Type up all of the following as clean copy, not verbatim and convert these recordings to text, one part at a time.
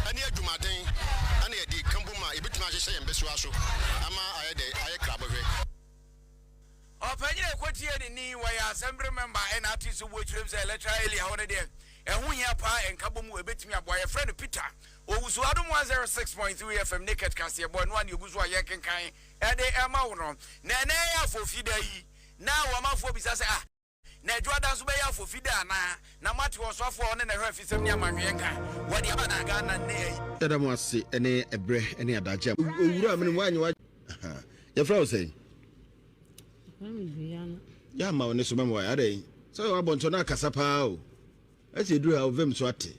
ani adwumaden ana yedi kambuma ebetuma hye hye mbeso aso ama aye krabahwe opanyere kwatie ni waya assembly member and artist wo chirem say electoral area won dey ehun hia pa enkabomu ebetumi aboye friend Peter owusu adom 106.3 FM naked cast ye boy no an egusu aye kenkan e dey ema wo no na ya fofida yi na wo mafo bisa say na Jordan so be ya fofida na mate wo so afo ne na hwe afisem ni amanwe nka wo dey aba na ga na ne Adam ase ene ebre ene adaje owura amene wanyi wa ye fra wo say ya ma woni so memo ya dey so wa bonto na kasa pa o ase duru ha ovem so ate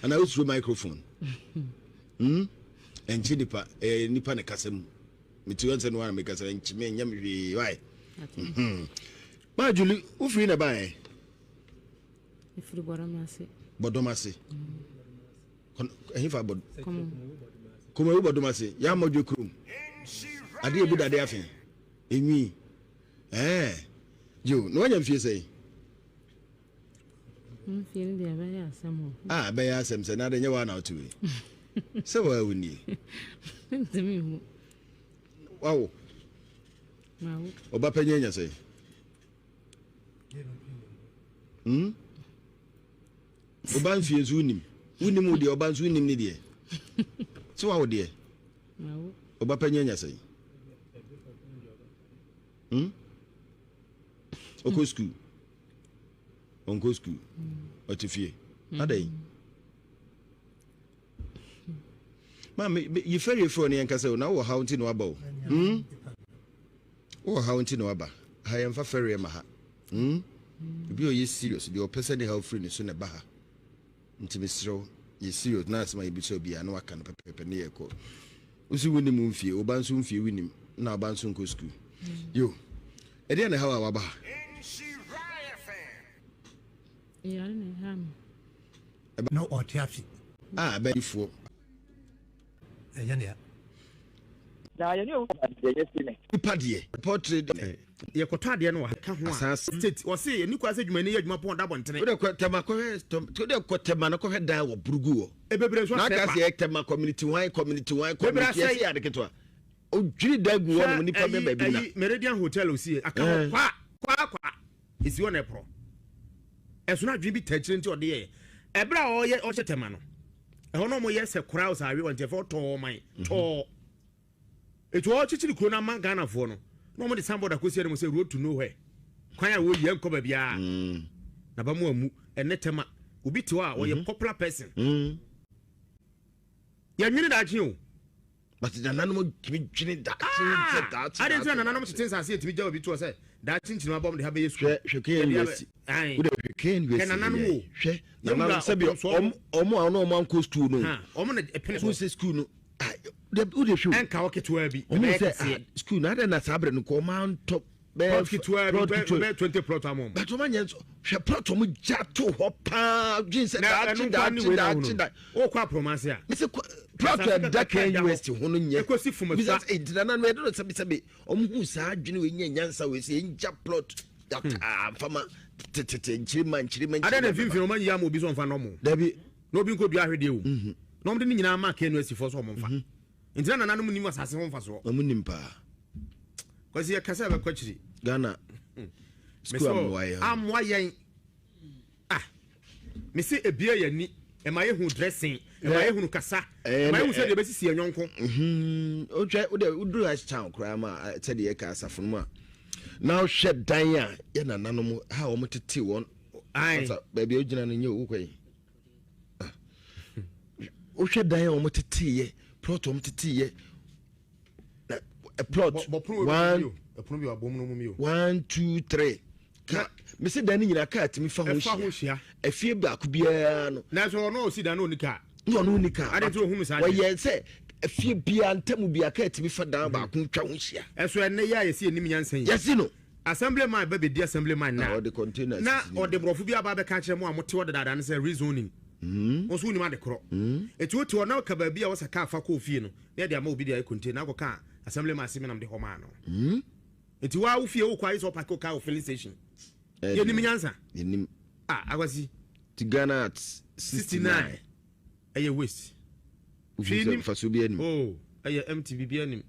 ana usuru microphone enchi nipa ne kasa mu mitiyo nse no wa me kasa enchi me nyam hwe why ma Julie ufiri na bae ifiri bodomase ehifa bod komo wu bodomase ya modwe krum ade ebu dade afen enwi yo no wanya mfie sei mfie ndi abaya asemo abaya asem se na de nyewa na otuwe se wa wuni ntimi hu wawo mawo oba panyenya sei oba mfie zu unim wo de oba zu unim ni de se wa wo de mawo oba panyenya sei Oko school. Onko school. Otifie. Adai. Mama, you ferry phone and kasa na wo haunti no aba o. Wo haunti no aba. Ha yemfa ferry ma ha. Bi o ye serious, the person how free ni so na ba ha. Ntimi sro, ye serious na asema ye bi so bia na waka no pepepe na ye ko. Usi woni mu mfie, obanso mfie woni na obanso nko school. Yo. Ede na hawa waba. Yeah, no otiafi. Before. Yanya. Na you know Padie. Portrait. Ye kotade no ka ho a. State o se ni kwa se dwumani adwuma pon da bontene. Ode kwatema ko kwatema no ko heda wo burugu wo. Ebebre so na ka se ektema community wine yes ya de ketwa. Odwiri dagu wo no nipa me ba bi na. Meridian Hotel osie aka kwa isi wona pro. Esu na dwi bi tachire nti ode ye. Ebra o ye o chetema no. Eho no mo ye se crowds awe on tefo to man. To. Etu o chichiri kro na man Ghana fo no. No mo de somebody akosie mo say road to nowhere. Kwan a wo ye nko ba bia. Na ba mo amu enetema obi ti wa o ye popular person. Ya nwini da chi o. But the nananom twini da I didn't say nananom chitin say timi jaw bi to say da chinchin abom de ha be yesu hweke university wo de hweke university nananom hwe nananom sabi omo a no man ko school no omo na epene so school no de wo de hwe enka oketwa bi omo say school na na sabre no ko man top be 20 plot amom but omo nyen hwe plot omo jato ho pa jinse da o kwa promise a plot da can university hono nye ekosi fuma because nana no edo sabi omo hu sa adwene we nya nyansa we se nja plot fama nchirima ada na finfin omo nya mo bi so mfa no mo dabi no bi nko dua hwede o no mo de nyina ma ka university fo so omo mfa ntina nana no nim asase ho mfa so omo nim pa kwasi ya kasa ba kwachiri Ghana school amwayen me se ebia yani e ma ye hu dressing e ma ye hu kasa e ma ye hu se de be sisi anyonko o twa o de udru has town kra ma se de ye ka asafo no now shed dan ya ye nananom ha o motete won ba bia o gina no nye o kwai o shed dan ya o motete ye plot o motete ye a plot 1 2 3 me se dan nyina ka atimi fa ho hia afie ba ku bia no na so no si dan no nika no nika ade to hu sa wa ye se afie bia ntamu bia ka atimi fa dan ba ku twa ho hia eso enne ya ye se enim nyansan yes no assemblyman ba be di assemblyman na all the containers na all the brofo bia ba be ka kire mu amote wo dada na se rezoning oso ni ma de kro etu otu na ka ba bia wo saka afa ko fie no na de ama obi dia container ko ka assemblyman simenam de homa no eti wa wo fie wo kwa iso park ka o filling station ye ni nyansa yenim agwasi to Ghana at 69 aye waste Ufise fa so bi anim. Oh, aye MTV bi anim.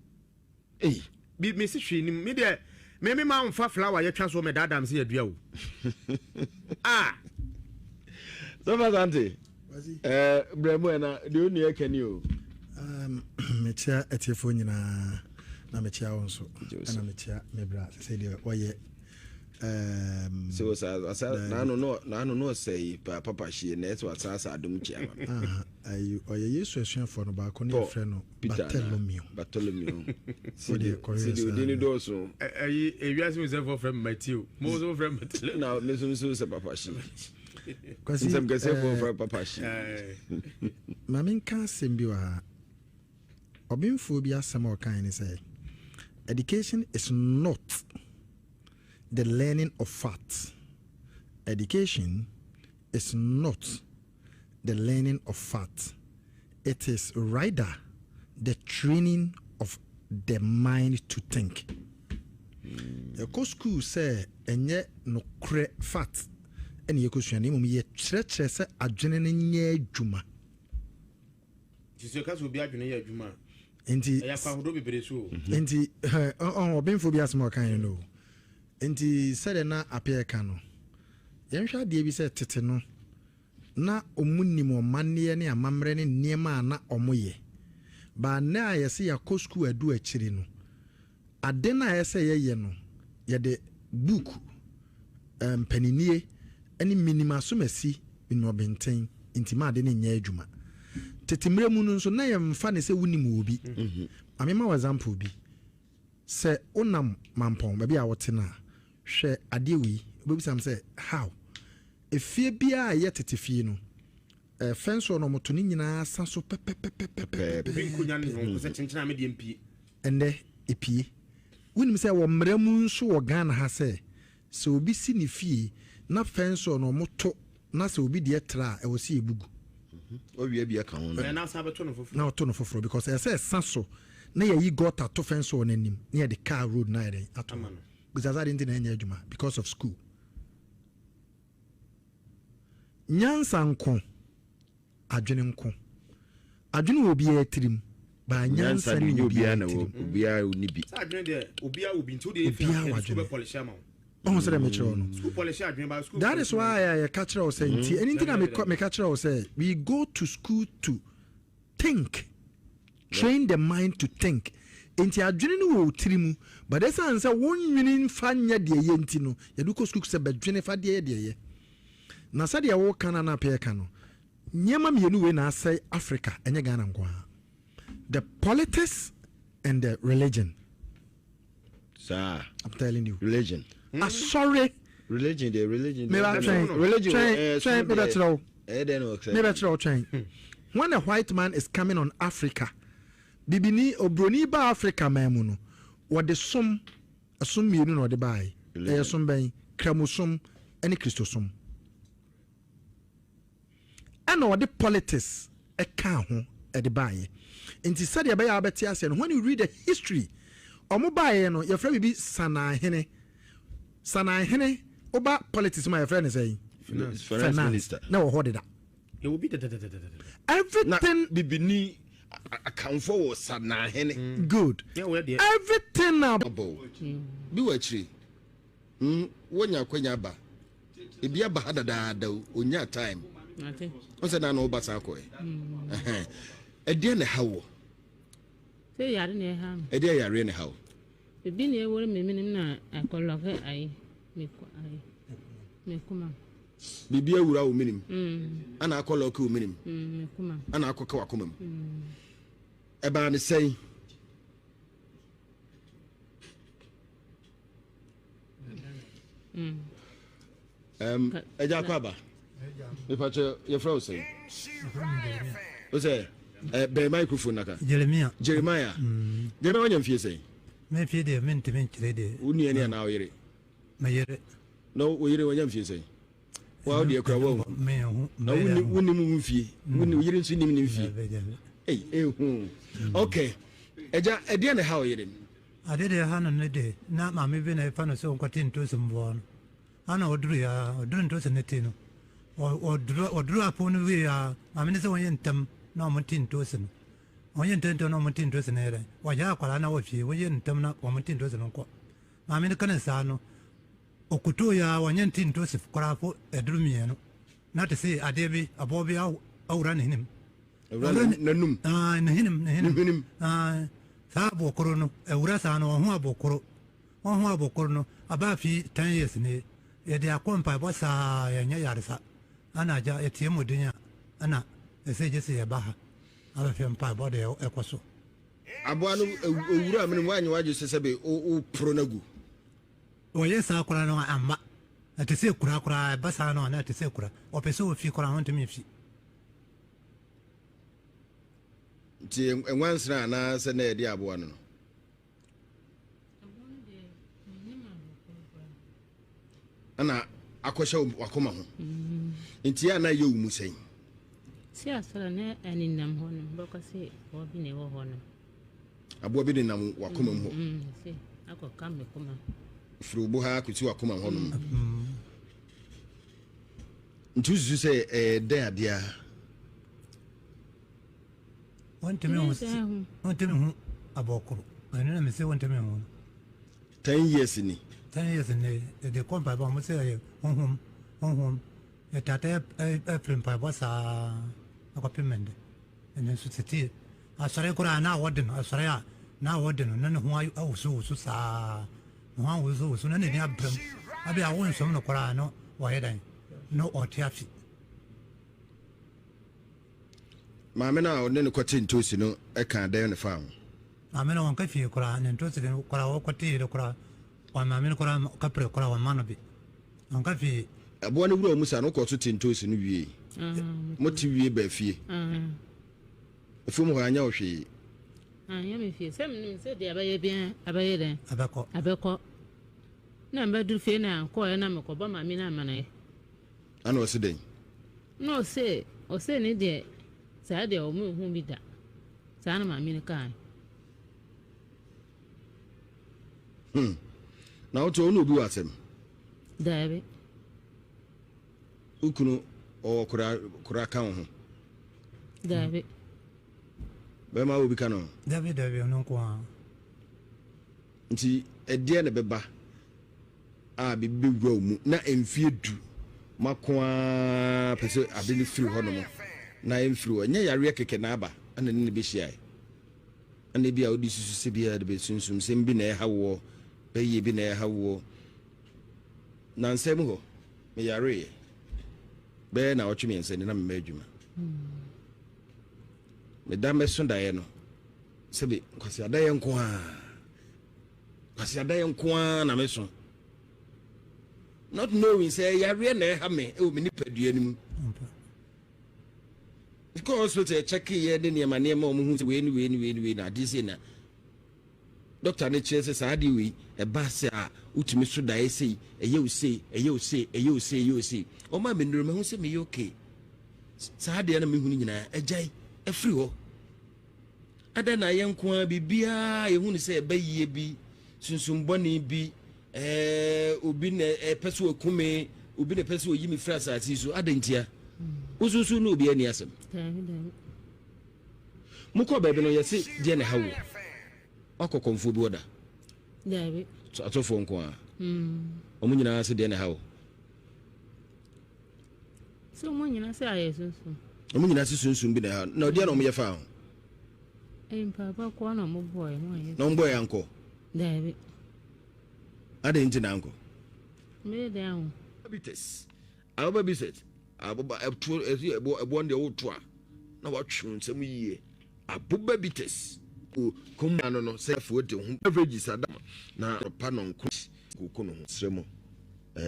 Eh, Bi me si hwe nim. Me de me ma mfa flower ye twa so me dadam se adua wo. Ah. So Asante. Bremo na de onu e kani o. Me chia etiefo nyina na me chia won so. Na me chia me bra say de oye so na no say papa she na so asa adum chia ma. Oye Yesu esuafo no ba ko ne frɛ no Bartholomew. See the dini do so. Ewiase me say for friend Matthew. Mo so friend Matthew. Na me so say papa she. Kwasi Some can say for papa she. Mamin kan sembi wa. Obinfo bi asem o kan ni say education is not the learning of facts. Education is not the learning of facts. It is rather the training of the mind to think. Eko school say enye no kre fact ene yekosuane mum ye kyerɛkyerɛ sɛ adwene ne nyɛ adwuma. Tisi ka so bi adwene yɛ adwuma. Enti ya fa hodo bebere so. Enti obinfo bi asem o kan no. Enti sɛde na apɛ ka no yɛnhwɛ adeɛ bi sɛ tete no na omunim omanne ne amamre ne nneɛma na omoyɛ ba na yɛse yakɔ school adu akyiri no ade na yɛsɛ yɛyɛ no yɛde book paninie ani minima so masi minima benten intima ade ne nyɛ adwuma tete mre mu no nso na yɛmfa ne sɛ wunim obi amema wa example bi sɛ onam mampɔn ba bi a wote na hwɛ ade wi obisam sɛ how efie bia yɛ tete fie no fence no moto ni nyina sa so pepepepepepe binkunya ne ho sɛ kyenkyena me de mpie ende epie wonim sɛ wɔ mmara mu nso wɔ Ghana ha sɛ obi si ne fie na fence no moto na sɛ obi de tra e wɔ si ebugu o wie bia ka ho na sa beto no foforo na oto no foforo because e sɛ sa so na yɛ yi gota to fence on anim na yɛ de car road na yɛ ato because I didn't know adwuma because of school nyansa nko adwene nko adwene obi e tirim ba nyansa ni obi a na obi a ni bi sa adwene de obi a obi nti de fi school polish ama on say me chiro no school polish adwene ba school that is why I catch her say anything I me catch her say we go to school to think train the mind to think enti adwene no wo tirimu but esa ansa wonwini mfa nya de ye enti no ye do ko school se badwene fa de ye na sa de wo kana na pe ka no nyema mienu we na asai Africa enye Ghana nko the politics and the religion sir I'm telling you religion sorry religion me when a white man is coming on Africa bibini obroni ba Africa mamu no what the sum asum mienu no de bai sum ben kramusum any christosum and what the politics e ka ho e de bai nti said ya ba beti ase no when you read the history omo bai no your friend bi sana hene oba politics my friend is saying finance minister no hold it up it will be everything bibini account for sana hene good everything now bi wa chiri wonya kwanya ba ebi aba hadada onya time o se na no ba sa ko e de na hawo se yare ne ha e de yare ne hawo ebi ne wore meminim na akoloke ai me kuma bibi awura wo minim ana akoloke wo minim me kuma ana akoka wakoma mu e ba ne sei eja kwaba me pacho ye fra o sei o sei be microphone naka Jeremiah Jeremiah wanya mfie sei me fie de men kire de uni ene na oyere mayere no oyere wanya mfie sei wa de akra wo me hu na uni mu mfie uni oyere nso nim ni mfie okay eja ede na ha oyere ade de ha no ne de na ma me bi na fa no so nkwati nto so mbo no ana oduru nto so ne ti no oduru apo no wi ya ma me ne so won yentam na mo ti nto so no onye ntento no mutin to senere wa ja kwala na wo fi wo yen tamna wa mutin to senon ko ma mi kana sa no okuto ya onye ntin to se kwara fo edurumie no na te se adebi abobi awura ne hinim nanum na hinim sa bokoro no ewura sa no ho abokoro no aba fi 10 years ne ya de akompa bo sa ya nya yarisa ana ja etie mudinya ana ese je se ya baha aba fi mpa bo de ekoso aboa no ewura amene wanyi waje sesebe o pronagu o yesa kura no amma ate se kura basa no na ate se kura o peso fi kura ho ntimi fi ti enwansra na se na yede aboa no ana akwasha wakoma ho nti ya na ye wumu sen si asara na aninam ho no boko se obi ne wo ho no aboa bi de nam wakoma ho si akọ me koma frubo ha kuti wakoma ho no nti zuzu se de adia wantemi hu abokoro ani na me se wantemi hu 10 years ni 10 years ne de kompa ba mo se ye honhom ya tata film pa ba sa akopimende ene susiti asare kura na wodin asare ya na wodin na ho ayu so sa ho awu so na ne abram abi awon so no kura no wa yedan no otiafi maame na onne ne kwete ntosi no e kan dan ne fa ho maame na won ka fi kura ne ntosi ne kura wo kwete de kura wa maame kura ka pre kura wa manobi won ka fi aboa ne wura musa no kwto tintosi no wie moti wie ba fie efum ho anya ohwe anya me fie sem nim se de abaye bien abaye den abeko na mba dur fie na ko ya na me ko ba maame na amana ana o se den no se o se ne de sa de o mu hu bi da sa na maame ne kan na o to no bi wasem dabe ukunu o kura kan ho dabe be ma obi kan no dabe no ko nti ede ne beba a bibbe wura mu na emfie du makoa pese ade ne firi ho no mo na emfiri wo nya yare keke na aba ana ne be hia ana bia odi susu se bia de be sunsum sem bi na e hawo be ye bi na e hawo na nsem ho me yare be na otwe me nsani na me adwuma me da me so dae no sebe kwasi adaye nko a na me so not knowing say yare na ha me e o me nipadua nim because so to check here de ne ma o mu hu we ni na this na doctor ne chese sa ade we e ba se a utumi so dae sei eye o sei o ma me nuru me hu se me okay sa ade na me hu ni nyina agai afiri ho ada na ye nko a bibia ye hu ni se e ba yie bi sunsum boni bi obi na pese okume obi na pese oyimi frasa ati so adantia ususu no obi ani asem muko bebe no yesi de na hawo akokonfo bi oda dabe atofo nko a omu nyina se de na hawo so mo nyina se ayesunsu omu nyina se sunsum bi na ha na odi na omu ye fa ho papa ko na mo boy mo ye na mboy anko dabe ade nti na anko me down habitus aba biset ababa ebo nde woto a na watwe nsem yie aboba bites o kuma no se fote hu averages adam na pa no nko no sremo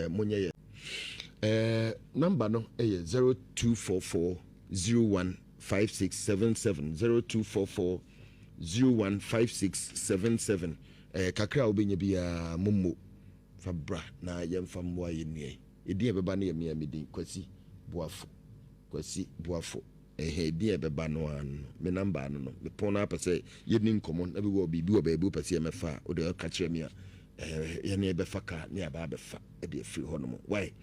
monye ye number no 0244015677 0244015677 kakra obenya bia mommo fabra na yemfa mwa yenie edi ebeba na yemia medi Kwasi Boafo edi ebeba no an me number no me pon na pese yeni nkomo na bi wo bibi wo ba ebu pese mefa o de ka kire me yene ebefa ka ne aba befa e de free ho no mo why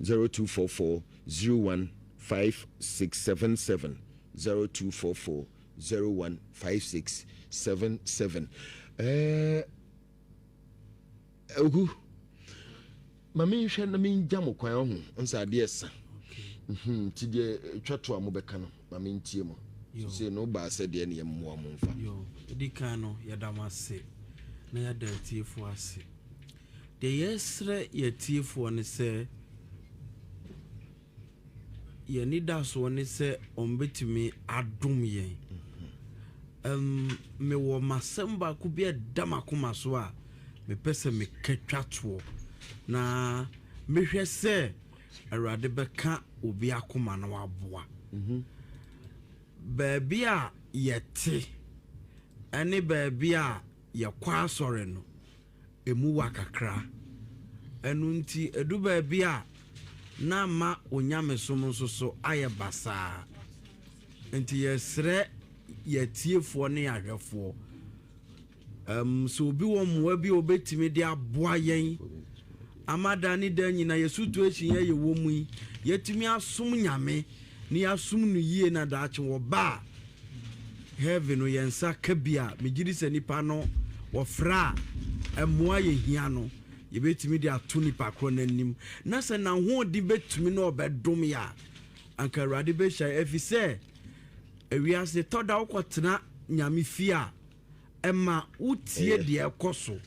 0244015677 0244 015677 ogu mami hwe na mi gya mo kwan ho nsa ade esa ti de twato mo beka no mami ntie mo se no ba se de ne yemmoa mo mfa yo di kan no yadamase na yada tiefo ase de yesre ye tiefo ne se ye ni da so ne se ombetimi adom yen me wo masamba ku bia damakoma so a me pese me ketwato na mehwɛ sɛ awurade bɛka obi akoma na waboa baabi a yɛte ɛne baabi a yɛkɔ asɔre no emu wa kakra ɛno nti edu baabi a na ma onyamesom nso so ayɛ basaa nti yɛsrɛ yɛtiefoɔ ne ahwɛfoɔ so obi wɔ mmoa bi obetimi de aboa yɛn amada ni da nyina yesutu ehyin ye wo mu yi yetimi asom nyame ni asom no yie na daache wo ba heaven no yensa kabia megiri se nipa no wo fra emoa ye hia no ye betimi de ato nipa kro nanim na se na ho di betumi no obedom ya anka rade be hya efise ewiase toda ukotena nyame fia ema utie de ekoso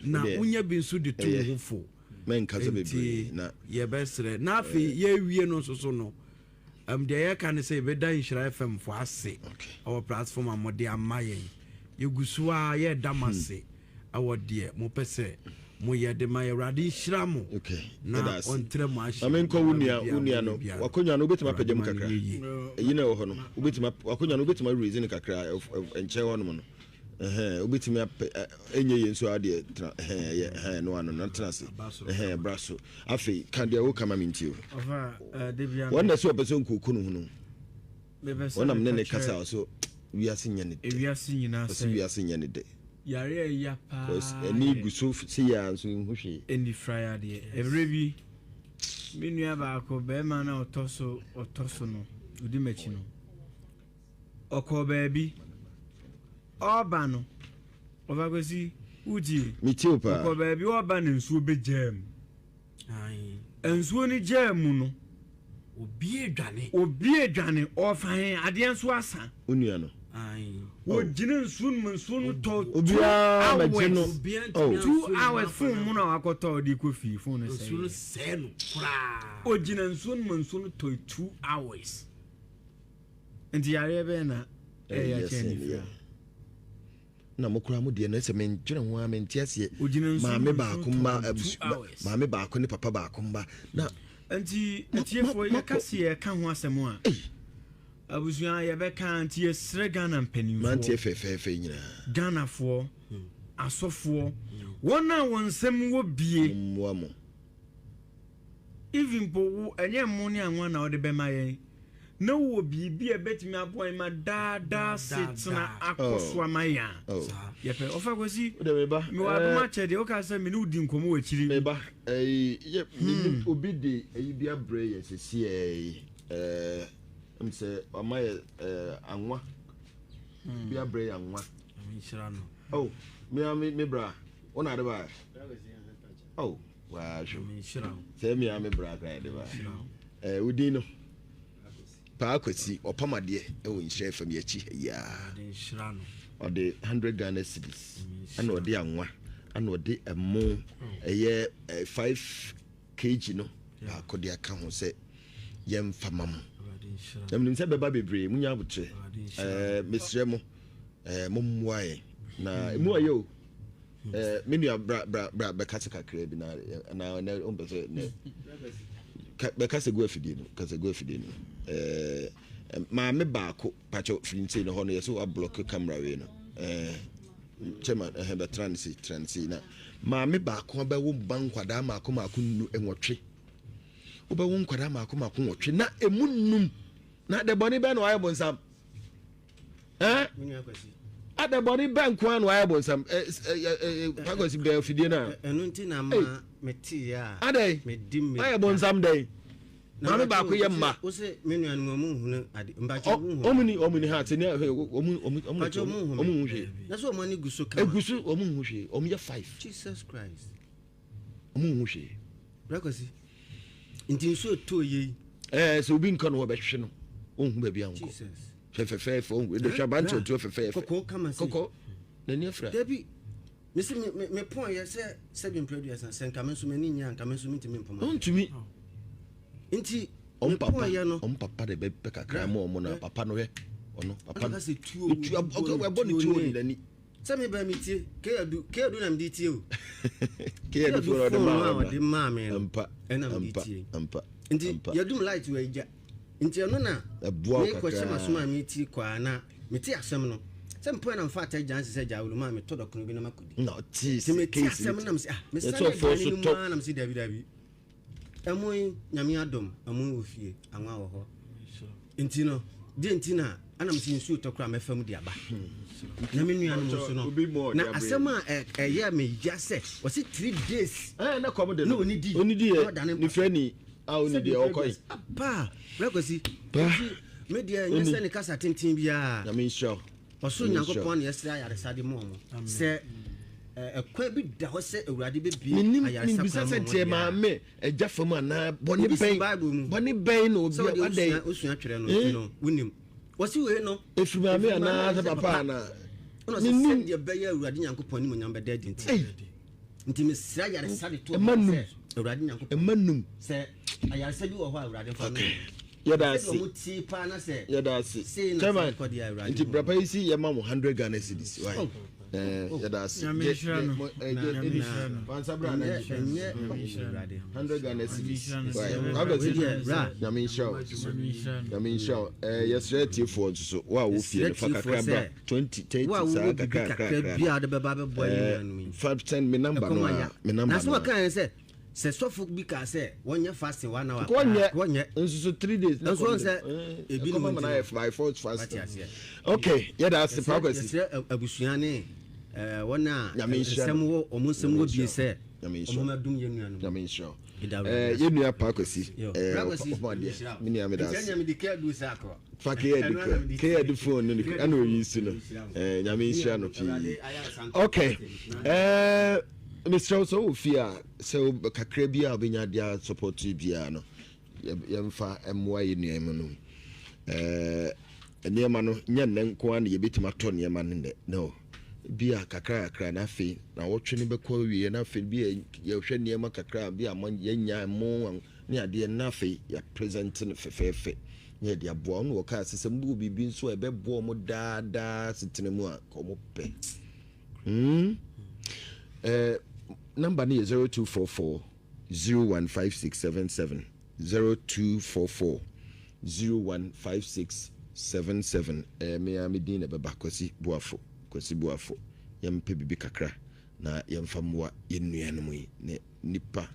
na unya bi nso de to hofo men kaza bebre na ye besre na afi ye wie no so no de ye kan say be da Nhyira FM fo ase our platform amode amaye ye gusu a ye damase awode mo pese mo ye de ma ye rade Nhyira mo na ontre mo ahye amen ko unia no wakonya no betima pagem kakra eyi na wo ho no betima wakonya no betima reason kakra enche ho no obetimi enye yenso ade no ano na trase braso afi kan de wo kama mintio ofa debia wanda so person kokunu hu no wona mne ne kasa so wiase nyane de wiase nyina se wiase nyane de yare ya pa cause eni guso se ya so hwe eni fryer de every minua ba ko be ma na otoso no odi machi no oko baabi oba no oba gosi uji mitio pa oko baabi oba ne nsuo be jam ai nsuo ni jam no obi edwane ofan ade nso asa onua no ai wo gine nsuo no to obi a maje no 2 hours phone mu na akoto di kofi phone no say nsuo se no kra o gine nsuo no to 2 hours ndi yare be na ya cheni na mokura mo de na se menjira ho a mentiase maame ba ko ne papa ba ko mba na anti etiefo ye kase ye ka ho asem a abusua ye be ka anti ye sre Ghana mpanimfo man tie fefe nyina Ghana fo asofo wona wonsem wo bie mo even po enye mo ne anwa na ode be ma ye na wo bibi e betimi aboy ma da setna akoso amaya yepe ofa kwesi me wa do ma chede o ka se me udi nkomo wa chiri me ba obi de bi abre ye sesi se amaye anwa bi abre anwa Nhyira no me bra ona de ba wa sho Nhyira se me bra ka de ba udi no pa Kwasi opamade wo Nhyira FM yachi ya Nhyira no ode 100 Ghana cedis ana ode anwa ana ode emo eye 5 kg no ba kode aka ho se yem fama mo emnim se beba bebre munya abotre mesre mo momwae na emu aye o menu bra bekase kakra bi na ompese ne bekase go afidie no kase go afidie no maame baako pacho finse no hono yeso a block camera we no chairman be transi na maame baako ba wo bankwada maako nu enwotwe wo ba wo nkwada maako nwotwe na emunum na de boni be no aye bonsam ade boni be nko no aye bonsam Kwasi be afidie na enu nti na ma meti ya ade medim aye bonsam dai maame baako yɛ mma wo se me nua no mu hunu ade mbache mu hunu omuni ha te ne omu hwe na so omani guso ka egusu omu hwe omu yɛ 5 Jesus Christ omu hwe Kwasi nti so to ye so obi nka no wɔbɛhwe no ohun ba bia nko Jesus fefefe ohun de hwa bantu to fefefe koko kama se koko na ni afra Debi me pon ye se 7 producer sen kama so mani nya kama so mintimi mpoma ontumi nti on papa de be kakra mo na papa no hwe ono papa no tu abo ni tu ni dani se me ba mi tie ke adu na mdi tie o ke adu fo de ma me ampa na mdi tie ampa nti yadum light we ija nti ono na aboa kakra me ko chema so ma mi tie kwa na mi tie asem no se mpo na mfa ta janse se jawulu ma me to dokunu bi na makodi no ti me tie asem na me se me sa na me se dabi amoy nyame adom amoy ofie anwa wo ho nti no de nti na anam sin su to kra mefam di aba na me nua no so no na asema ye me ya se o se 3 days na kom de no onidi ni frani onidi okoi pa Kwasi me dia nyese ne kasa tintin bia na me show o so nyankopon ne yesra yare sade mo se kwa bi da ho se awurade be bie ayaresa bisa se tie ma me agya fam ana boni ben no obi adai osua twere no wonim wasi we no efirima me ana papa na ono se se de be ya awurade nyankopon ni monyam be da nti me sra yaresa de to awurade nyankopon emanum se ayaresa bi wo ho awurade fa no yadasi muti pa na se yadasi chairman nti brapa isi yema mo 100 Ghana cedis why yadasi fansa bra na 100 Ghana cedis yamin show yesre tifo so wa wo fie fa kakra bra 20 30 sa kakra bia de beba be boy ni 510 me number no na so kan se se sofo bi ka se wonye fasting 1 hour wonye nsusu 3 days na so se ebi no na 5 fasting okay yadasi Kwasi abusua ne wona sem wo omusem wo bi se omomadum ye nua no yamin show ye nua Kwasi mini ameda nyame dike du sa akọ ke edu phone no ana oyisi no yamin show no pi okay Mr. So fear so kakra bia obenya dia support bia no yemfa emwa ye nuam no niema no nya nanko an ye betima to niema no no bia kakra na fe na wotwe ne bekọ wie na fe bia ye hwe niema kakra bia man yenya mo ne ade na fe ya present no fefefe ye dia bo no woka asese mbu bibi nso ebebo mo daada sitenemu a ko mo pe number is 0244 015677 0244 015677 me amedin beba Kwasi Boafo yempe bibi kakra na yemfa mwa yenuanom yi ne nipa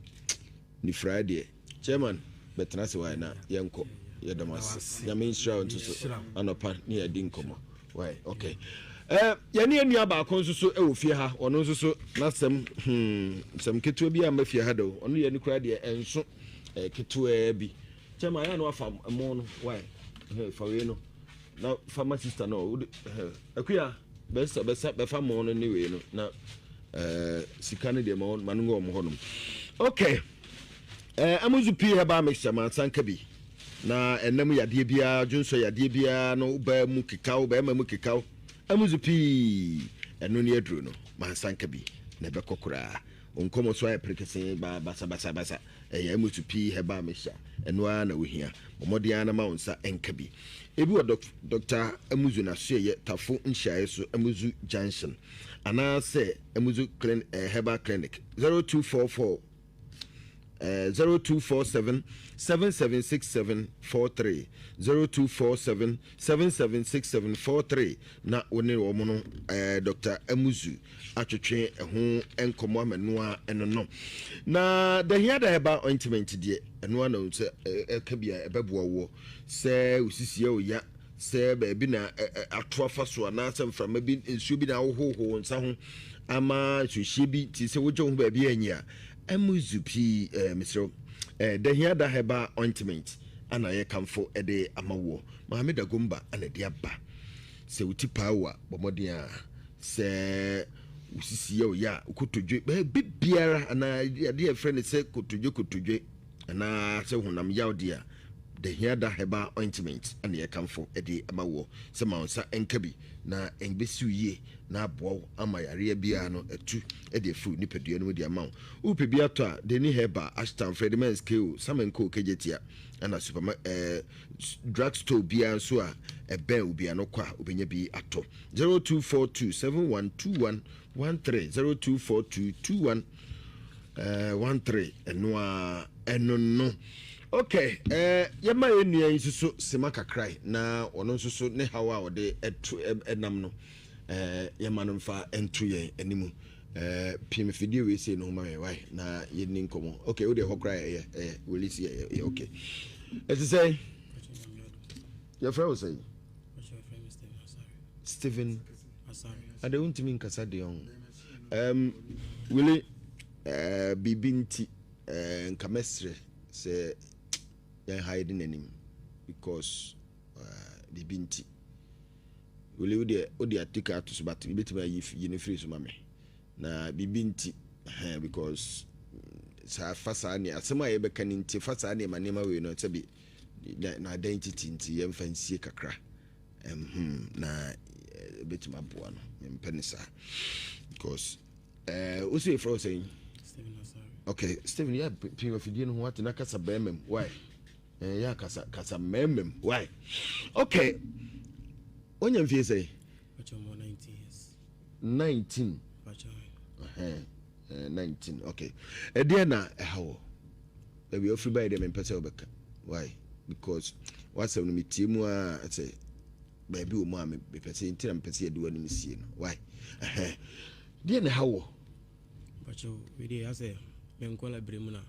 ni Friday chairman betena se why na yenko yedamas ya main show nto so anopa ne yadi nkomo why okay yani enua ba kon so e wo fie ha ono so na sem ketua bi a mafie ha do ono ye ni kura de enso ketua bi chema ya no afa mo no why fa we no na pharmacist no akuya besa be fa mo no ni we no na sikane de mo manungo mo honom okay amuzu pi ha ba mixture man sanka bi na enam yade bia junso yade bia no ba mu kikao ba ma mu kikao amuzu pi eno ne adru no mansanka bi na be kokora onkomo so ayeprekese ba basa ya amuzu pi heba mesha eno na wohia omodian na ma onsa enka bi ebi wo Dr. amuzu na so ye tafo nhyae so amuzu junction ana se amuzu heba clinic 0244 0247 776743 0247 776743 na woni wo mo no Dr. Amuzu atwetwe ho enkomo amanoa enono na the here da eba ointment de eno na unse ekabia ebeboa wo se usisie oya se ba bi na atoafa so na se mframa bi ensuo bi na hoho nsa ho ama hwehye bi ti se wogye ho ba bi anya Amuzu pi Mr. the here da heba ointment ana ye kamfo de amawo Mohammed Agomba ana de aba se uti power bomodin a se usisi ye oya ukotodwe bibiara ana de friend se kotodwe ana se honam yawde a the here da heba ointment ana ye kamfo de amawo se maunsa enkabi na engbesi uye na abo ama yare bia no etu de fu ni pedua no di ama wo pebia to a de ni heba ashton fredmans ko samenko kejetia ana super drug store bia so a ebe ubia no kwa obenya bi ato 0242712113 02422113 eno no okay yema enua nsuso sema kakrai na ono nsuso ne hawa ode etu enam no yema no mfa entu ye animu pm video we say no ma why na yeni nkomo okay we dey hokrai we see okay let's say your friend was say Stephen Asari I don't mean kasa de on really bibinti nkamesre say hiding him because bibinti we odi atika to so but bit by if you free so mame na bibinti because sa fasa ne asema ye beka ni nti fasa ne manema we no tabi na identity nti ye mfansie kakra na bit ma boa no mpenisa because also for saying Stephen Asari okay Stephen yeah pin of the no what na kasa bemem why yeah kasa memem why okay when you feel say 19 years 19 19 okay there na how we offer by them person obeka why because what's no metiemu a say baby o ma me person intira person edu ani sie no why there na how bacho we dey say me nkola bremu na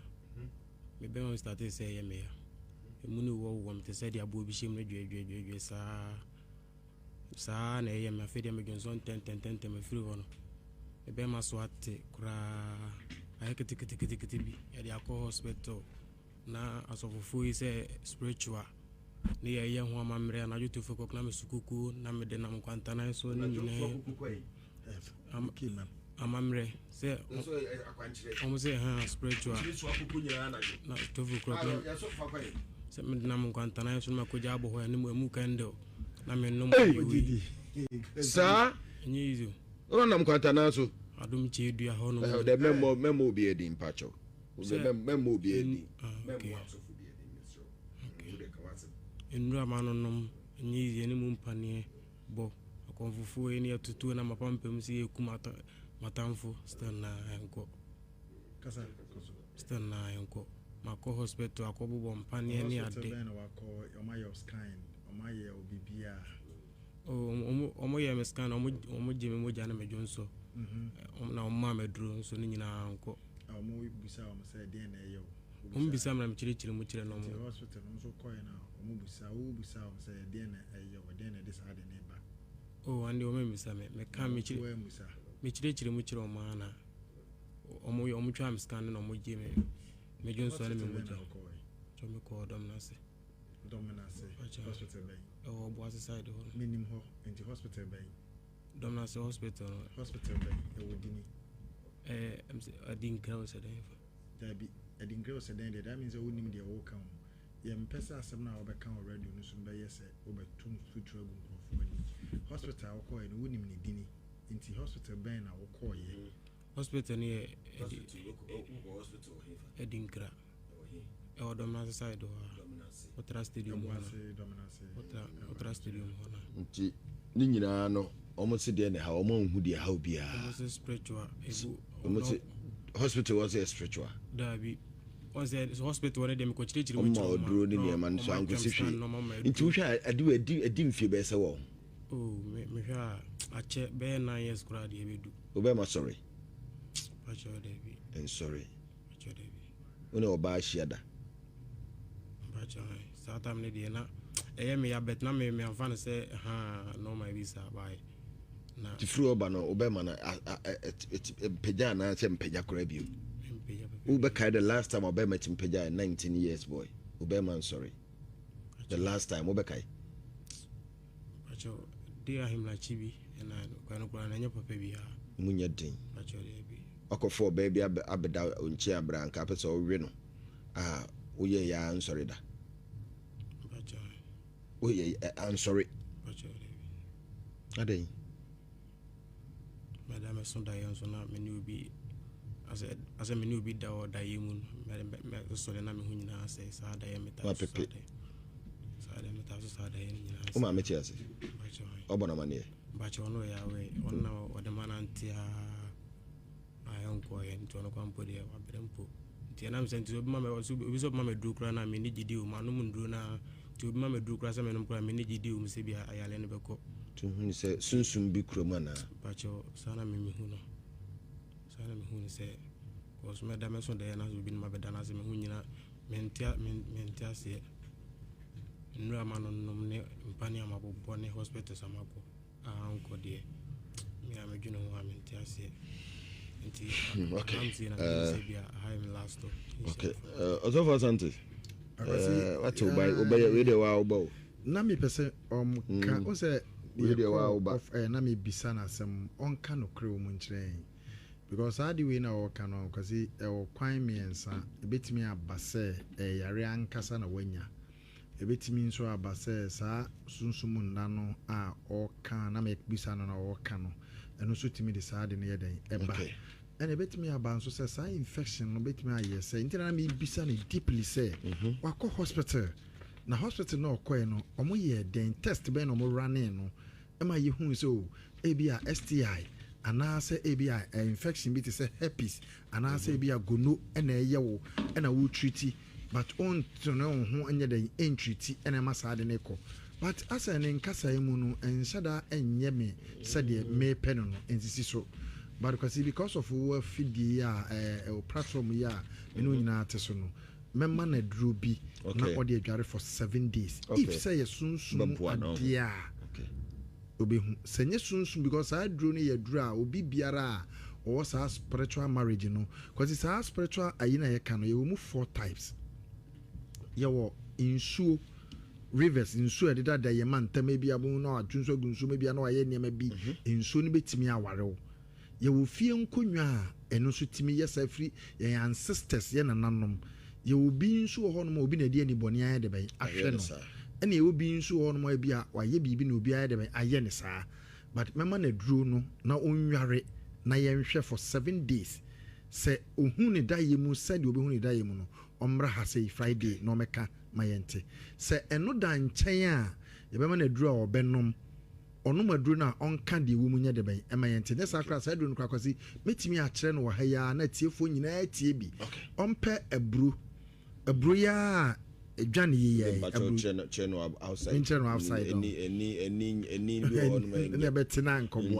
me be on start say ya me ya emu ni wo me say dia bo bi shem na dwe sa na ye me afede me gonson 10 me free wono me be ma so ate kura ayekete bi ya dia ko hospital na asofofu yi say spiritual ni ye ho amamre na youtube fo ko na me sukuku na me de na mkwanta na so ni nyine amamre say omo say spiritual na tofu ko na se me de na mkwanta na so ma ko jabo ho ni mu kando na me no sa nyizo o na mkwanta na so adum che dua ho no de memo obi edi mpacho memo obi edi memo asofu bi edi enru amano nom nyizo ni mu mpane bo akonfufu eni atutu na mapampem si ekumata matamfo stana enko kasa stana enko mako hospital akobo mpane ni ade na wako omayo scan omaye obibia omo ye me scan omo jeme moja na mejonso na omo medro so ni nyina enko omo busa omo say de na eyo omo bisa na mchire mu chire no omo hospital nso koy na omo busa omo say de na eyo de na de sa de na ba ande omo bisa me ka me chire mu chire omo ana omo twa am scan na omo jeme mejonso na me moja to me ko dominance hospital bay Boise side ho minim ho into hospital bay dominance hospital bay e wodini adin crown said there be adin crown said that means wonim dey wo kan ye mpesa asem na obeka already no so be yes obetum future agu nkofo ni hospital wo ko e wonim ni dini into hospital bay na wo ko ye hospital ni adin crown dominance side ho otra stadium otra stadium ho nti ni nyina no omo se de ne ha omo hu de ha obia omo spiritual omo se hospital was a spiritual dabi was a hospital where dem ko chiri mu omo oduro ni ne man so ango se hwe nti hwe adi mfie be se wo me hwa a che be 9 years kura de bedu obe ma sorry pacho dabi and sorry pacho dabi una oba shiada Satam ne de na me ya bet na me amfana say no my visa buy na ti fru oba no oba ma na pejana na se mpeja kora bio Ubeka, the last time Obama Timpeja 19 years, boy. Obama, I'm sorry. The last time, Ubeka. Dear him like Chibi, and I can't go on any baby. Munyadin. Oko for baby abeda unchia bran capes or reno. Ah, uye ya, I'm sorry. Da. Uye, I'm sorry. Ade. Madam, I saw Diane, so now many will be. As a menu be or Diamond, so the name who now says, I diameter. Uma metiasi. Obona manie. But you know, one now or the man antia. I uncle and to no company of Brampo. Tianam sent to Mamma was Mamma Ducran, I mean, you, Manum Druna, to Mamma Ducras, and Prime Miniji, Missibia, I learned about to whom say soon be cromana. But your son, I mean, who know. Who say, was Madame Son Diana has been my bedanas in Munina, mentia say, no man on Paniama Bonnie Hospital Samako, Uncle dear. Me, I'm a general mentia say. Okay. I'm last. Okay. Also for Santi. What to buy? Obey radio wow bow. Nami person can also radio wow bow. Nami bisana some on cano crew muntrain. Because I do in our canon, because he quine me and son, a bit me a basse, a yarian casana wenya. A bit means so a basse, sir, soon sumun nano, or can I make bisana or cano, and also to me the side in the day. Okay. And a bit me about so says I infection, no bit me, yes, until I mean bisani deeply say, Wako hospital. Na hospital no queno, or more ye, then test ben or more running, am I you who so, ABR STI. And I say ABI infection bit say herpes and I say ABI gono and a yawo and a wood treaty but on to know who and the ain't treaty and a massad and echo. But as an encasa muno and shada and yemi said ye may penon and this is so. But because of who feed ya platform ya you know in our tesono. Member ne drew be not what they for 7 days. If say a soon dear. Senye sunsun because I drew near draw obi biara or sa spiritual marriage no because it's a spiritual ayina ye can you move 4 types. Yawo insu rivers insu edida da ye man ta maybe abu no adwunso gunsu maybe no aye ne bi insu ni betimi aware ye wo fie nkonwa eno so timi ye sa free ye ancestors ye nananom ye wo bi insu ho no obi na die ni boni aye de bai ahwe no and you will be in so on my beer, why ye be no be either by Ayenisa. But my man drew no, now on your na yen share for 7 days. Say, Uhuni Dayimu said you be Huni Dayimuno, Ombra Hase Friday, no meka, my ente. Say, and no dan chaya, the man draw or benum, or no madruna on candy woman yet by Mayente. That's our class I don't crack. Meet me at Chen or Haya, net your phone in a TB. Umpe a bruya. Johnny, channel outside. Any Betina come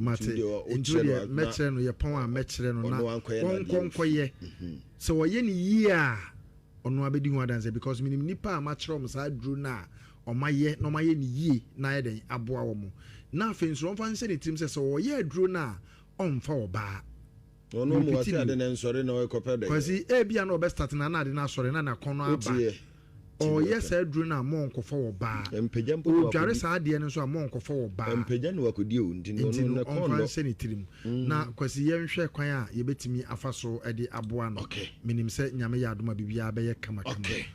Mate, into Metren, your power Metren, one conquer. So a year on what be doing dance because minimum nipa match rooms I drew now on my year, no my ye, neither abuamu. Nothing so fancy it seems so ye drew now on for bar. No more than sorry, no copper. Because he be no best starting another sorry, and a corner. Oh yes, I drew na monk for bar. And Pejam, Jaris idea and so a monk for bar. And Pejan work with you, didn't sanity. Now, because you share choir, you bet me a faso at the Abuan. Okay, meaning said Yamayaduma Bibia Bay come. Okay.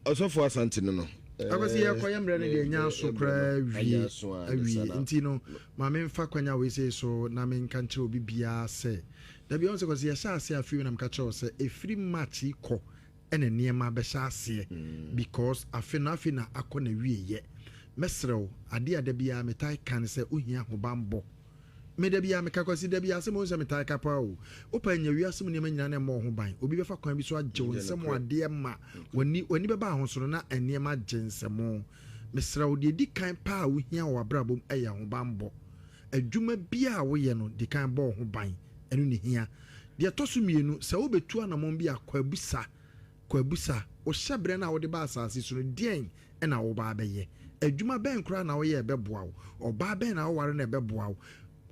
Also for Santino. I was here quite ready the young so cry. Intino, my main fact when we say so, Namin Cancho Bibia say. The Beyonce was here, shall say a few and catch say a free match equal. And a near my beshasie because I fina akone we ye. Mesro, a dear debia metai can say Unia Hubambo. May there be a Mekakosi debia some metai capao. Open your yasum and more by Ubi for Combiswa Jones, someone dear ma when you ba honsona and near my gens more. Mesro, the dick kind power we hear our brabum a young bambo. A juma bia we no the kind ball who buying and only here. The Tosumino, so be 2 and a mombia quabusa. Kwabusa o shabre na wo de ba asase so den e na wo ba beye adwuma ben kra na wo ye beboa wo o ba ben na wo ware na beboa wo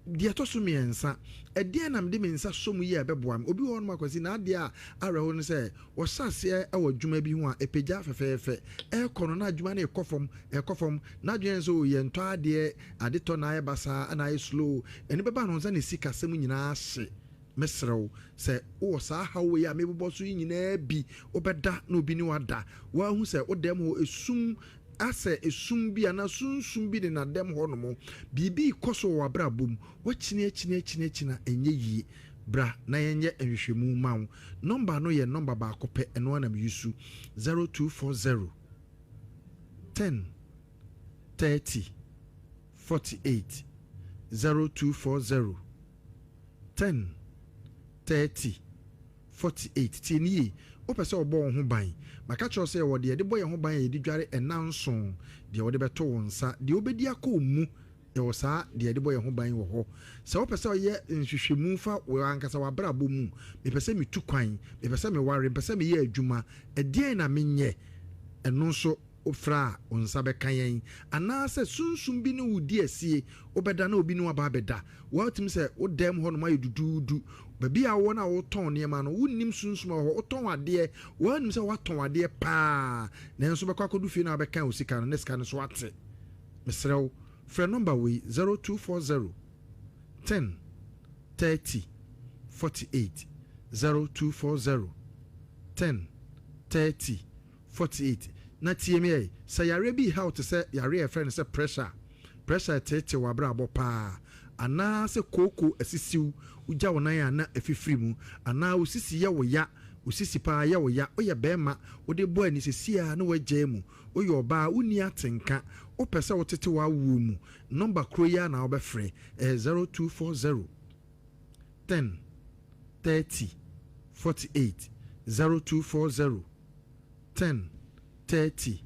dia to so miensa ɛdeɛ nam de mensa so mu yi a bɛboam obi wɔ no makwasi na adeɛ a awerɛho no sɛ wɔsase ɛwɔ adwuma bi ho a ɛpagya fɛfɛɛfɛ ɛkɔ no na adwuma no ɛkɔ fam na adwene nso yɛ ntɔ adeɛ ade tɔ na ayɛ basaa ana ayɛ slow ɛne bɛba no nsa ne sika sɛm nyinaa hye mesrɛw sɛ wowɔ saa hawo yi a mebobɔ so yi nyinaa bi wobɛda na obi ne wada woahu sɛ wodam hɔ ɛsum asɛ esum bi ana sunsum bi de na dem ho no mo bibi koso wa bra bom wachine chine enye yi bra na yenye enhwehwemu mawo number no ye number ba akopɛ eno na me yusu 0240 10 30 48 0240 10 30 48 tieni opese obo ho ban maka cho se wo de boye ho ban ye di dware enanson de wo de beto wonsa de obedi akomu e wo sa de boye ho ban wo ho se opese oye nhwehwemu fa wo ankasa wa bra bomu me pese me tu kwan me pese me ware me pese me ye adwuma edien na menye eno so ofra onsa be kan ana se sunsum bi ne wudi asie obeda na obi ne waba beda wo tim se wo dem ho no ma yedududu baby a wona wo ton ne ma no wonnim sunsum ho wo ton ade wo nim se wa ton ade pa na enso be kwakodu fie na be kan osika no ne sika no so ate mesrew frɛ number we 0240 10 30 48 0240 10 30 48 na TMA say yare bi how to say yare friend say pressure tete wa bra bo pa ana se koko asisiw uja wonan ana afifiri mu ana usisi ye wo ya usisi pa ye wo ya oye bema ode bo ani sesia na wagya mu oye oba uni atenka opese wotete wa wu mu number kroya na obefre 0240 10 30 48 0240 10 30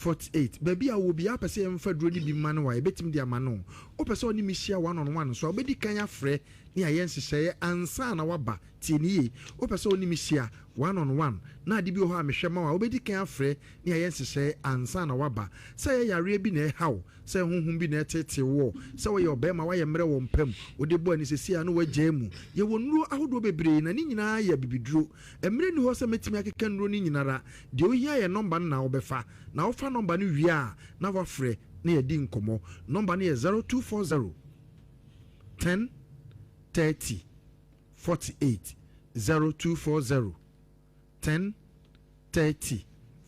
48 baby a wo bia pese emfa duro ni bi man wa ebetim dia mano o pese oni mihia one on one so obedi kan afre ni ayen hyehyeye ansa na waba tieniye o pese oni mihia one on one na ade bi ho a mehwe ma wa obedi kan afre ni ayen hyehyeye ansa na waba say yare bi na haw say honhum bi na tete wo say wo ye obema wa ye mre wo mpam ode bo ani sesia no wagya mu ye wonuro ahodo bebre na ni nyina ya bibiduro emre ni ho say metimi akeka nuro ni nyinara de o hia ye number na obefa na ofa number ni wia na wafre na ye di nkomo number ni 0240 10 30 48 0240 10 30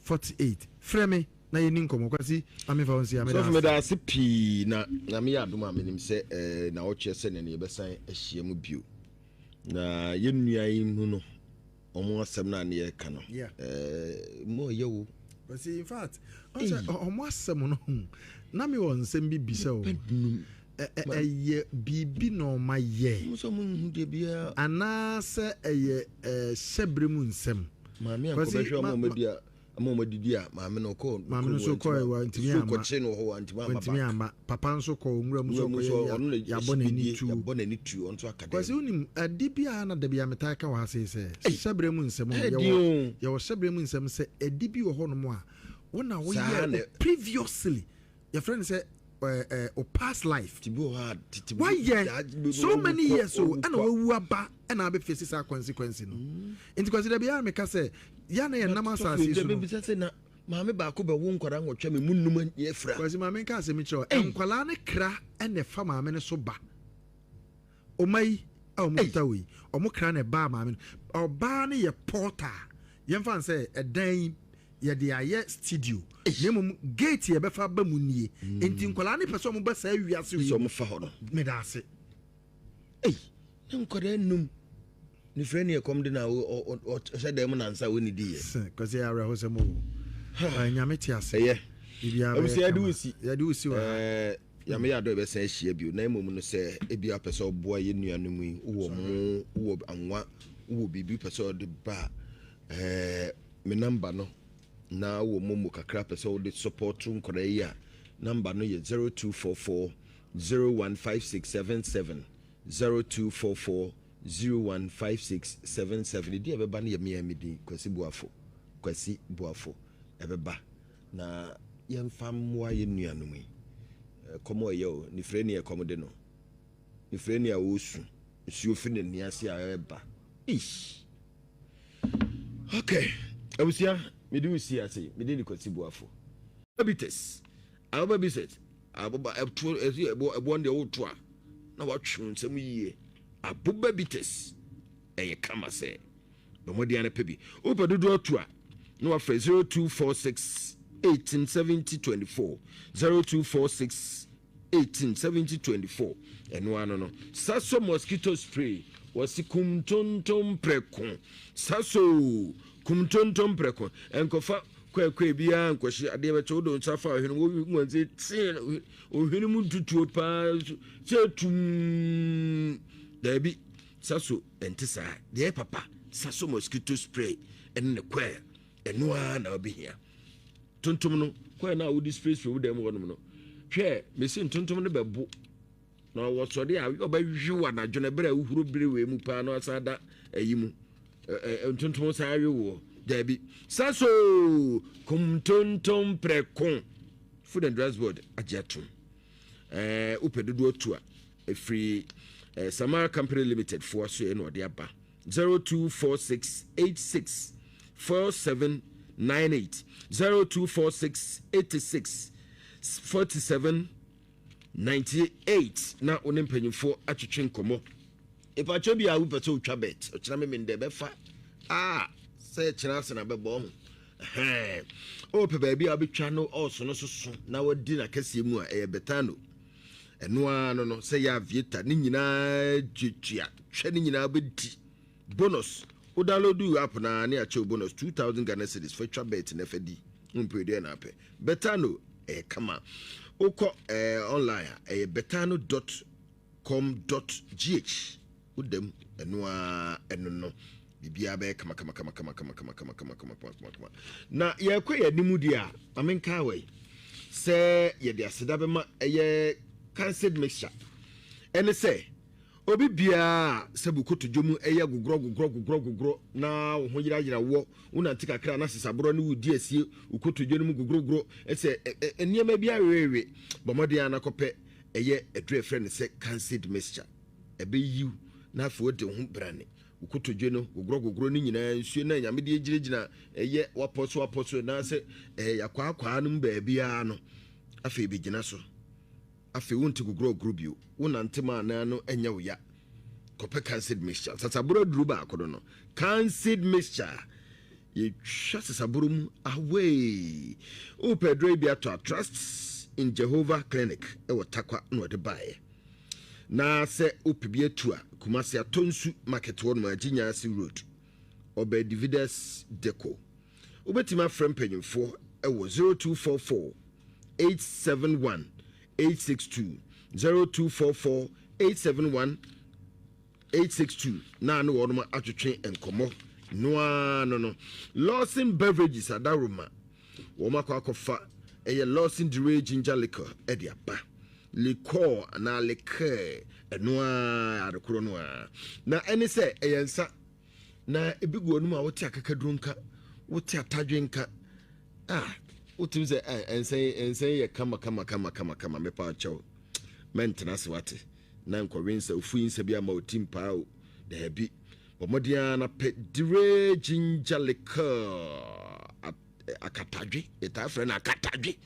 48 freme na ye ni nkomo kwasi amefa onsi ameda so me da sipi na me adom amenim se na wo kye se ne ne besan ahia mu bio na ye nua yi hu no omo asem na ne ye ka no mo ye wo but in fact omo asem no na me won sem bi bisa o eye bibi no ma ye so mo hu de bia ana se eye sebremu nsem maami akobehwe mo media amoma didi a maami no ko so ko wa ntimi ama ko che no ho wa ntimi ama papa nso ko nwura mu so ko ya bona ni tu onto akade kwasi unim adibia na dabia metaka wa se sebremu nsem ye wo sebremu nsem se adibi wo ho no mo a wona wo ye previously your friend say or past life why so many years so and we aba and I be face our consequences no into consider bia me ka say ya na ye nama asase so be say na maame ba ko be wo nkwara nwotwa me munum ye fra kwasi maame ka se me cho enkwala ne kra ene fa maame ne so ba o mai a o muta we o mo kra ne ba maame o ba ne ye porter ye fan say edan ye de aye studio nemum gate ye befa ba munie enti nkola ne peso mo ba sa wiase so mo fa ho no me da ase nkoda num ni freni e kom de na o se dem na nsa woni di ye cause ya re ho se mo nyame ti ase bibia be ya de usi wa ya me ya do be san hia bio na emom no se ebia peso boa ye nuanum yi wo anwa wo bibi peso de ba me number no na wo momo kakra pese wo de support nkora yi a number no ye 0244 015677 0244 015677 di ebeba na ye me amedi Kwasi Boafo ebeba na ye mfa mwa ye nuanum yi komo ye o ni freni e komo de no ifreni a wosu nsuo fi ne niase a eba ish okay abusia me do see ase me dey Kwasi Boafo habitus aba biset ababa ebo nde woto a na watwe nsem yie aboba bites eye kama se bomodi ana pebi opa dodo oto a na wafre 0246 187024 0246 187024 eno ano no saso mosquito spray wasi kumtontom preko saso kumtontom preko enkofa kwekwe bia nkwohye ade beche wodo nsafa ohwene wo nwanze tin ohwene mu tutuo pa chetum dabi saso entisa de papa saso mosquito spray enne kwe eno na obihia tontom no kwe na wo spray spray wo dem wonom no hwe mesi tontom no bebo na wo so de a oba hwiwa na dwene bere uhuru bere we mu pa no asada ayimu tontom sa awe wo dabi saso kumtontom prekon food and drugs board ajetum upedudu otu a free Samara Company Limited for so e no de aba 0246864798 0246864798 na onim panyimfo atwetwe nkomo ipacho bia wo pese otwa bet ochina me mende befa say chance na bebo o pe ba bia betwa no also no soso na wadi na kase mu a e betano eno ano no say ya vieta ni nyina twetwa hwe ni nyina bedi bonus o download app na na ache bonus 2000 Ghana cedis for twa bet na fadi mpede na ape betano kama oko online betano.com.gh udem eno no bibia be kama na ye kwe ya nimu dia amenka we se ye de aseda be ma ye cancelled mixture ene se obi bia se bukoto dwomu ye gugro na ho yira wo una ntika kra na sesabro ne wudi asie ukoto dwomu gugro ese eniema bia wewe bomode ana kope ye edre friend se cancelled mixture ebe yiu na afo de ho brane ukoto no gugro ni nyina nsuo na nyame de girigina eye waposo na se yakwa no ba bia no afi be gina so afi wonti gugro bio wona ntema na no enya wo ya kope cancelled mixture sasaburo duru ba akodo no cancelled mixture ye hwa sasaburo mu away o pedro bia to trust in Jehovah Clinic e wotakwa no de bae na se opibie tu a Kumasi Atonsu market one Majinya Si Road Obe Divides Deco Ubetima frem penyimfo e wo 0244 871 862 0244 871 862 na no wonoma atwetwe enkomo no Lawson Beverages adaruma wo makwa eye Lawson Dure Ginger Liquor e dia ba liquor na liquor enoa adekoro noa na ene se eyensa na ebiguo no a wote akakadrunka wote atadwenka wotim se ensen ye kama mepa chaw maintenance wate na nkwensa ofuinsa bia ma otimpa o da bi bomodia na pedire ginger liquor akatadwe eta afre na akatadwe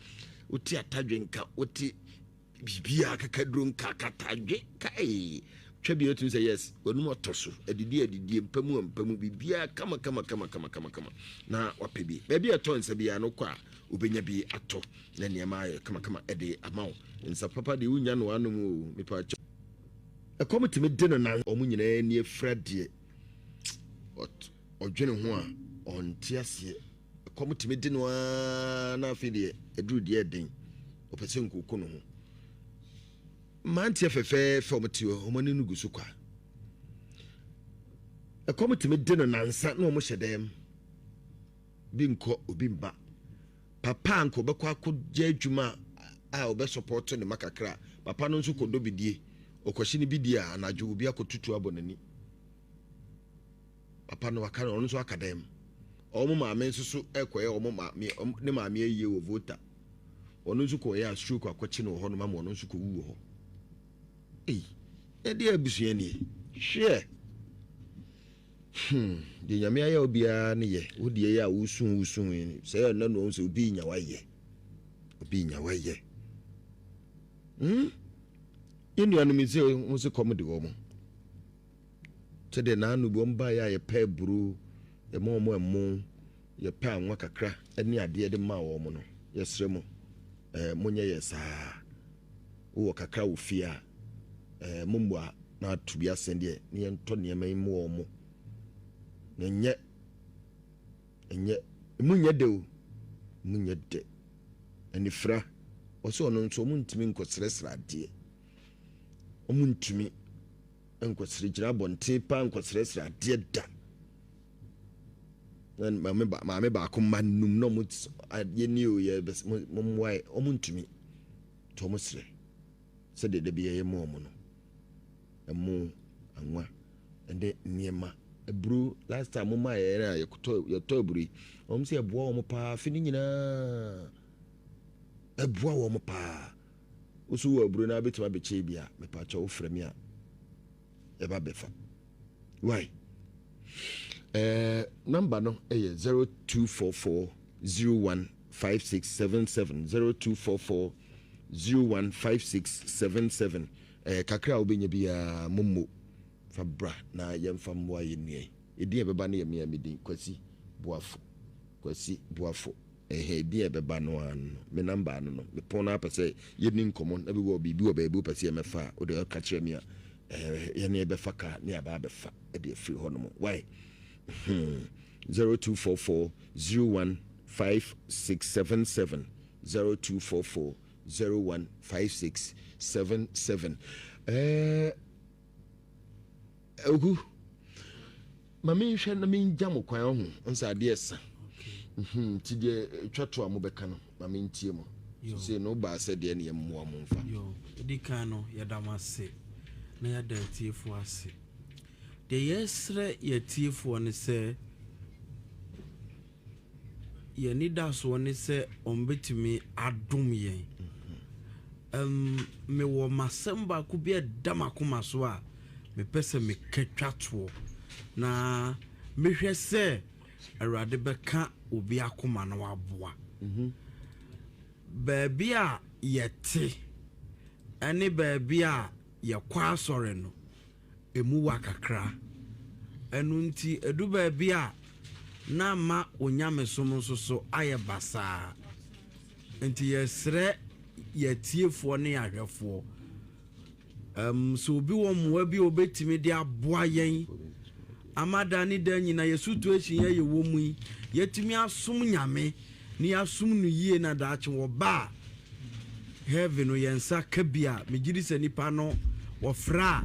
wote atadwenka wote bibia akakadron kakatadwe kai twabi otu say yes onum otoso adidi mpamu bibia kama na wapebi baby ato nsa bia no kwa obenya bi ato na niema kama ede amaw nsa papa de unya no anum mepa cha e committee me de no na omunyina ni efrade odwene ho a onte ase committee me de no na afide eduru de eden opese nkuku no ho mantie fefe fomtio homani nugusu kwa e committee me de no nansa na omo hyedem bi nko obi mba papa nko bekwa akogye adwuma a obe support ne makakra papa no nso kodo bidie okohye ne bidie a anajo obi akotutu abonani papa no aka no nso akadem omo maame nso so ekoye omo maame ne maame aye wo voter ono nso ko ya stroke akwachi no ho no ma mo no nso ko wu ho edi abusua ni hwe de nyame aya obia ne ye wodi ya wusun say na no so obi nya waye yenu anu mi se wo se komedi wo mo tede na anu bo mba ya ye pa buru ye mo ye pa anwa kakra eni ade de ma wo mo no ye sere mo monye ye saa wo kakra wo fia mumwa na tubi asende ne ye nto ne mai mo mo enye munye de anifra oso no nso muntimi nkosresra ade omuntimi nkosre gira bonte pa nkosresra ade da nan maame ba ko manum no mut ye ni o ye momwai omuntimi to musre se de bi ye mo no emu anwa ende niema ebru last time mama ye na ye to ebru se eboa wo pa fini nyina eboa wo pa usu wo ebru na betima be che bia me pa cha wo frame a e ba befa why number no 0244015677 0244015677 kakra obenya bia momo fabra na yemfa mwa yenie edi ebeba na yemia medin Kwasi Boafo edi ebeba no an me number no me pon na pese yeni nkomo na bi wo bibi wo ba ebu pese mefa o de ka kire me yene ebefa ka ne aba befa e de free ho no why 0244015677 0244015677 ogu mami hwe na min jam kwan ho nsa de esa ti de twato amobeka no mami ntie mo se no ba se de ne yemmo amomfa yo edi kan no yadamase na yada tiefo ase de yesre yetiefo ne se ye ni da so ne se ombetimi adom yen me wo masamba ku bi damakoma so a me pese me ketwato na me hwe se awrade beka obi akoma na waboa baabi a yete ane baabi a yakwa asore no emu wakakra enu nti edu baabi a na ma onyame som so aye basa nti yesre yetiefo ne ahwefo so obi wo mwa bi obetimi de aboa yen amada ni da nyina yesutu ehia ye wo mu yetimi asom nyame ni asom no yie na daache wo ba heaven no yensa kabia megiri se nipa no wo fra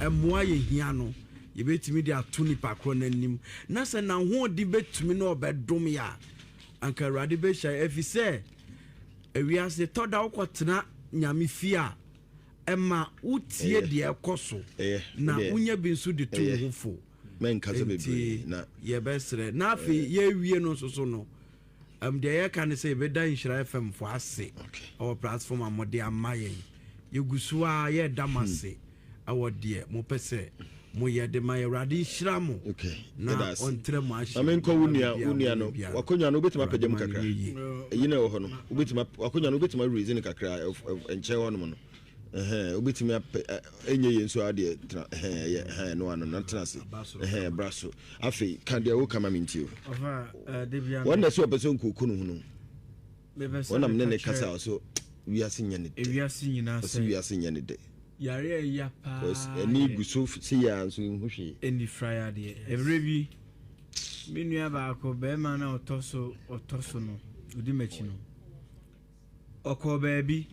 emoa ye hia no ye betimi de ato nipa kro nanim na se na ho di betimi no obedom ya anka Awurade be hya efise ewiase toda ukotena nyame fia ema utie de ekoso na unya binsu de to hufo men kaza bebre na ye besre na afi ye wie no so no de ye kan say be da Nhyira FM fo ase our platform amode amaye ye gusua ye damase awode mo pese mo ye de ma Awurade Nhyira mo na ontre mo ahye amen ko unia no wakonya no betima pagem kakra yina wo ho no betima wakonya no betima reason kakra enche ho no obetimi enye yenso ade no ano na trase braso afi kan de wo kama mintio wanda so person kokunu hunu wanda mne kasa so wiase nyane de wiase nyina se wiase nyane de yare ya pa eni guso si ya nso hwehwe eni friday every bi minua ba ko be ma na otoso no odi machi no okoba bi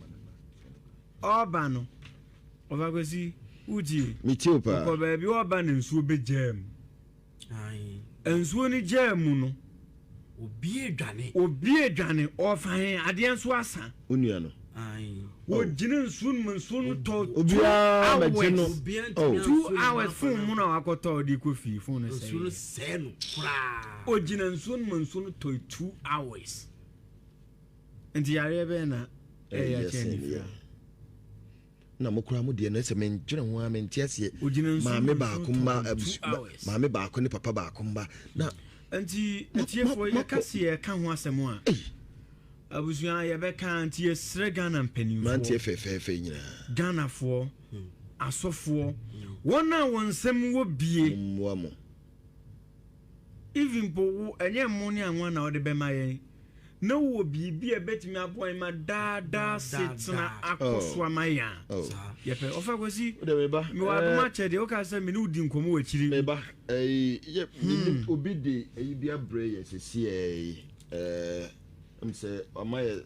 oba no oba kwesi uji mitio pa okoba bi oba ne nsuo be jam ai ensuo ni jam no obi edwane ofan ade nso asa onua no ai o jinin nsuo to obia magye no 2 hours phone mu na akoto di kofi phone say nsuo se no kra o jinin nsuo to 2 hours ndi yare be na ya cheni na mokura mu de no se men dwene ho a men tiasie maame baako ne papa baako mba na anti etiefo ye kase ye ka ho asem a abusua ye be ka anti ye sre Ghana mpanimfo man tie fefefe nyina Ghana fo asofo wona wonsem wo bie mo even po enye mo ni anwa na ode be ma ye na wo bibi e betimi aboy ma da setna akoso amaya ye pe ofa Kwasi me wa do ma chede o ka se me ni udi nkomo wa chiri me ba ye obi de bi abre ye sesi am se amaye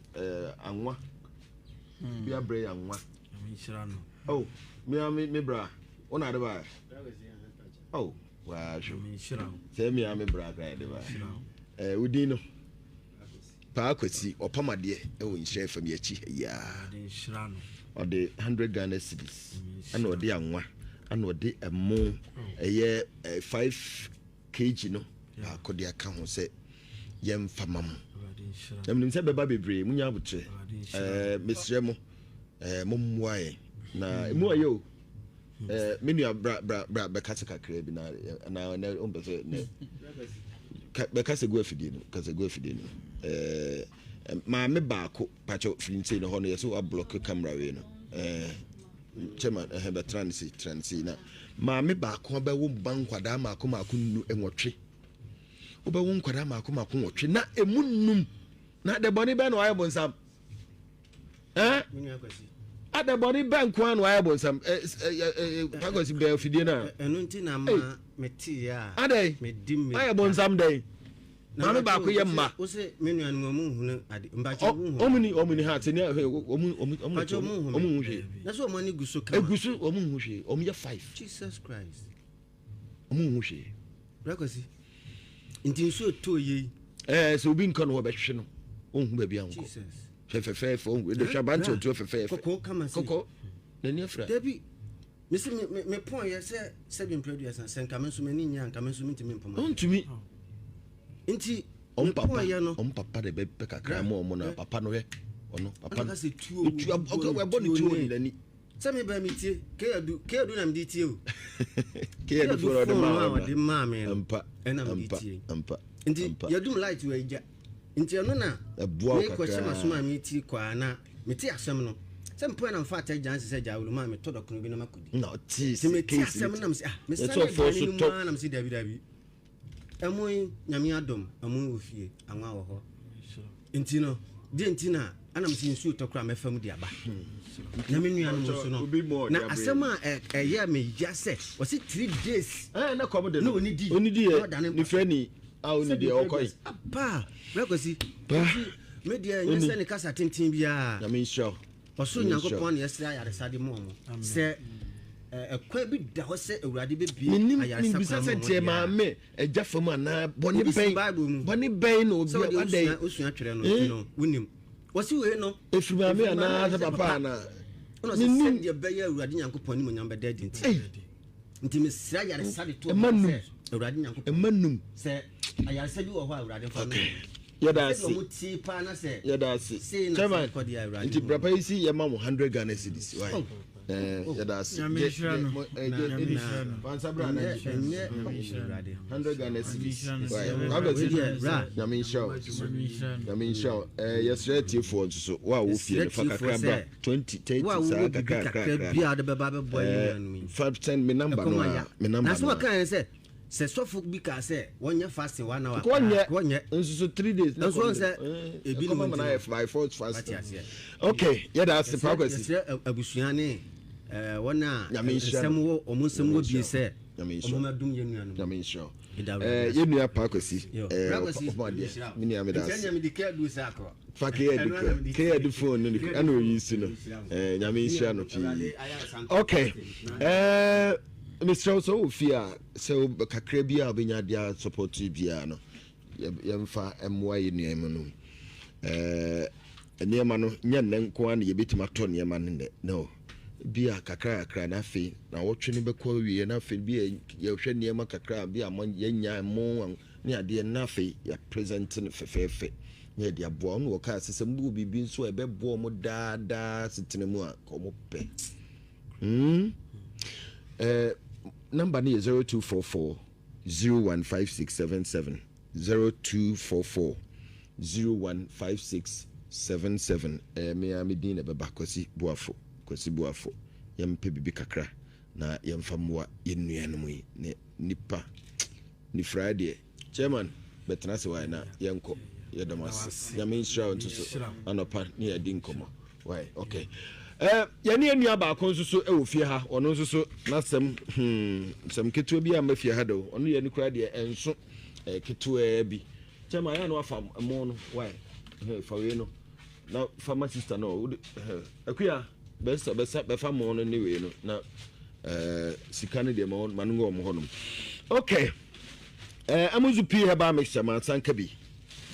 anwa bi abre anwa oh me bra ona de ba oh wa sho se me bra ka de ba udi no pa Kwasi opamade e wo nhire fam ya chi ya o de 100 Ghana cedis ana o de anwa ana o de emo eye 5 kg no akode aka ho se yem famam namnim se beba bebre munya abutre mesre mo momwae na emu aye o menu bra bekase kakra bi na ombese ne bekase go afidie no kase go afidie no maame baako pacho flinse no hono yeso a block camera we no chairman be transi na maame baako ba wo bankwada maako nu enwotwe wo ba wo nkwada maako nwotwe na emunum na de boni be no aye bonsam ade boni be nko no aye bonsam Kwasi be afidie na eno nti na ma meti ya ade medim aye bonsam dai maame baako ye mma wo se menu anu omu hunu ade mbache hu omuni ha teni omu hwe na so omani guso kama egusu omu hwe omu ye 5 Jesus Christ omu hwe Kwasi nti so to ye so obi nka no wo be hwe no ohun ba bia nko Jesus fefe ohun de shabanti otu fefe koko kama se koko na ni afra debi me pon ye se 7 producer sen kama so mani nya kama so mintimi mpoma ontumi nti papa de be kakra mo na papa no he ono papa no tu abo ni tu ni lani se me ba mi tie ke na mi tie o ke du for de ma me ampa na mi tie ampa nti ya dum light we ja nti ono na aboa kakra ko chama so ma mi tie kwa na mi tie asem no se mpo na mfa ta janse se ja wulu ma me to dokunu bi na makudi na ti se case asem na me se me sa na me se dabi amoy nyame adom amoy ofie anwa wo ho enti no de enti na anam sin su to kra mefam di aba nyame nua no so no na asema ye me ja se o se 3 days na kom de no onidi ni frani a onidi okoi pa Kwasi me dia nyese ne kasa tintin bia nyame show o so nyankopon ne yesra ya resade mo se kwa bi da ho se awurade be bie ayaresa kwa se tie maame eja fam ana boni ben no obi adai osua twere no wonim wasi we no efiri maame ana papa ana ono se se de be ya awurade nyankopon ni monyam be da nti mesra ayaresa de to awurade nyankopon emanum se ayaresa bi wo ho awurade fa no yadasi chairman nti brapa isi yema mo 100 Ghana cedis why yadasi fansabra na 100 Ghana cedis yamin show yesre tifo so wa wo fie fa kakra bra 20 30 sa kakra bia de beba be boy 510 me number no na so kan say se sofo bi ka se wonye fasting 1 hour wonye nso 3 days na so say ebi no man na by force fasting okay yeah that's the progress abusua ne wona sem wo omunsem wo bi se omumadum ye nuanu yamin show ye nua pa Kwasi mini ameda nya me dike du sa akọ ke edu phone no ana oyisi no yamin show no pi okay Mr. So fear so kakra bia obenya dia support bia no yemfa emwa ye nuam no niema no nya nanko an ye betima to niema no bia kakra na fe na wotwe ne bekọ wie na fe bia ye hwe niema kakra bia mon yenya mo ne ade na fe ya present no fefefe ne dia bo no ka sese mbu bibi nso ebebo mo daada sitene mu a ko mo pe Number is 0244 015677 0244 015677. Me amedin na baba Kwasi Boafo yampe bibi kakra na yamfa moa yenuanom yi ne nipa ni Friday chairman betena se why na yenko yedamas yame Israel nto so anopa ne yadi nkomo why okay yani enua ba kon so e wo fie ha ono so na sem keto bi am fie ha do ono ye ni kura de enso keto bi chama ya no afa mo no why fa we no na pharmacist no akuya besa be fa mo no ni we no na sikane de mo manungo mo honom okay amuzu pi ha ba mixture man sanka bi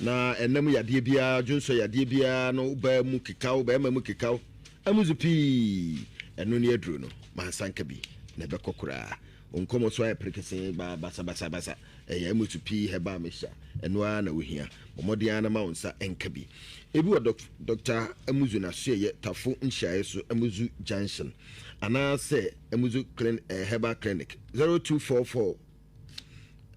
na enam yade bia junso yade bia no ba mu kikaw ba ma mu kikaw amuzu pi eno ne aduro no man sanka bi na be kokora onkomo so ayeprekese ba basa ya amuzu pi ha ba mixture eno na wohia omodian na ma wonsa enka bi ebi wo Dr. amuzu na so ye tafo nhyae so amuzu junction ana se amuzu herbal clinic 0244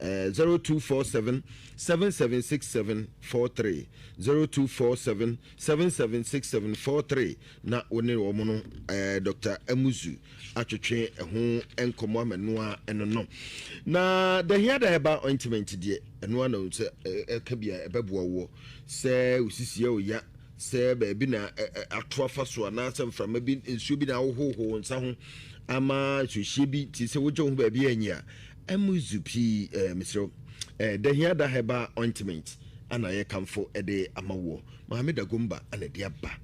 0247 776743 0247 776743 na woni wo no Dr. Amuzu atwetwe ho enkomo amanoa enono na the here the herbal ointment de eno na unse ekabia ebeboa wo se usisie oya se ba bi na atoafa so na asem frama bi nsuo bi na hoho nsa ho ama hwehye bi ti se wojo ho ba bi anya Amuzu pi misro the here the herbal ointment ana ye kamfo de amawo Mohammed Agumba ana de aba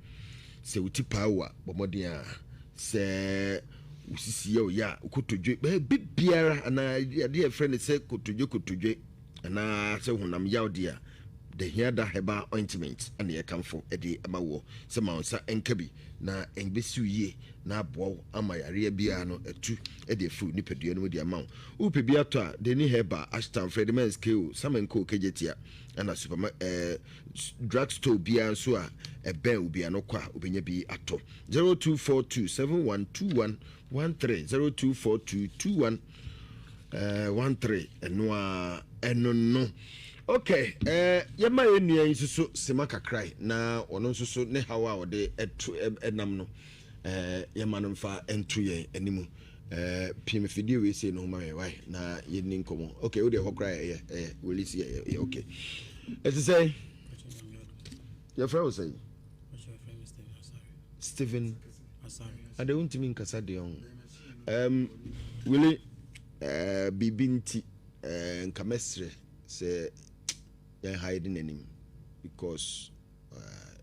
se uti power bomodia se usisi o ya kotodwe bibiara ana de friend se kotodwe ana se hunam yawdia the here the herbal ointment ana ye kamfo de amawo se maunsa enkabi na engbesi uye na abo ama yare bia no atu de fu ni pedua no di ama wo pebia to a de ni heba ashton fredmans ko samenko kejetia ana super drug store bia so a ben ubia no kwa obenya bi ato 0242712113 02422113 eno okay yema enua nsusu sema kakrai na ono nsusu ne hawa ode etu enam no yema no mfa entu ye animu pim video we say no ma why na yeni nkomo okay we dey hokrai we see okay let's say your friend was say Stephen Asari I don't mean kasade on really bibinti nkamesre say hiding in him because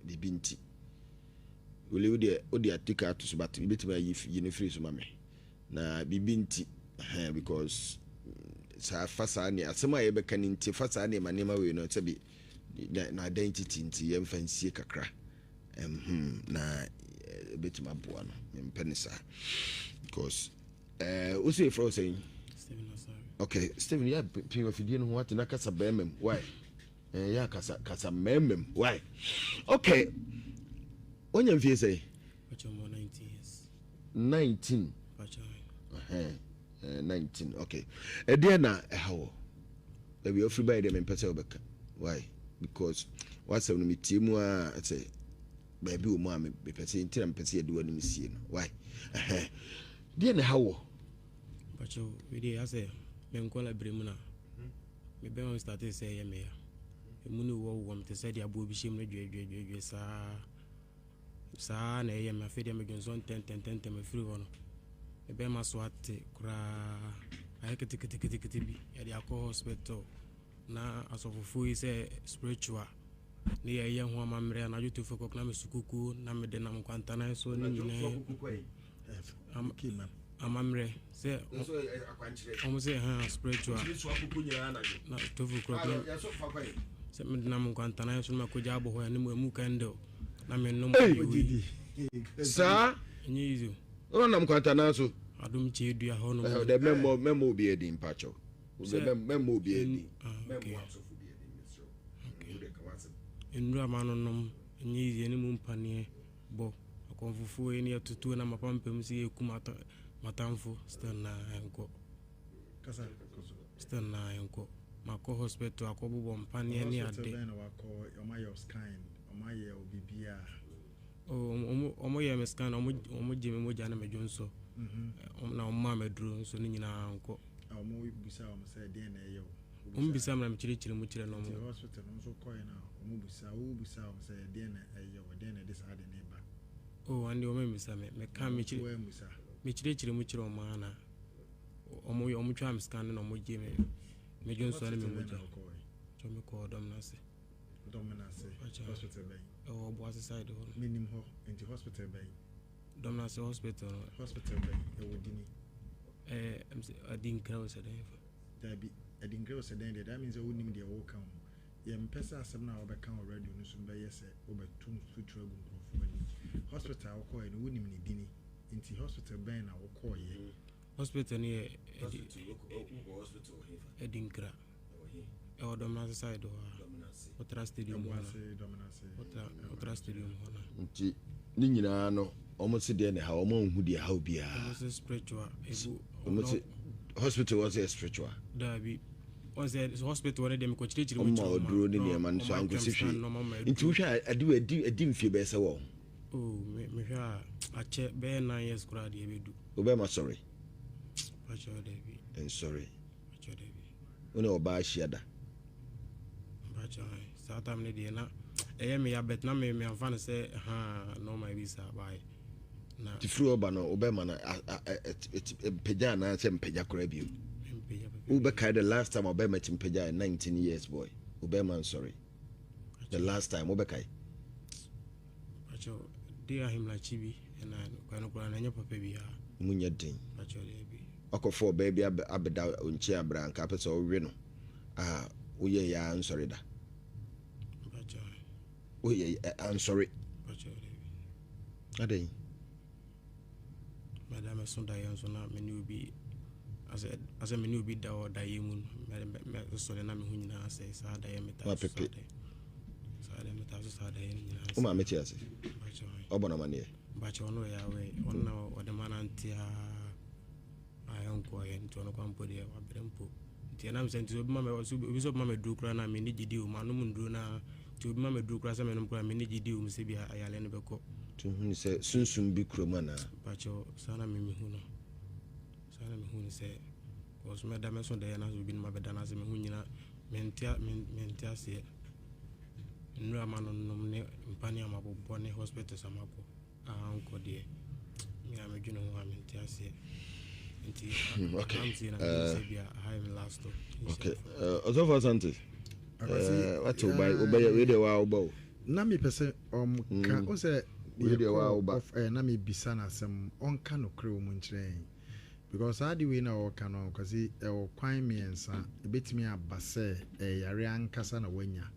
bibinti really odi atika to so but bit me if you free so mame na bibinti because sa fasa ne asema ye beka ni nti fasa ne manema we no tabi na identity nti ye mfansie kakra na bit ma boa no mpenisa because who say for saying Stephen Asari okay Stephen yeah pin of you know what na kasa bemem why yeah kasa memem why okay when you feel say 19 years 19 19 okay there na how we offer by them person obeka why because what's on me team a say baby o ma me person tira person e do ani sie no why there na how but we dey say me nkola bremu na me be on start say ya me ya emunu wo me te say dia bo bi shem na dwe sa na ya me afede me gonzon 10 me free wono e be ma so ate kura ayekete bi ya dia ko hospital na asofufu yi say spiritual ni ya ye ho amamre na youtube foko na me sukuku na me de na mkwanta na so ni nyine amamre say omo say spiritual na tofu crop say me de na mkwanta na so ma ko jabo ho ya ni mu kando na me no sa nyi izu o na mkwanta na so adum che edua ho no the memo obi edi mpacho the memo obi edi enru amano nom nyi izu ni mu mpane bo konfufu ni atutu na mapampem si ekumata matamfo still na enko kasa still na enko mako hospital akobo mpane ni ade na wako omayo scan omaye obibia omo ye me scan omo jeme moja na medwonso na omo medru nso ni nyina enko omo busa omo say dey na eyo bisa na mchiri mu kire no mo hospital nso koy na omo busa omo say dey na eyo dey na this ade na ba andi omo bisa me kan me kire mu kire omo ana omo twa me scan na omo jeme medwonso na me moja to me ko dominance hospital bay Boase side ho minim ho into hospital bay dominance hospital bay e wodini adin krawo se den dabi adin krawo se den that means wonim de wo kan ye mpesa asem na obeka already no so be yese obetum future agu nkrofo ani hospital wo ko e no wonim ni dini into hospital bay na wo ko ye hospital ni adin kra o dominance side ho otra stadium otra stadium ho nti ni nyina no omo se de ne ha omo hu de ha obia omo spiritual omo se hospital was a spiritual dabi was a hospital where dem ko chiri mu omo oduro ni ne man so anko se hwe nti wo hwa adi mfie be se wo me hwa a che be 9 years kura de bedu obe ma sorry pacho dabi and sorry pacho dabi one oba shiada Satam ne de na me ya bet na me amfa say no my visa bye na ti fru oba no obema na peja na se mpeja kora bio ubeka the last time obema ti mpeja 19 years boy obema sorry the last time ubeka pacho dia him la chibi na kwano kwa na nyopa pe bia munya din pacho de bi akofo baby abeda onchi abra nka pese owe no oye ya sorry da oye I'm sorry adai madam sonda yanso na me ni obi as me ni obi da o da yemu me so le na me hunyina ase sa da yemeta sa da meta so da yemina o ma meti ase obona mane bacho no ya we onna o de manantia ayon ko yen to no kwampo de wa brempo nti na me senti obi so ma me dru kra na me ni gidi o ma no mu ndru na ti obi ma me dru kra sa me no kra me ni gidi o mu se bia ayale no beko to hu se sunsun bi kroma na bacho sana me hu no sana me hu se ko so me da me so da na so bi ma be da na se me hu nyina mentia se nru ama no nom ne mpani ama bo ne hospital samako anko de mi am dwuno ho mentia se nti okay okay also Santos what obey we dey wa obo na me pese ka o se we dey wa oba na me bisa na asem onka no kre o mu nkyerɛ because adi we na o ka no kwasi o kwan miensa ebetimi abase yare ankasa na wanya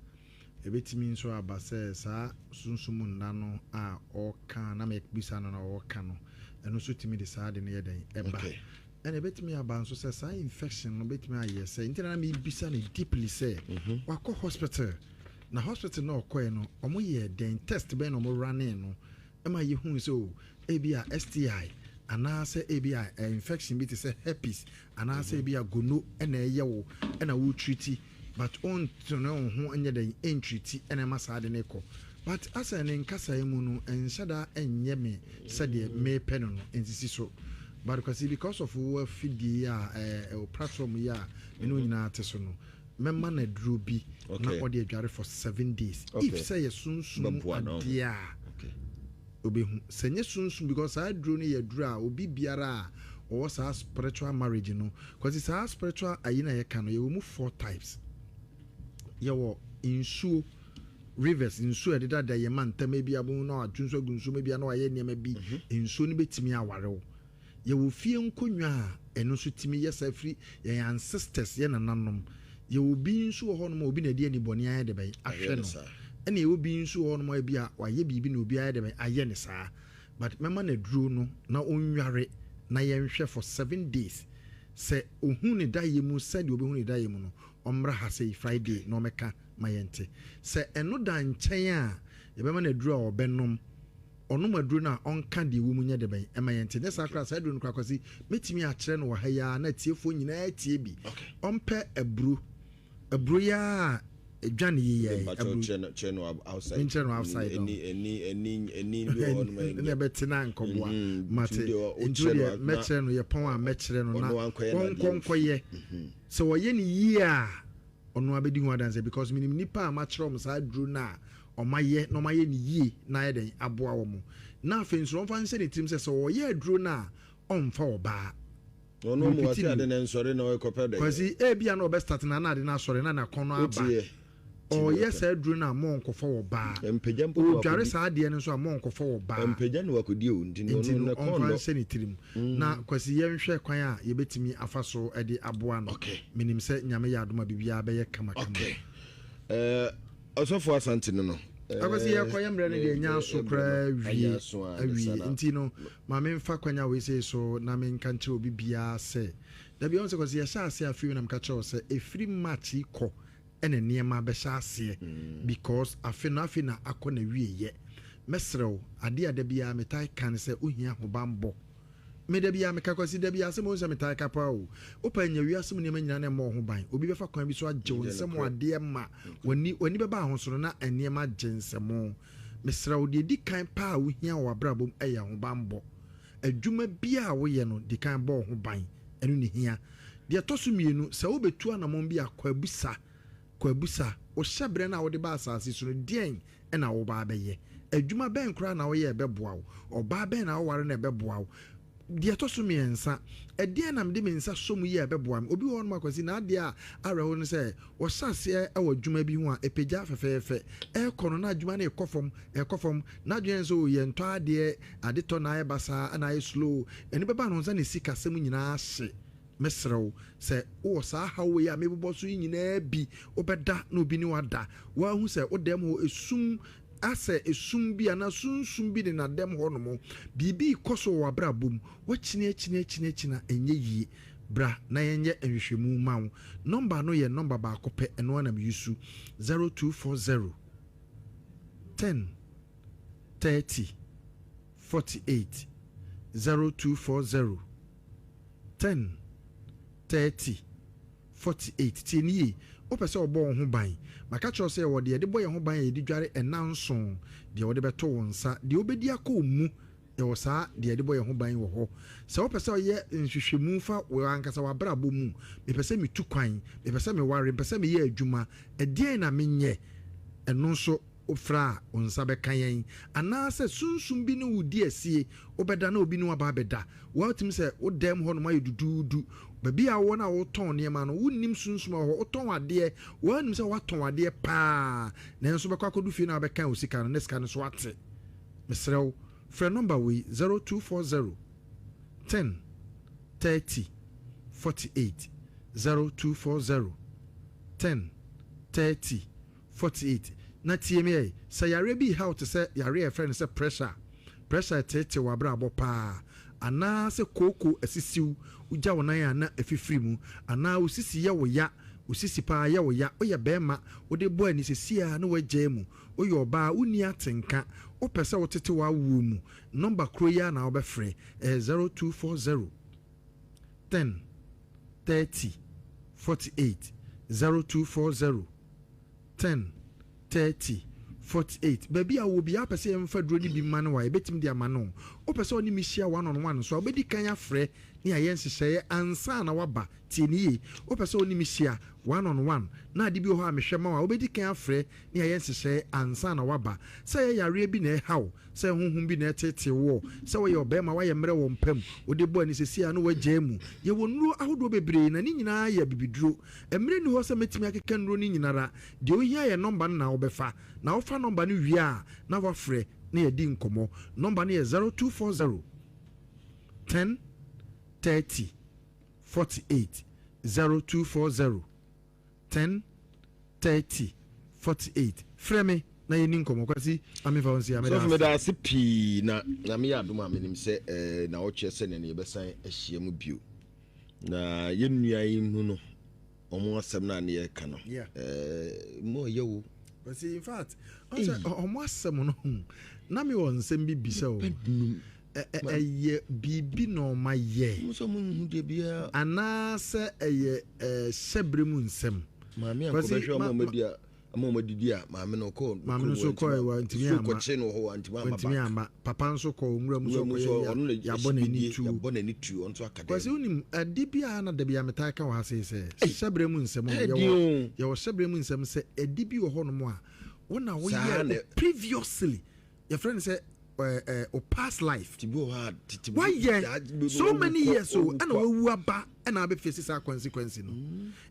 ebetimi nso abase sa sunsumu nda no a o ka na me bisa no na o ka no eno so timi de sa de ne yeden eba ene betimi aba nso se sa infection no betimi aye se ntina na me bisa ne deeply say wako hospital na hospital na okoe no omo ye den test be no mo running no ema ye hu so ebia STI anase ebia infection bi te say herpes anase ebia gono ena eye wo ena wo treat but on to no ho anya den entreat ena ma sa de ne ko but asa ne nkasa emu no enhyada enye me said me peno no ensisi so but because of our fidi platform ya me no nyina te so no memma na duro bi na odi adware for 7 days if say yesunsun adia obehu senye sunsun because I duro ne yaduro a obi biara o sa spiritual marriage no because it's a spiritual ayina ye kan no ye mu 4 types ye wo insuo rivers insuo edida da ye man tama bi abu na adwunso gunso ma bia na waye niam bi insuo ne betimi aware wo ye wo fie nkonwa a eno so timi ye sa free ye ancestors ye nananom ye obi nso ho no obi na die ni boni aye de bai ahwe no ene ye obi nso ho no bi a waye bibi na obi aye de bai aye ne saa but mema na duro no na onware na ye nhwe for 7 days se ohun ne daye mu said obi hun ne daye mu no omra ha say Friday no meka mayente se eno da nchen a ye bema na duro a obenom ono maduro na onka de wo munya de ben ema yente ne sakra sa aduro no kwakwasi metimi a kire no wa ha ya na tiefo nyina tie bi ompe abru ya edwane ye cheno outside any bi on my ne betina nkoboa mate injury metre no ye pon a metre no na konkoye so wo ye ni yi a ono abedi hu adanse because minim nipa a machrom sa aduro na omaye no maye ni yi na ye den aboa wo mu na afenso on fa nse ne tim se so wo ye aduro na onfa oba ono mu ati ade na nsore na o kopɛ de kwasi ebia na o be start na ade na sore na kono aba o yes aduro na mo nkofo oba empagya mpo o dware sa ade ne so a mo nkofo oba empagya ne wakodi o ndi no na kono nse ne tirim na kwasi ye nhwe kwan a ye betimi afaso ade aboa no minim se nyame ya adoma bibia be ye kama osofo asante no akwasi ye kwa yamre ne de nya so kra wi nti no ma me mfa kwanya we say so na me nka nche obi bia se da bi on se kwasi ye sha ase afi na mka che se efri match iko ene niema be sha ase because afina akọ na wi ye mesrew ade ada bia metai kan se ohia hobambo me da bia me ka kwasi da bia se mo se metai ka pa o opanya wi asem niema nyina na mo ho ban obi be fa kwan bi so agyew nsem ade ma wani be ba ho so na eniema gensemo mesrew de di kan pa ohia wo abrabom eya hobambo adwuma bia wo ye no di kan bo ho ban enu ne hia de toso mienu se wo betu anamon bia kwabusa o hyebre na wo de ba asase so den na wo ba beye adwuma ben kra na wo ye beboa wo oba ben na wo ware na beboa wo de toso miensa ede na mde mensa so mu ye beboa obi ho no makwasi na ade a areho no se wo sase e wo adwuma bi ho a epegya fefefe e kono na adwuma na ekofom na adwuma so ye nto ade to na ye basa na ye slow eni beba no nsa ne sika sem nyina hye mesrew se wo sa hawo ya mebobɔ so nyina bi obɛda na obi ni wada wa hu se odem ho esum ase esum bi ana sunsum bi na dem ho no mo bibi koso wa brabom wa chine enye yi bra na yenye enhwehwemu mawo number no ye number ba akopɛ eno na yusu 0240 10 30 48 0240 10 30 48 tieni opese obo ho ban maka cho se wo de boye ho ban ye di dware enanson de wo de beto wonsa de obedi akomu e wo sa de boye ho ban wo ho se opese ye nhwehwemu fa wo ankasa wa brabo mu me pese me tu kwan me pese me ware me pese me ye adwuma e de na menye eno so ofra onsa be kan ana se sunsum bi ne wudi asie obeda na obi ne wa ba beda wa tim se odem ho no ma yedududu babi a wona wo ton ne ma no wonnim sunsum ho oton ade wa nim se wa ton ade pa na enso be kwakodu fi na be kan osika no nesika no so ate mesrew frɛ number we 0240 10 30 48 0240 10 30 48 na TMA say yare bi how to say yare friend say pressure tete wa bra bo pa ana se koko asisiw uja wonan ana afifiri mu ana usisi ye wo ya usisi pa ye wo ya oye bema wo de bo ani sesia na wagya mu oye oba uni atenka o pese wo tete wa wu mu number kroya na obefre 0240 10 30 48 0240 10 30 48 baby a wo bia pese em faduro ni bi man wa ebetim dia mano o pese oni mihia 1-on-1 so obedi kan afre ni ayen hyehyɛ ansa na waba tienie o pese oni mihia 1-on-1 na ade bi ho a mehwɛ ma wa obedi kan afre ni ayen hyehyɛ ansa na waba sɛ yare bi na haw sɛ honhom bi na tete wo sɛ wo ye obema wa ye mre wo mpam o de bo ani sesia no wagya mu ye wonuro ahodo bebre na ni nyina ya bibiduro emre ni ho sɛ metimi akeka nuro ni nyinara de o hia ye number na wo befa na wo fa number ni wia na wa frɛ na ye di nkomo number ni 0240 10 30 48 0240 10 30 48 frame na ye ni nkomo kwasi amefa wonsi ameda so me da sipi na me yadom amenim se na wo kye se ne ne besan ahia mu bio na ye nua yi hu no omo asem na ne ye ka no mo yewo. But see, in fact, omo asem no na me won nsɛm bi bisa o ɛyɛ bibi na ɔma yɛ anaasɛ ɛyɛ hyɛbrɛ mu nsɛm maame akɔbɛhwɛ ama didi a maame no kɔ maame no so kɔ wa ntimi ama papa nso kɔ nwura mu so kɔ yabɔ n'ani tu on so akadɛ kwasi unim adi bia na da bia metaa ka wa sɛ hyɛbrɛ mu nsɛm yɛ wɔ hyɛbrɛ mu nsɛm sɛ adi bi wɔ hɔ no mu a wona wo yɛ previously your friend say or past life why so many years so and we aba and I be face consequences no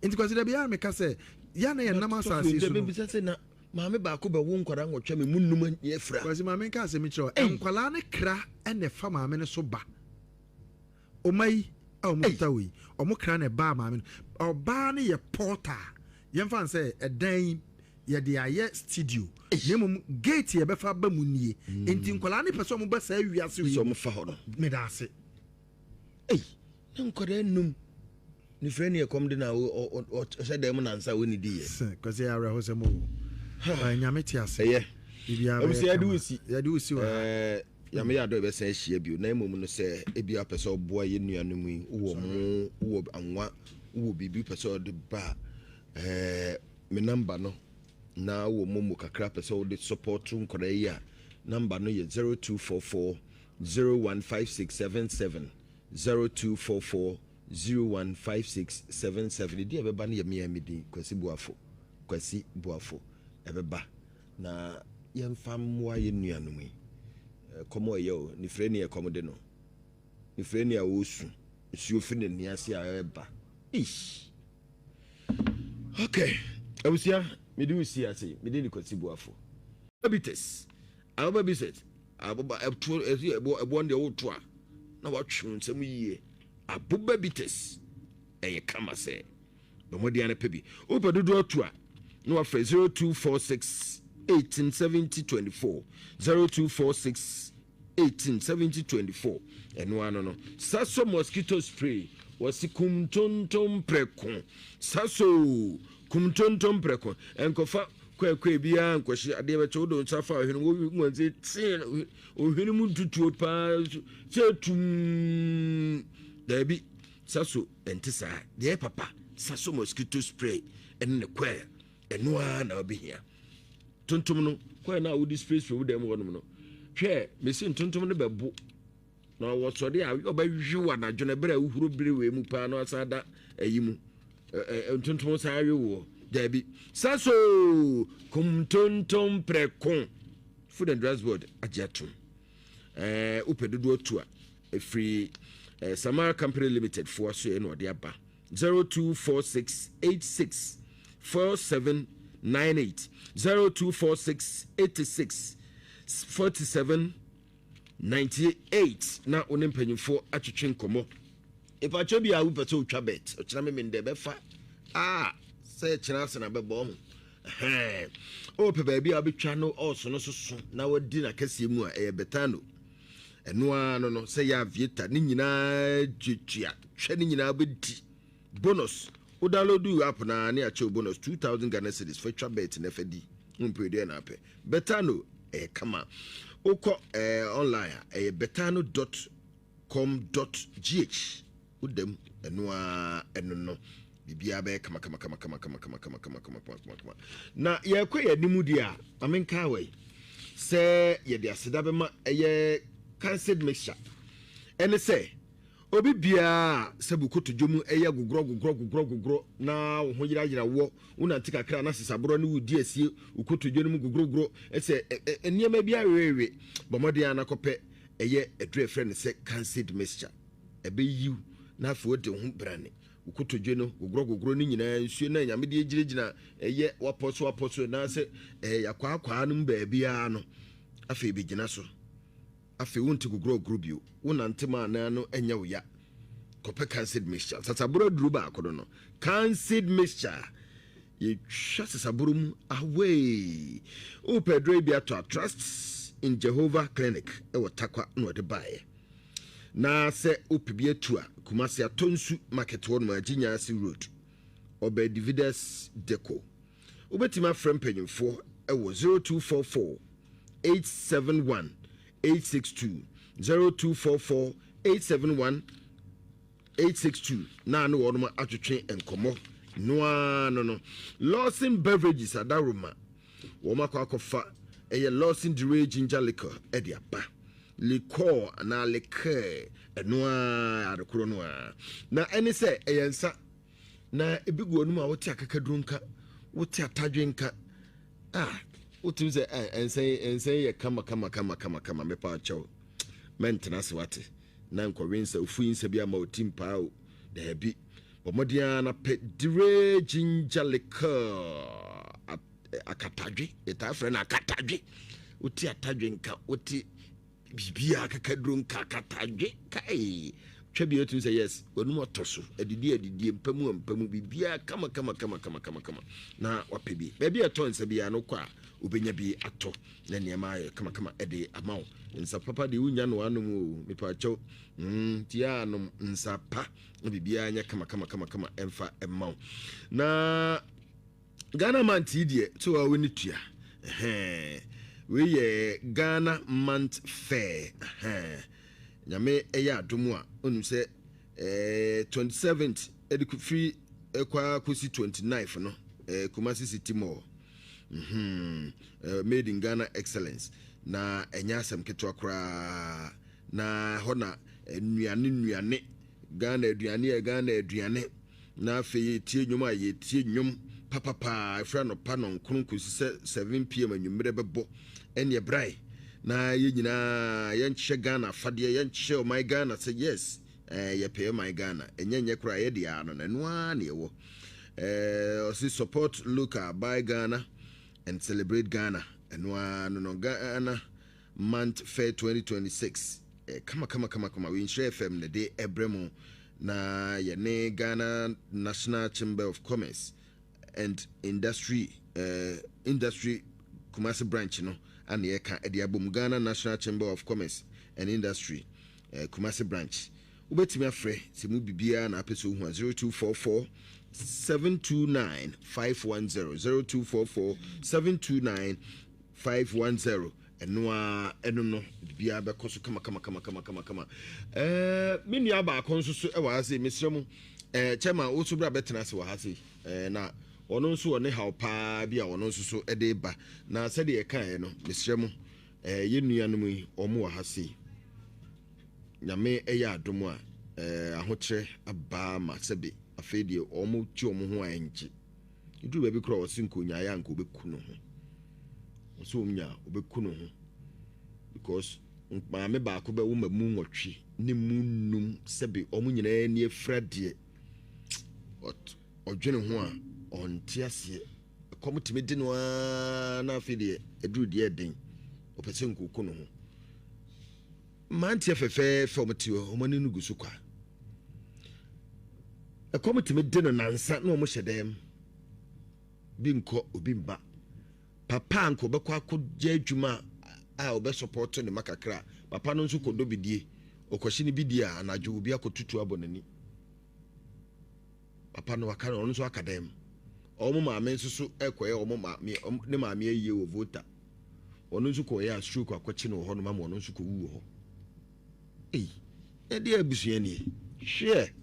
into consider bia me ka say ya na nam asase so be say na maame ba ko be wo nkwara nwotwa me munum ye fra because maame ka say me kiro enkwala ne kra and the fa maame ne so ba omai a omuta we omukra ne ba maame oba ne ye porter yemfa say edan ye de aye studio nemum gate ye befa ba munie enti nkola ne person mo ba sa wiase so mo fa ho no me da ase na nkoda num ni freni e kom de na o se dem na nsa woni di ye because ya re ho se mo nyame ti ase ye bibia be se ya du si wa ya me ya do be se hia bio na emom no se ebia pese oboa ye nuanum yi wo anwa wo bibi pese o de ba me number no na wo momo kakra pese wo de support nkora yi a number no ye 0244 015677 0244 015677 di ebeba na ye me amedi Kwasi Boafo ebeba na ye mfamwa ye nuanum yi komo ye o ni freni e komo de no ni freni a wo su nsuo fi ne niase a eba ish okay awusia me do see ase me dey Kwasi Boafo habitus ababiset ababa ebo nde wo to a na watwe nsem yie ababitus eye kama se bomodi ana pebi wo pedodo to a na wa 0246 187024 0246 187024 eno ano no saso mosquito spray wasi kumtontom preko saso kumtontom preko enkofa kwekwe bia nkwohye ade be chodo nsafa ohwene wo nwanze tin ohwene mu tutuo pa chetum dabi saso entisa de papa saso mosquito spray enne kwe eno na obihia tontom no kwa na wo display spray wo dem wonom no hwe mesi tontom no bebo na wo so de a obahwiwa na dwene bere uhuro bere we mu pa no asada ayimu tontom sa awe wo dabi saso kumtontom prekon food and drugs board ajatum upedodo to a free Samara Company Limited for so eno de aba 024686 4798 0246 86 47 98 na onim panyimfo atwetwe nkomo ipacho bia wo pese otwa bet ochina me mende befa say china se na bebo mu o pe ba bia betwa no oso no soso na wadi na kase mu a betano eno ano no say ya vieta ni nyina twetwa hwe ni nyina bedi bonus o download app na na ache bonus 2000 Ghana cedis for twa bet na fadi mpede na ape betano kama oko online betano.com.gh udem eno no bibia be kama na ye kwe ya nimu dia amenka we se ye de aseda be ma cancelled mixture ene se obi bia sebukoto dwomu gugro na wo ho yira wo una ntika kra na sesabro ne wudi asie ukoto dwomu gugro ese eniema bia wewe bomode ana kope edre friend se cancelled mixture ebe yiu na afi ode ho brane ukoto dwono gugro ni nyina nsuo na nyame de girigina waposo na se yakwa no ba bia no afi be gina so afi wonti gugro bio wona ntema na no enya wo ya kope cancelled mixture sasaburo duru ba akodo no cancelled mixture ye hwa sasaburo mu away o pedro bia to trust in Jehovah Clinic e takwa no de bae na se opibie tu a Kumasi atonsu market won ma Ginyasi road obe dividends deco obetima frem penyimfo e wo 0244 871 862 0244 871 862 na no wono atwetwe enkomo no Lawson Beverages adaruma wo makwakofa eye Lawson Dure Ginger Liquor ediaba liquor na liquor enoa adekoro no na ene se eyensa na ebigu onum a wote akakadrunka wote atadwenka wotum se ensen ye kama mepa chaw maintenance wate na nkwensa ofuinsa bi ama otim paa da bi bomodia na Dure Ginger Liquor akatadwe eta afre na akatadwe wote atadwenka wote bibia akakadrunka akatadwe kai twabi otum say yes onum otoso adidi mpamu bibia kama na wapebi baby atonsa bia no kwa obenya bi ato na niema kama ede amaw nsa papa de unya no anum mepa chaw tia anum nsa pa bibia anya kama emfa emaw na Ghana man tidie to awoni tua we ye Ghana month fair nyame eya adomu a onum se 27th ediku free kwa kosi 29th no Kumasi City Mall made in Ghana excellence na enya asem ketwa kra na hona nnuane Ghana aduane na fe tie nnwom a ye tie nnwom papa efra no pa no nkron kosi 7 pm anwumre bebo ene brai na ye nyina ye nche Ghana fade ye nche my Ghana say yes ye pay my Ghana enye kra ye dia no na noa na yewo osi support local buy Ghana and celebrate Ghana and no Ghana month fair 2026 kama we share FM the day ebremo na ye ne Ghana National Chamber of Commerce and Industry Kumasi branch no and ye ka ediabum Ghana National Chamber of Commerce and Industry Kumasi branch ubetimi afre se mu bibia na apeso hu 0244 729 510 0244 729 510 enum no bibia be koso kama mini aba akonso so e wa ase mesremu chema osu bra betena se wa ase na ono nso one haw pa bia ono nso so ede ba na se de kan no mesremu ye nuanom yi omo wa ase nyame eya adomu a ahotre aba ma sebe afedie omo ti omo ho anji idu ba bi kro osinko nyaaya nko beku no ho so omnya obeku no ho because maame ba ko be wo mamu nwotwe ne munum sebe omo nyina ni efrade odwene ho a onti ase komutime di no na afedie edu die den opese nko ku no ho mantie fefe fomtio omani nugu so kwa komutime di no nansa na omo hyedem bi nko obi mba papa nko be kwa akogye adwuma a obe support ne makakra papa no nso kodo bidie okohye ne bidie a anadwo obi akotutu abonani papa no aka no nso akadem omo maame nso so ekoye omo maame ne maame ayiye wo vota ono nso koye a stroke akwachi no ho no mama ono nso ko wu ho edi abusua ni hwe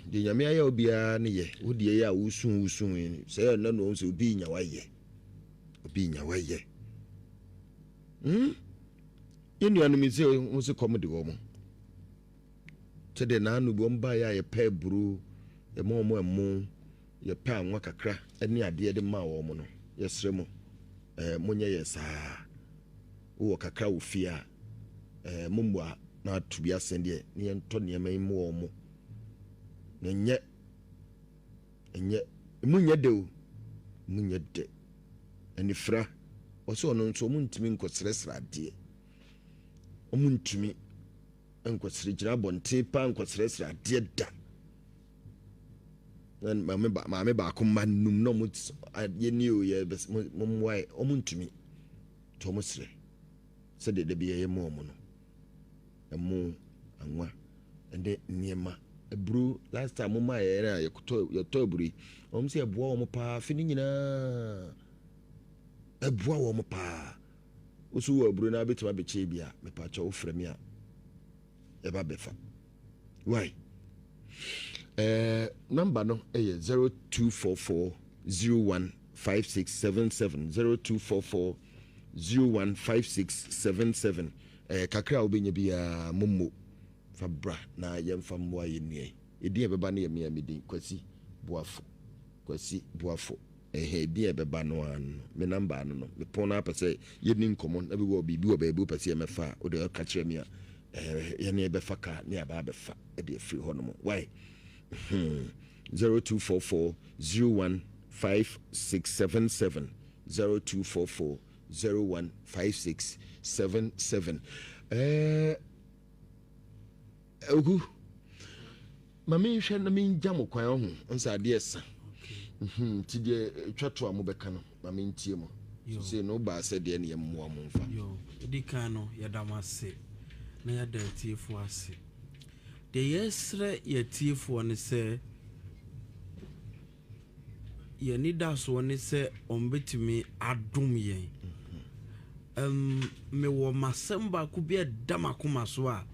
de nyame aya obia ne ye wodie ya wusun se na no nso obi nya waye yenu anu mi se nso komode wo mo tede na anu bo mba ya ye pa buru e mo ye pa anwa kakra ene ade de ma wo mo no yesre mo monye yesa wo kakra wo fia mumwa na tubia sende ne ento ne mai mo mo enye munye de anifra oso ono nso muntimi nkosresra de omuntimi nkosre gira bonte pa nkosresra de da nan maame ba ko manum no mu ye ni o ye momwai omuntimi to musre se de bi ye mo no emu anwa ende niema ebru last time mama ye na ye to ebru omse eboa omo pa fini nyina ɛboa wɔ mo paa woso wɔ aburo na bɛtumi abɛkyɛ bi a mepakyɛ wo frɛ me a ɛba bɛfa why number no ɛyɛ 0244 015677 0244 015677 kakra a wobɛnya biaa mommo fa bra na yɛmfa mmoa yɛnnua ɛdin ɛbɛba no yɛ mea medin Kwasi Boafo ɛdin ɛbɛba no ano me number ano no mepɔn no apɛ sɛ yɛni nkɔmmɔ na bɛwɔ biribi wɔ baabi wopɛ sɛ yɛmɛfa a wode ɔka kyerɛ me a yɛne ɛbɛfa ka ne yɛbaa bɛfa ɛde afiri hɔ no mu why 0244 015677 0244 015677 ogu mami hwɛ na menja mo kwan ho nsa ade ɛsa ti de twato a mo bɛka no mami ntie mo so no ba sɛ de ne yɛmmoa mo mfa yo edi kan no yɛdamase na yɛda tiefo ase de yɛsrɛ yɛtiefo ne sɛ yɛni da so ne sɛ ɔmbɛtumi adom yɛn me wɔ masɛm baako bi ɛda makoma so a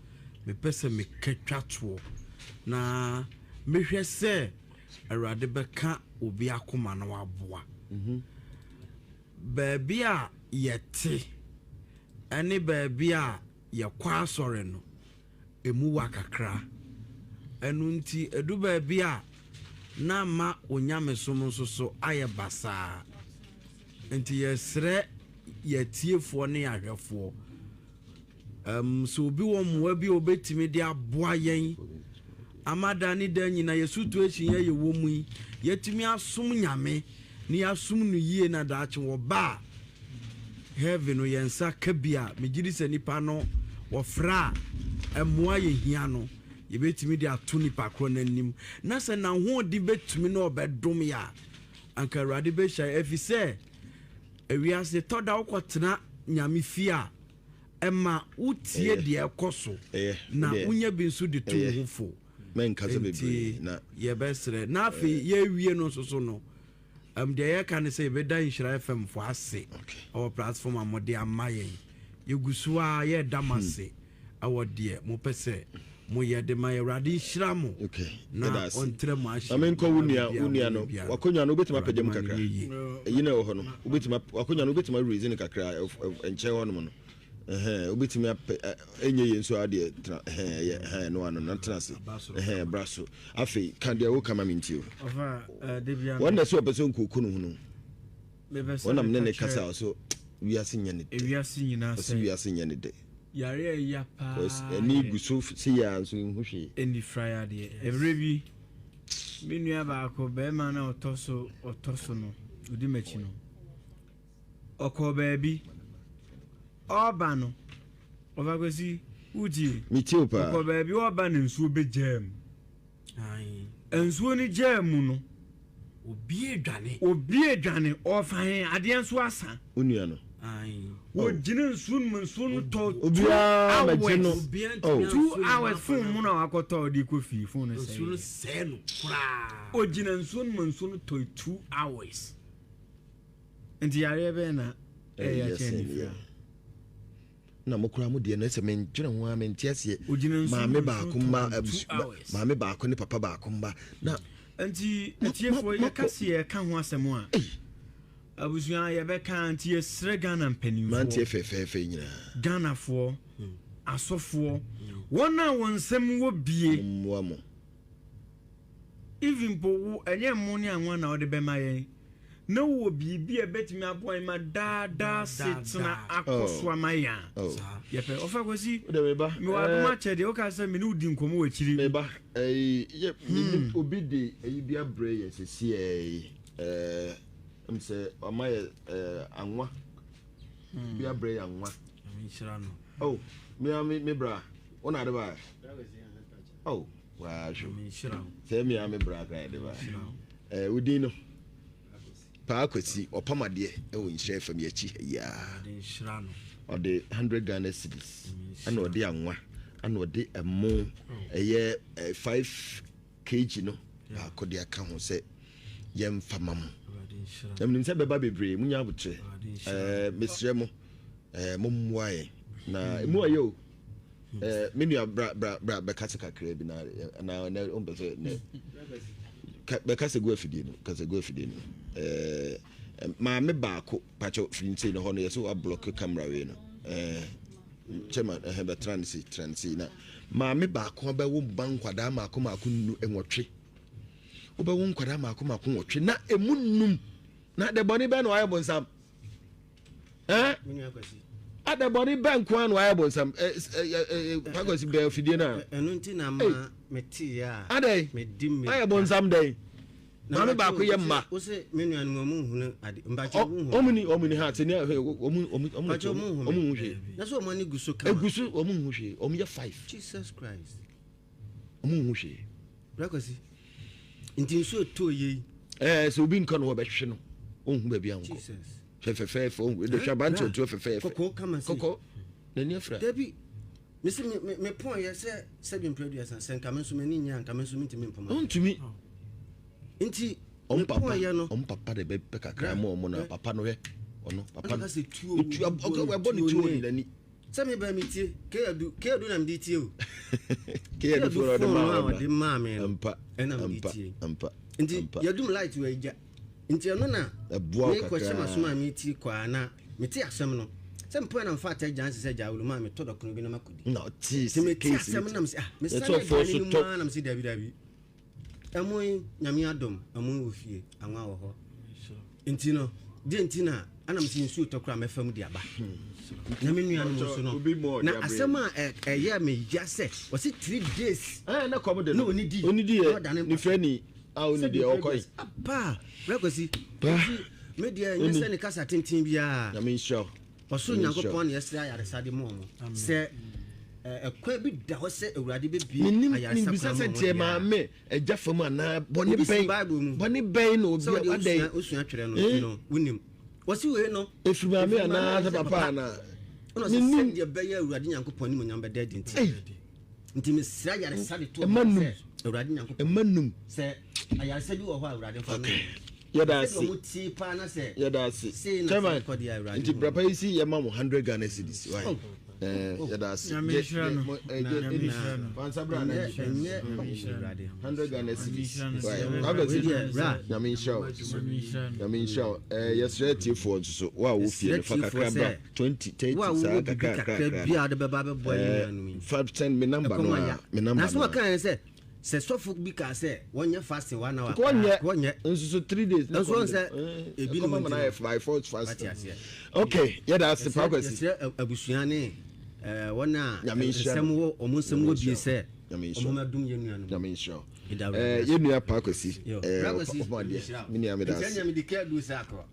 mepɛ sɛ mekatwa toɔ na mehwɛ sɛ Awurade bɛka obi akoma na waboa baabi a yɛte ɛne baabi a yɛkɔ asɔre no emu wa kakra ɛno nti edu baabi a na ma onyamesom nso so ayɛ basaa nti yɛsrɛ yɛtiefoɔ ne ahwɛfoɔ so obi wɔ mmoa bi obetimi de aboa yɛn amada ne da nyina yɛsutu ehyin yɛ wɔ mu yi yɛtumi asom nyame ne yɛasom no yie na daakye wɔ ba heaven no yɛnsa ka bi a megiri sɛ nipa no wɔfra mmoa yɛ hia no yɛbɛtumi de ato nipa korɔ n'anim na sɛ na ho de bɛtumi na ɔbɛdom yɛ a anka Awurade bɛhyɛ ɛfi sɛ ewiase tɔda wokɔtena nyame fie a ɛma wotie deɛ ɛkɔ so na wonya bi nso de to ho fo menka sɛ bebree na yɛbɛsrɛ na afei yɛwie no nso so no deɛ yɛka ne sɛ yɛbɛda Nhyira FM fo ase ɛwɔ platform a mode ama yɛn yɛgu so a yɛda m ase ɛwɔ deɛ mopɛ sɛ moyɛ de ma Awurade nhyira mo na ɔntrɛ mo ahyɛ amenkɔ wonia no wakɔnya no wobɛtumi apagya mu kakra ɛyi na ɛwɔ hɔ no wakɔnya no wobɛtumi raise no kakra nkyɛn hɔ nom no wobɛtumi ɛnyɛ yɛ nso adeɛ no ano na tena ase bra so afei ka deɛ woka ma mentio wɔnda sɛ ɔpɛ sɛ nkɔku no ho no wɔnam ne ne kasa so wiase nyɛ ne de yare ya pa ani gu so se ya nso hu hwe eni frya de every bi menua ba ko be ma na otoso no odi machi no okọ ba bi oba no oba kwesi uji mitio pa okọ ba bi oba na nsuo be jam nsuo ni jam no obi edwane ofan ade nso asa onua no wo jinin sun to 2 hours phone mu na akoto di kofi phone say no kra o jinin sun to 2 hours nti yare be na ya cheni na mokura mu de na se men twere ho amentiase maame ba ko ne papa ba ko mba na nti etiefo yakase ka ho asem a abusua yɛbɛka anti yɛsrɛ Ghana mpanimfoɔ mantie fɛfɛɛfɛ nyina Ghanafoɔ asɔfoɔ wɔn a wɔn nsɛm wɔ bie mmoa mo even po wo ɛnyɛ mo ne anwa na ɔde bɛma yɛn na wo biribi a bɛtumi aboa ma daadaa setena akɔso ama yɛn yɛpɛ ɔfa kwasi me wa adoma kyɛde wo ka sɛ me ne wodi nkɔmɔ wɔ akyiri meba obi de ayi bia brɛ yɛ sɛsi say amaye anwa bia bre anwa nhyira no me bra ona de ba wa sho nhyira say me bra ka de ba udin no pa Kwasi opamade e wo Nhyira FM yachi ya nhyira no ode 100 Ghana cedis ana ode anwa ana ode emo eye 5 kg no ba ko de aka ho say yem famam nim say beba bebre munya abutre mesre mo momwae na emu ayo menu bra bekase kakra bi na ombese ne bekase go afidie no ma me baako pacho finse no hono yeso wa block camera we no chairman be transi na ma me baako ba wo bankwada maako nu enwotwe oba wo nkwada maako nwotwe na emunum na de boni be no ayo bonsam ada boni bank one why bonsam pagosi be ofidie na enu nti na ma meti ya adai medim ayo bonsam dai na me ba ko ye ma wo se menu anu mu hunu ade mbacho mu hu omuni ha tani omu hwe na so omani guso kama egusu omu hwe omu ye 5 Jesus Christ omu hwe brakosi nti so to ye so bi nkan wo be hwe no onhu ba bia nko Jesus fefefef onhu de hwabanto to fefef koko kama se koko na ni afra Debi me point ye se bi producer sen kama so mani nya kama so mintimi mpoma ontumi nti on papa ya no on papa de be kakra mo na papa no he ono papa no se tu we boni tu ni nani se me ba mi tie ke do na mi tie o ke do for de ma me ampa ena mi tie ampa nti ya dum light we ja nti ono na ebua kakra ko shema so ma mi tie kwa na mi tie asem no se mpo na mfa ta janse se ja wulu ma mi to do kono bi na makodi no ti se me tie asem na mi se me sa na mi se dabi amoy nyame adom amoy ofie anwa wo ho enti no de enti na anam sin su to kra mefam di aba na me nua no so no na asema ye me ya se o si 3 days na kom de no oni di ni freni oni di okoi pa rekosi media nyese ne kasa tintin bia na me show o so nyankopon ye sra yare sade mo se ekwa bi da ho se awurade be bi ayaresa bisa se tie ma me eja fam ana boni ben no obi adai osua twere no wonim wasi we no efirima me ana ta papa na ono se se de be ya awurade nyankopon ni mo nyamba da dinti nti me sra yaresa de to awurade nyankopon emanum se ayaresa bi wo ho awurade fa no yada si chairman nti brapa isi ye ma mo 100 Ghana cedis why yada si fansa bra na 100 Ghana cedis why yamin show yesterday tifo so wa wo fie ne fakakra bra 20 30 sa kakra bia de beba be boy anu 510 me number no na so kan say se sofo bi ka se wonye fasting 1 hour wonye nso 3 days na so se ebi no na by 4 fast okay yeah that's the progress abusua ne wona semwo omunsemwo bi se omumadum yenu anu yamin show yenu ya pakwesi mini ameda nyame dikadu sa akro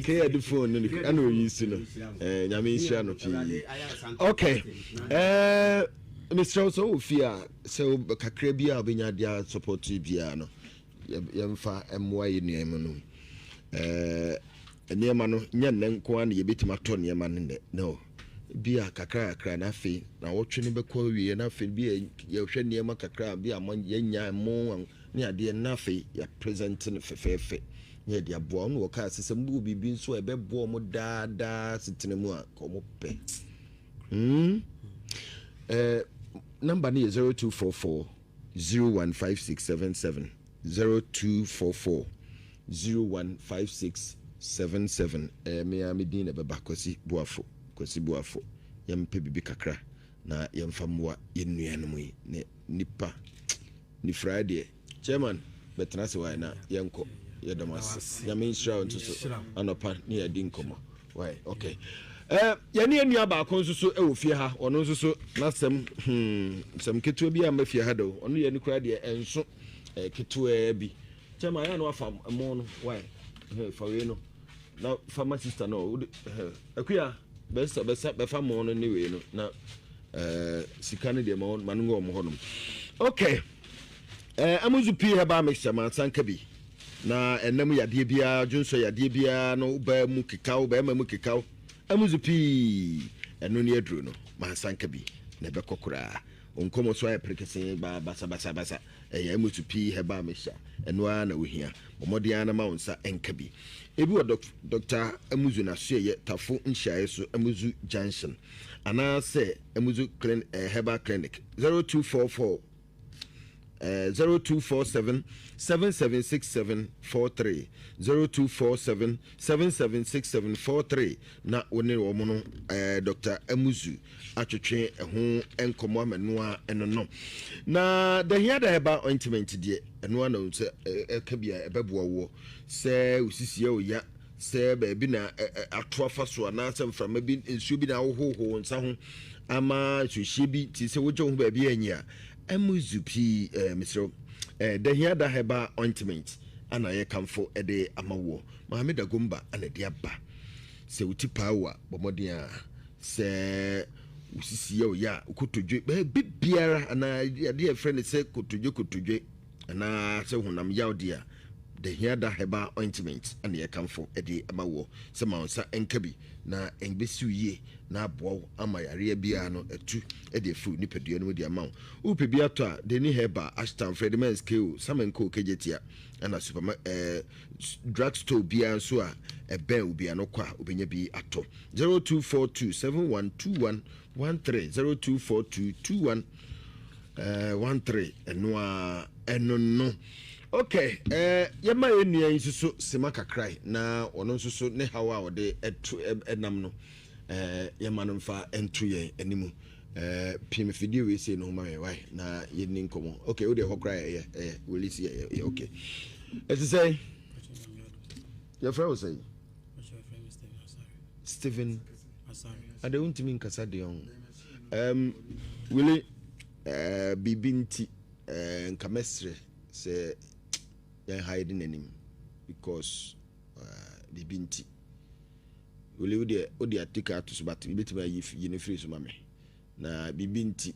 ke ed phone no ana oyisi no yamin show no pi okay Mr. So fear so kakra bia obenya dia support bia no yemfa emwa yenuam no enema no nya nenko an ye betima to nema no bia kakra na afi na wotwe ne bekọ wie na afi bia ye hwe nema kakra bia mo yenya mo ne ade na afi ya present ne fefefe ye dia bo no woka asesem bu bibi nso ebebo mo daada sitinemu a ko mo pe number ni 0244 015677 0244 015677 me amedin beba Kwasi Boafo yempe bibi kakra na yemfa mwa yenuanom yi ne nipa ni Friday chairman betena se why na yenko yedamas yamin shra onto so anopa ni yedin komo why okay yani enua ba kon so e wo fie ha ono so na sem ketua bi am fie ha do ono ye ni kura de enso ketua bi chama ya no afa mo no why fa we no na pharmacist no akuya be fa mo no ni we no na sika ne de mo manungo mo honom okay amuzu pi ha ba mixture man sanka bi na enam yade bia junso yade bia no ba mu kikao ba ma mu kikao amuzu pi eno ne adru no mansanka bi na be kokora onkomo so ay prekese ba basa emutu pi heba mesha eno a na ohia omode ana ma wonsa enka bi ebi wo Dr. Amuzu na so ye tafo nhyae so Amuzu Junction ana se Amuzu Herbal Clinic 0244 0247 776743 0247 776743 na woni wo no Dr. Amuzu atwetwe ho enkomo amenoa enono na the here the herbal ointment die eno na nse eka bia ebeboa wo se usisi oya se ba bi na atoafa so na se mframa bi ensuo bi na hoho nsa ho ama hwehye bi ti se wojo ho ba bi anya Amuzu pi misro the here the herbal ointment ana ye kamfo ede amawo Mohammed Agumba ana de aba se uti pawa bomodia se usisi ya kotodwe bibiara ana de friend se kotodwe ana se honam yawdia the here the herbal ointment ana ye kamfo ede amawo se maunsa enkabi na engbesiu ye na abo ama yare bia no etu ede fu nipadua no di amawo upe bia to a de ni herbal ashton fredman scale samenko kejetia ana super drugstore bia so a ebe obi anokwa obenya bi ato 0242712113 02422113 eno okay yema enua nsuso sema kakrai na ono nsuso ne hawa ode etu enam no yema no mfa entu ye animu pim fidie we say no ma why na yeni nkomo okay we dey hokrai we lisi ye okay as you say your friend was saying Stephen I don't mean kasa de on really bibinti nkamesre say yan hiding him because bibinti really odi atika to so but bitima yi free so mame na bibinti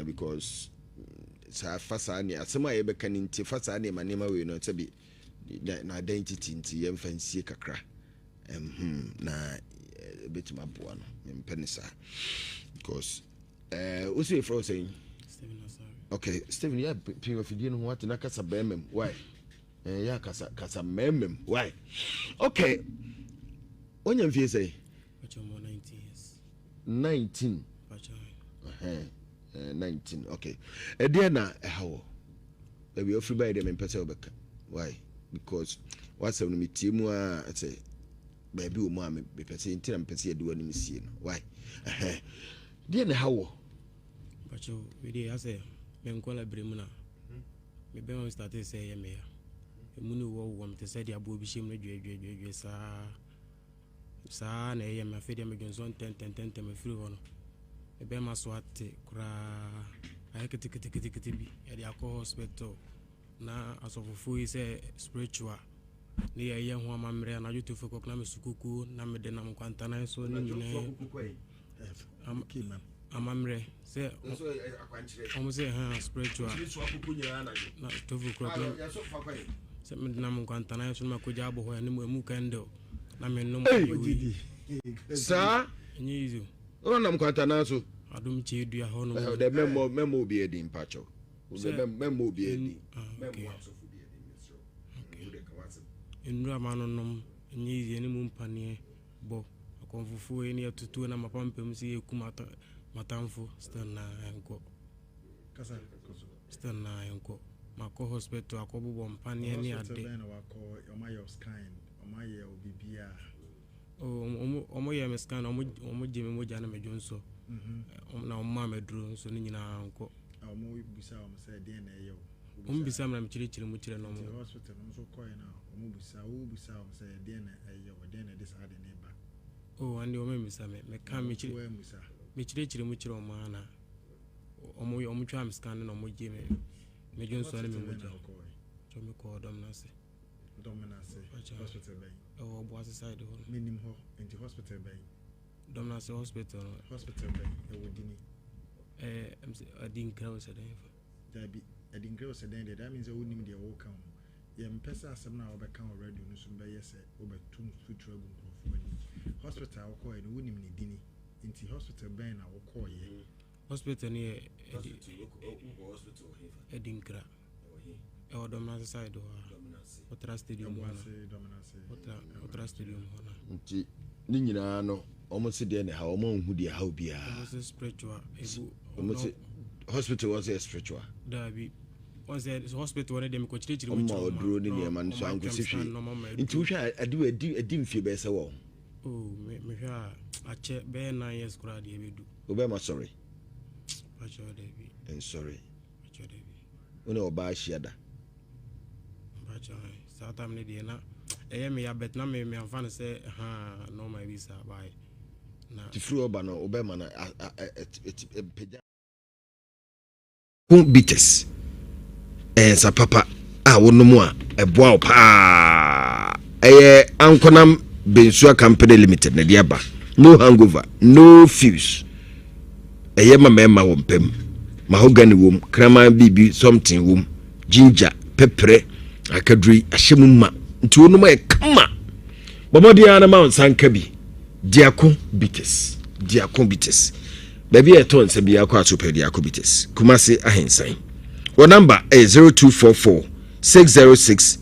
because sa fasa ne asema ye beka ni nti fasa ne manema we no sabi na identity nti ye mfansie kakra na bitima boa no mpenisa because what's your friend saying okay Stephen yeah pin of you know what na kasa bemem why yeah kasa memem why okay onya mfie say 19 years 19 19 okay dia na hawo baby ofri by dem pese obeka why because what's no metiemu a say baby o mu a me pese ntina pese ade wani misie no why dia na hawo bacho we dey ase me nkola bremuna me be on start say ya me ya emuni wo me te say dia bo bi shem na dwe sa na ya me afede me gonzon 10 me free wono e be ma so ate kura ay kiti bi ya dia ko hospital na asofufu yi say spiritual ni ya ho amamre na youtube foko na me sukuku na me de na mkwanta na so ni nyine amamre say omo say spiritual na tofu problem se me na mkwanta na so ma ko jabo ho ni mu kendo na me no sa nyi izu o na mkwanta na so adum che dua ho no de memo bi edi mpacho memo bi edi memo asofu bi edi so enura manonom nyi izu ni mu mpane bo akonfufu ni atutu na mapampem si ekumata matamfo stana enko kasa stana enko mako hospital akobo mpane ni ade omayo scan omaye obibia omo ye scan omo jeme moja na medwonso na omo medro so ni nyina enko omo bisa omo say de na eyo omo bisa na mechire mu chire no mo hospital no so koy na omo bisa omo say de na eyo de na this ade na ba andi omo bisa me ka mechire mu chire omo ana omo twa am scan na omo jeme medwonso na me moja so me ko dom na se hospital bay Boase side ho minim ho into hospital bay Domnase hospital bay ewodini adin krawo sadan fa dabi adin krawo sadan that means wonim de wo kan yem pesa asem na obeka already no so be yese obetum futura gu nkrofo ani hospital wo ko e wonim ni dini into hospital bay na wo ko ye hospital ni Edinkra. Ewo dominance side o. Otra stadium wana. Otra stadium wana. Nti ni nyina no almost dey na ha omo hu dey how bia. Almost spiritual. Almost hospital was a spiritual. Dabi. Once the hospital one dem ko chiri which one odro ni ne man so ango sihwe. Nti wo hwa adi mfie be se wo. Oh, me hwa a che be 9 years kura dey be do. Obema sorry. Pacho David. And sorry. Pacho David. Una oba shiada. Pacho. Sa time ne dey na. Me ya bet na me amfa ne say no my visa buy. Na. Ti free oba no obema na peja. Bites. Sa papa wono mu a eboa pa. Ankonam Bensua Company Limited na dia ba. No hangover, no fuse. Mama wompem mahogany wom krama bibi something wom ginger pepper akadri ahyemuma nti wonu ma kama bomodi ana ma sanka bi diako bites baby eton se bi akwa super diako bites kumase ahensan wo number 0244 606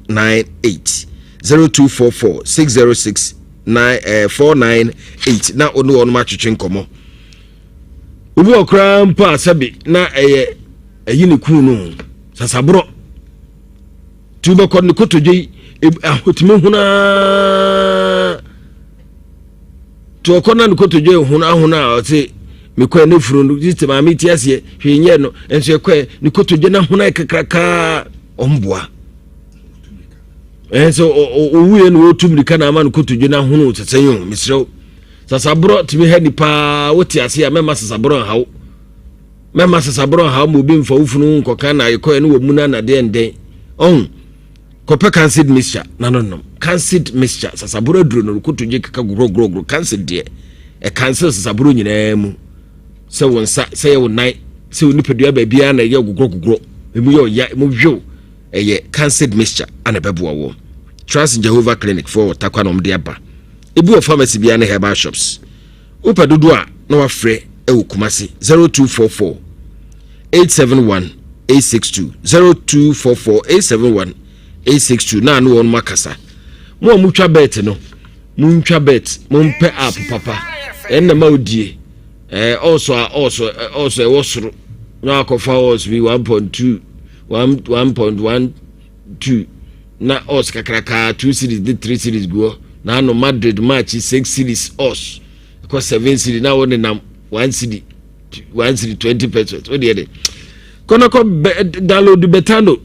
498 0244 606 498 na onu ma twetwe nkomo ubi okra mpa asabi na eyi ne kunu no sasabro tuba ko ne kotodwe ahotime huna to ko na ne kotodwe huna o se me kwa ne furu no sistema mi ti ase hwenye no enso ekwa ne kotodwe na huna kakraka omboa enso owuye no otumrika na ama ne kotodwe na hunu tsetenyo misrew sasabro timi hadi pa woti ase ya mema sasabro hawo mo bi mfa wufunu nkoka na ekoye no womuna na de nden kope cancer mixture no cancer mixture sasabro duro no kotuje kaka gro cancer de cancer sasabro nyina mu se wonsa se ye wonai se onipedua ba bia na ye gugro emu yo ya mu hwo cancer mixture ana beboa wo Trust Jehovah Clinic for takwa no mde aba ebi o pharmacy bia na herbal shops upa dodo a na wafre ewo kumasi 0244 871 862 0244 871 862 na no won makasa mo mutwa bet no muntwa bet mumpe app papa enna ma odie also e wosoro na akofa was be 1.2 1.12 na os kakraka 2 series the 3 series go na no Madrid match 6 series os because 7 series na one na 1 series 20%. What dey kono ko download betano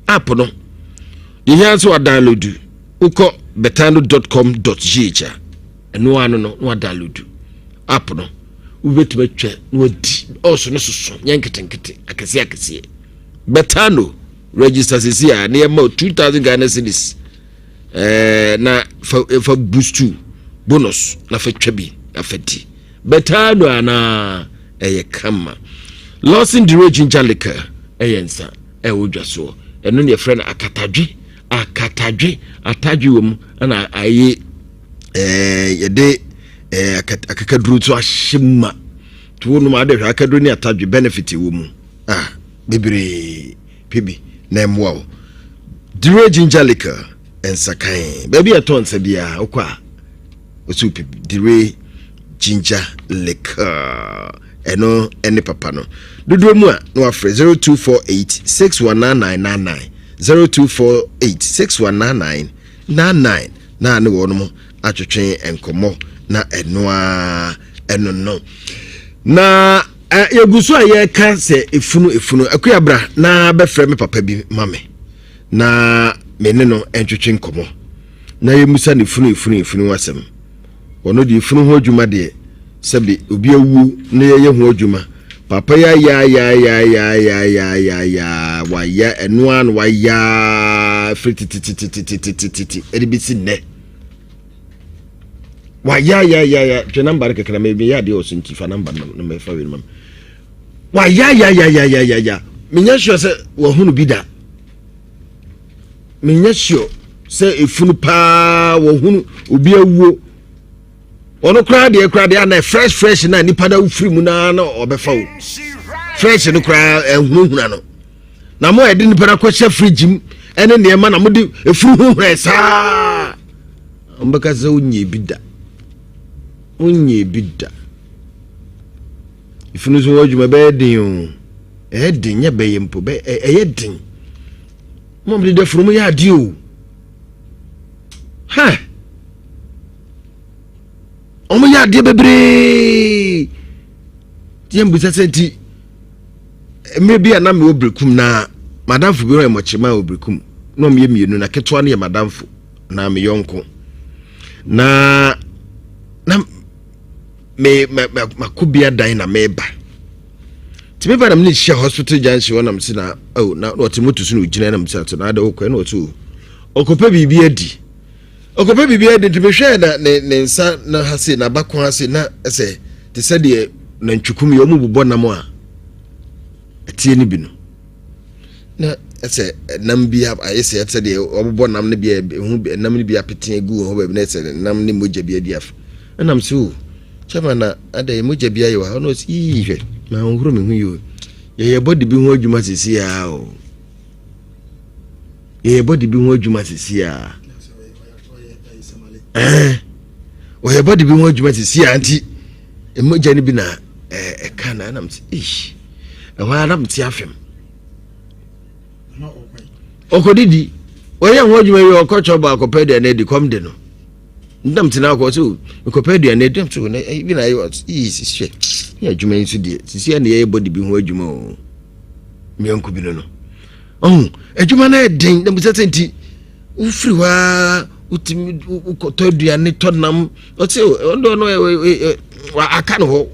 app no you hear so download uko betano.com.gh eno ano no download app no ubetuma twa no di also no soso yanketenkete akase betano register this year near about 2,000 Ghana cedis na for boost bonus na for twabi afeti betano ana kama Lawson the ginger liquor yensa wodwa so eno ne friend akatadwe wom ana aye yede akakaduru to ahima to no ma de akaduru ne atadwe benefit wom bebre pibi na emwa the ginger liquor ensakan baby aton sabia okwa osu pibi the ginger liquor eno ene papa no dodo mu a no afre 0248619999 0248619999 na ne wono mo atwetwen enkomo na eno no na yeguso aye ka se efunu akuyabra na befre me papa bi mame na mene no entwetwen enkomo na yemusa ne efunu wasem wono di efunu ho adwuma de sabi obi awu na ye ho adwuma papa ya wa ya eno an wa ya fritititititititi edibisi ne wa ya je number kekena me ya de osunti fa number no me fa we mam wa ya menya sure se wo hunu bida menya sure se efunu pa wo hunu obi awu ono kra de na fresh na nipa da ufiri mu na obefa wo fresh no kra ehunhuna no na mo ede nipa na kwahye fridge mu ene ne ma na mo de efuru hunhura saa ombeka ze unye bida ifunu so wajuma be din o din nya be yempo be din mo mbi de furu mu ya di o ha omo ya de bebre tiembu sasenti maybe na me obrekum na madam fu bi ro emochema obrekum no me mienu na ketwa na madam fu na me yonko na me makubia dan na meba ti me ba na me share hospital junction wona me na oh na otimutu so no gina na me sa to na da okwa na otu okopa bibi adi ti me hwe na ne nsa na hase na bakon hase na ese ti se de na ntwukum yo mu bobɔ nam a atie ni bi no na ese nam bi ayese ete de obobɔ nam ne bi hu nam ne bi apete egu ho ba bi na ese nam ne mogya bi adi af nam so chama na ada mogya bi ayo ha no si hwe ma huru me hu yo ye body bi hu adwuma sisi ya o ye body bi hu adwuma sisi ya ye body bi hu adwuma sisi ya anti mogya ne bi na kana nam si ish wa nam ti afem okodidi oya hu adwuma wi okocho ba akopede na di komde no ndam tina ko so akopede na dem so na bi na yo is she ya adwuma nsu die sisi na ye body bi hu adwuma o mianku bi no adwuma na den dem sesenti ufiri wa utimi ukoto aduane tonam o se ondo no wa aka no ho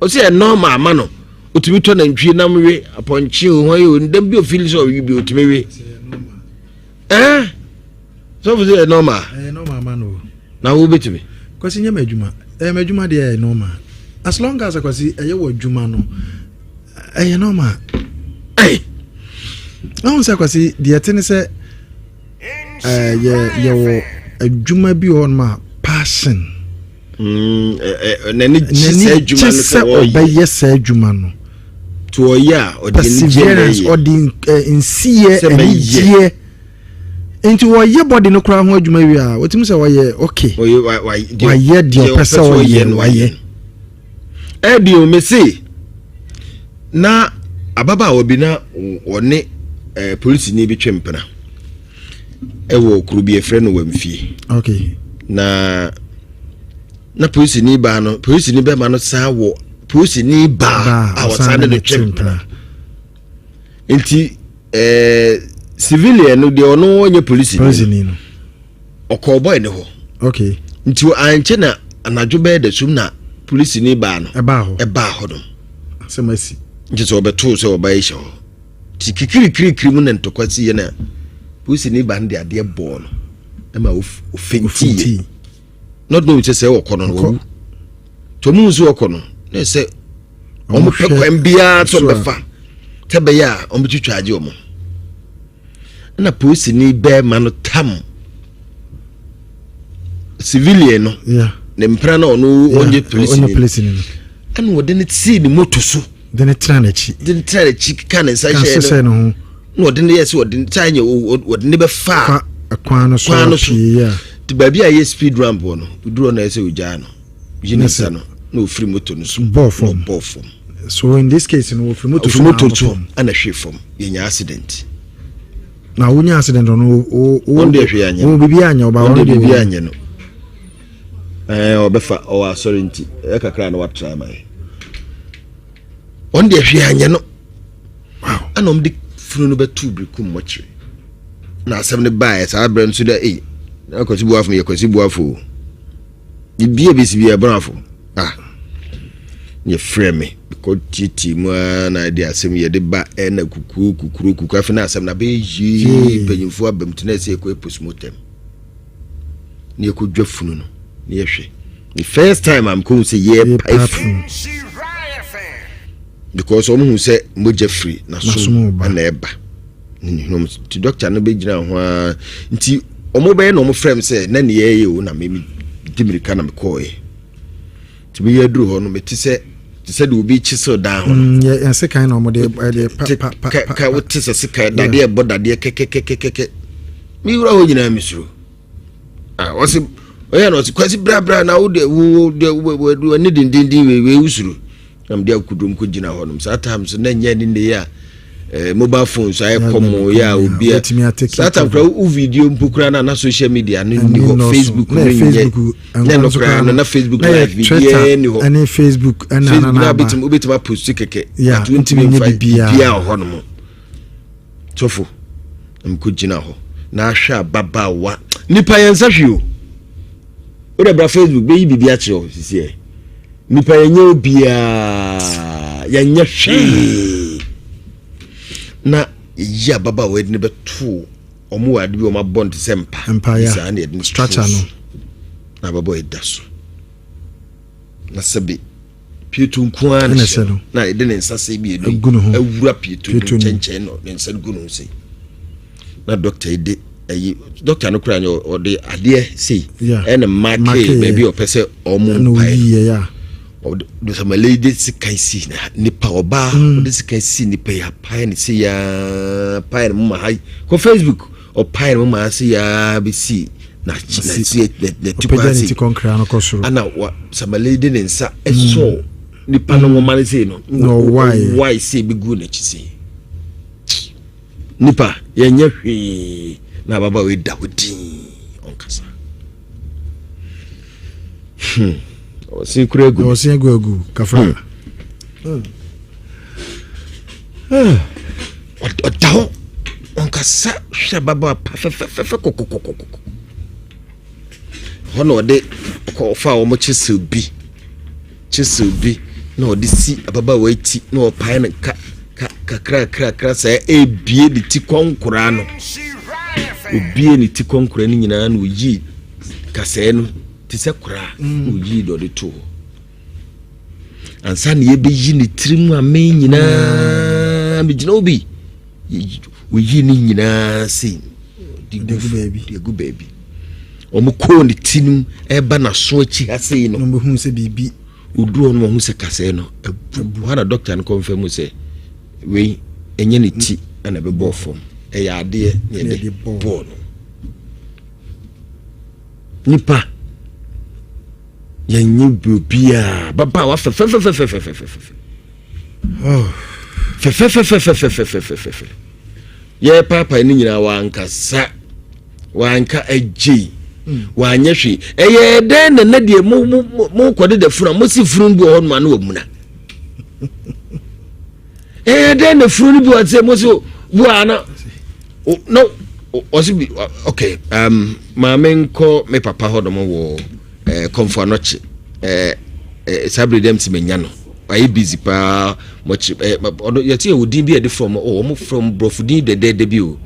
o se normal ama no utimi to na ntwie nam we aponchi ho ye ndam bi ofili so wi bi utimi we so for say normal normal man o na wo betimi kwasi nya madwuma madwuma de normal as long as kwasi eye wo adwuma no normal na say kwasi de tene say ye wo adwuma bi on ma passion nani chise adwuma no se obeye se adwuma no to oya perseverance odin insiye enije enti wo ye body no kra ho adwuma wi a wetim se wo ye okay wa ye de opesa wo ye no wa ye edio mesi na ababa obi na one police ni bi twempena ewo kurubi efre no wamfie okay na police ni ba no police ni be ma no sa wo police ni ba awosane no twempena enti civilian no de ono onye police ni no okoboy ne ho okay nti anche na anadwo be de sum na police ni ba no eba ho no semasi nti so obeto so obai hye ho ti kikiri mu na ntokwasi ye na police ni ba nde ade ball e ma ofenti not no we say okono no to mu so okono na say omo pekwa mbia to befa tebe ya omo twitwaje omo na police ni be ma no tam civilian no ne mpra na ono onye police ni anu wode ne tsi ni moto so de ne tranachi kan sa she no wode ne yes wode tanye wode ne be fa kwano so yeah ti baby aye speed ramp no duro na ese uja no jinisa no no free moto no so bofom so in this case no free moto so ana hwe fom yenya accident na wonya accident no onde hwe anya o bibi anya oba onde bibi anya no obefa o sorry nti e kakra na watra mai onde hwe anya no wow ana omde funu no betu brikum mochire na asem ne bae sa abram so da na Kwasi Boafo ye Kwasi Boafo bibia besibia brafo ye frame ko titi mu na de asem ye de ba na kukuru afi na asem na be yi penyimfo abamtena se ko postmortem ni ko dwafunu no ni ye hwe the first time I'm going to say ye pipe because omo hu say moja free na so na eba no ti doctor no be gina ho nti omo be no omo frame say na ne ye o na me dimirika na me ko me yadru ho no meti se de obi chi so down ya se kan no mo de ka wo ti se kan dade e bodade kekekekeke mi wura ho nyina misuru wasi oya no kwasi bra na wo de wo ni dindindin we usuru am de akudum ko gina ho no sometimes na nya ni ne ya mobile phones ay komo ya obi sometimes kwa u video mpukura na social media ni ho Facebook na Facebook live video ni ho ani Facebook ana na bitima post keke at ntimi mfa bia ho no mo tofo am ko gina ho na ahwa baba wa nipa yensa hwio o de bra Facebook be yi bibia che o sisi nipa yenye obia yanya hwe na ya baba we ne beto omo wade bi o ma bond sempa ya structure no na baba e daso na sabi pietu nkuan na ede ne nsase bi edu awura pietu chenchen no ne nsa gunu sei na doctor ede ayi doctor no kura nyo ode ade sei ene market baby o pese omo pai ya do some lady sikai si nipa oba de sikai si nipa ya pai ni si ya pai mu hai ko Facebook o pai mu ma si ya bi si na si the tukwasi konkra no kosoro ana wa some lady ne nsa eso nipa no mo mane si no why si bi gu na chi si nipa ya nya hwe na baba we da hodi onkasa osi egu kafra odaho onkasa hwe baba fa kokokoko hono ode ko fa o mo chisebi na ode si baba wa ti na o pai na kra sa ebie di ti konkura no obie ni ti konkura ni nyina na oyi kasa no tise kura oyi do de to ansa ne yebe yi ni tirimu ame nyina me gina obi oyi ni nyina se digu baby omo ko ni tinum eba na so achi hase no no hu se bibi oduo no hu se kase no ebu hana doctor no confirm say we enye ni ti na be bo fom e ya ade ne de bo no nipa yenye bobia baba wa fe ye papa ni nyina wankasa wanka eji wanyehwe eye den na de mu kwode da fura mo si furu bi ho no wamuna den na furu bi o se mo so bu ana no osibi okay mamenko me papa ho do mo wo komfo anoche sabre dem ti menya no ayi busy pa much yati odin bi ede from from brofudin de bi o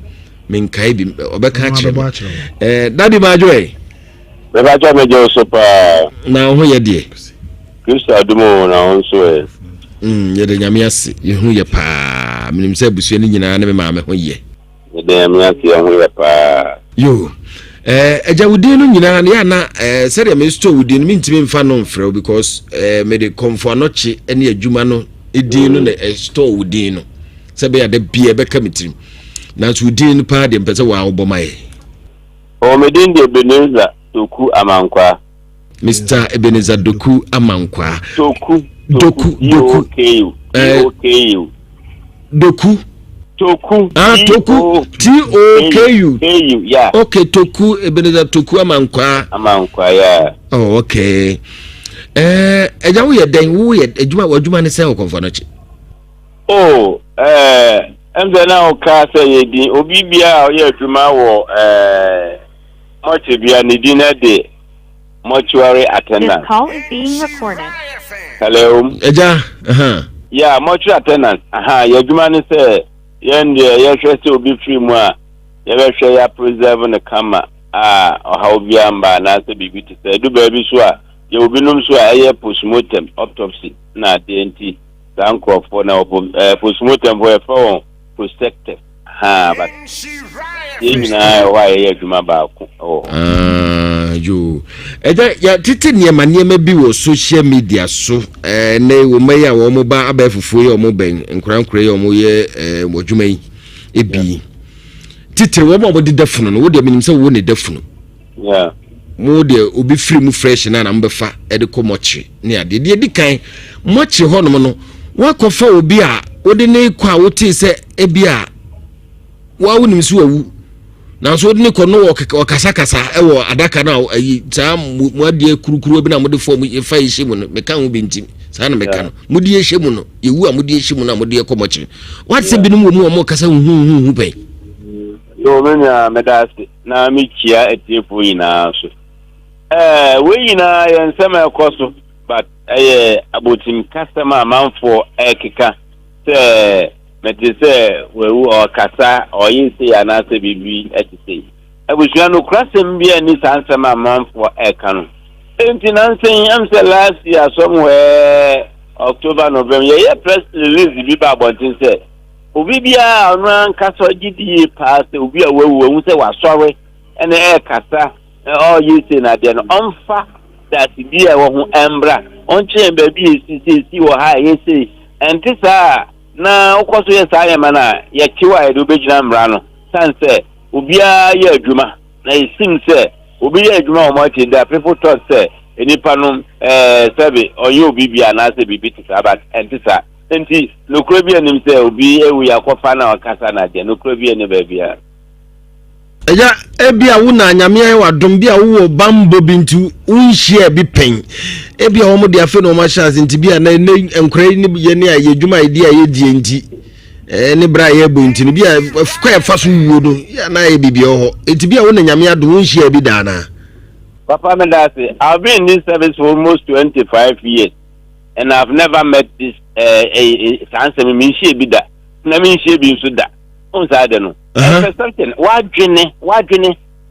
menkai bi obeka kire daddy majoy be ba jo mejo so pa na ho ye de Kristo adumo na ho so ye de nyame ase ye hu ye pa minim se busu ni nyina na me ma me ho ye de nyame ase ye hu ye pa yo eja wudin no nyina na ya na sere me store wudin no mintimi mfa no mfrɛ because me de komfo anoche ene adwuma no edin no na store wudin no se be ya de bia be kamitirim na so wudin no pa de mpese wa oboma ye o medin de Ebenezer Doku Amankwa Mr. Ebenezer Doku Amankwa Doku Doku Toku Toku yeah okay Toku Ebenezer Toku Amankwa yeah oh okay eja wo ye den wo ye adwuma ne se wo konfo no chi oh emze na o ka se ye din obi bia o ye adwuma wo mochi bia ni din na de mortuary attendant. This call is being recorded. Hello eja yeah mortuary attendant ye adwuma ne se yende ye hwese obi free mu a ye be hwe ya preserve ne kama oha obi amba na se bibi ti se du ba bi so a ye obi num so a ye postmortem autopsy na DNT thank God for na postmortem for protective ha but yina wa ye adwuma baako yo ya tete niema bi wo social media so na wo mayi a wo mo ba abafufuo ye wo ben nkurankura ye wo ye wodwuma yi ebi tete wo mo de defunu no wo de minim se wo ne defunu yeah mo de obi free mu fresh na mbefa e de komochi ne ade de di kan mochi ho no no wa kofa obi a wo de ne kwa wo ti se ebi a wa wo nim se wawu na so de ne ko no okasakasa e wo adaka na ayi ta mu ade kurukuru obi na mo de form e fa yi mu no me kan wo bintim sa na me kan mo de ye mu no yewu a mo de ye mu na mo de komochi what se binum wo mu mo kasa hu pe yo menya medasti na mi kia etefo yina so we yina yensema ekoso but abotim customer man for ekeka se meti se we o kasa o yinse ya na se bibi etise abushia no krasem bia ni sansema man for ekano enti nansen am say last year somewhere October November ye press release bi ba bontin se obi bia onu ankaso gidie pass obi a wewu se wasore ene kasa all you say na de no onfa that bia wo ho embra onche ba bi esi wo ha ye say enti sa na ukoso ye sa ye mana ye kiwa e do begina mbra no sanse obi a ye adwuma na isim se obi ye adwuma o ma che da people talk say enipa no sabe oyo obi bia na se bibi tisa but enti sa enti nokro bia nim se obi ewu yakofa na wakasa na de nokro bia ne ba bia eja ebia wo na nyame ayi wadom bia wo bambo bintu unhie bi pen ebia wo mo de afi no ma chance nti bia na enkura ni ye ne aye dwuma ide aye die nti ne bra ye bo nti bia kwa fa so wuo no ya na ye bibia ho nti bia wo na nyame ado unhie bi dana Papa Mendasi, I've been in this service for almost 25 years and I've never met this answer me she be that na me she be so that on side no something what journey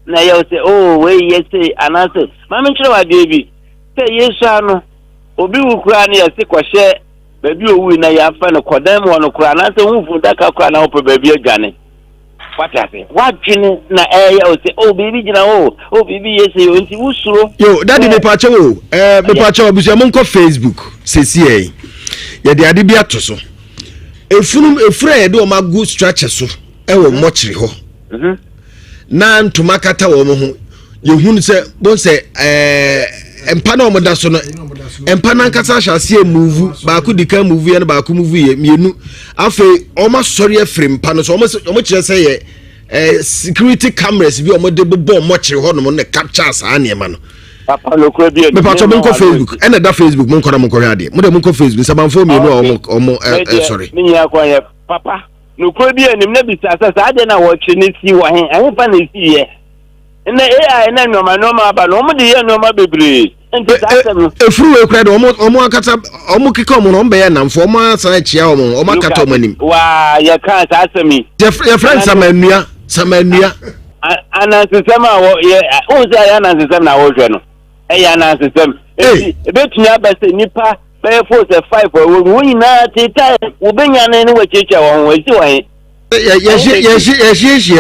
na you say oh we yes say and answer mama chiro wa dey say yesu no obi wu kura na yesi kwhye baby owu na ya fa no kodam wo no kura na say hu fu daka kura na opo baby adwane what I say what journey na you say oh baby jina oh baby yes you nti wusuro yo daddy me pache wo me pache obusia mon ko Facebook sesi ye de ade bi atoso efura ye de o ma go structure so e wo mochiri ho na ntuma kata wo mo ho ye hunu se bon se empa na o mo da so no empa na nkasa hyase move ba ku dika move ye na ba ku move ye mienu afa o ma sori efre mpa no so o mo kire se ye security cameras bi o mo de bo mochiri ho no mo ne capture sa na ma no papa lokro bi me pato mon ko Facebook ena da Facebook mon ko na mon ko hade mo de mon ko Facebook sabanfo mienu o mo sorry ni ya kwa ye papa lokro bi enim na bi sa ade na wo chi ni si wo hen ahe fa na si ye na AI na normal aba no mo de ye normal bebre enti sa no efuru we kra de o mo akata o mo kika mo no mbe ye namfo o mo asa chia o mo akata o manim wa ye kan sa asemi your friend Samanua anansesema wo ye o se ya anansesema na wo hwe no ya anansesema ebetumi abese nipa be force 5 wo nyina tita wo benya na ni wachecha won wasi wan ye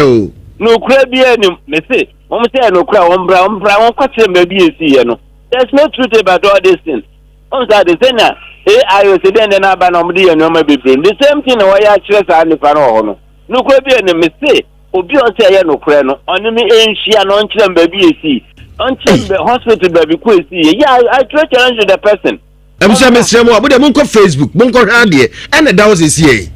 o no kura bi anim me se won se no kura won bra won kwache mba bi esi ye no there's no truth about all this thing on that the thing na ayo se den na aba na omde ye no ma bebre the same thing na waya kire sa nipa no ho no kura bi anim me se obi o se ye no kura no oni mi enhia no nkire mba bi esi until the hospital baby kwesi yeah I try to challenge the person I'm sure Mr. Mo abude mon ko Facebook mon ko hade and that was is here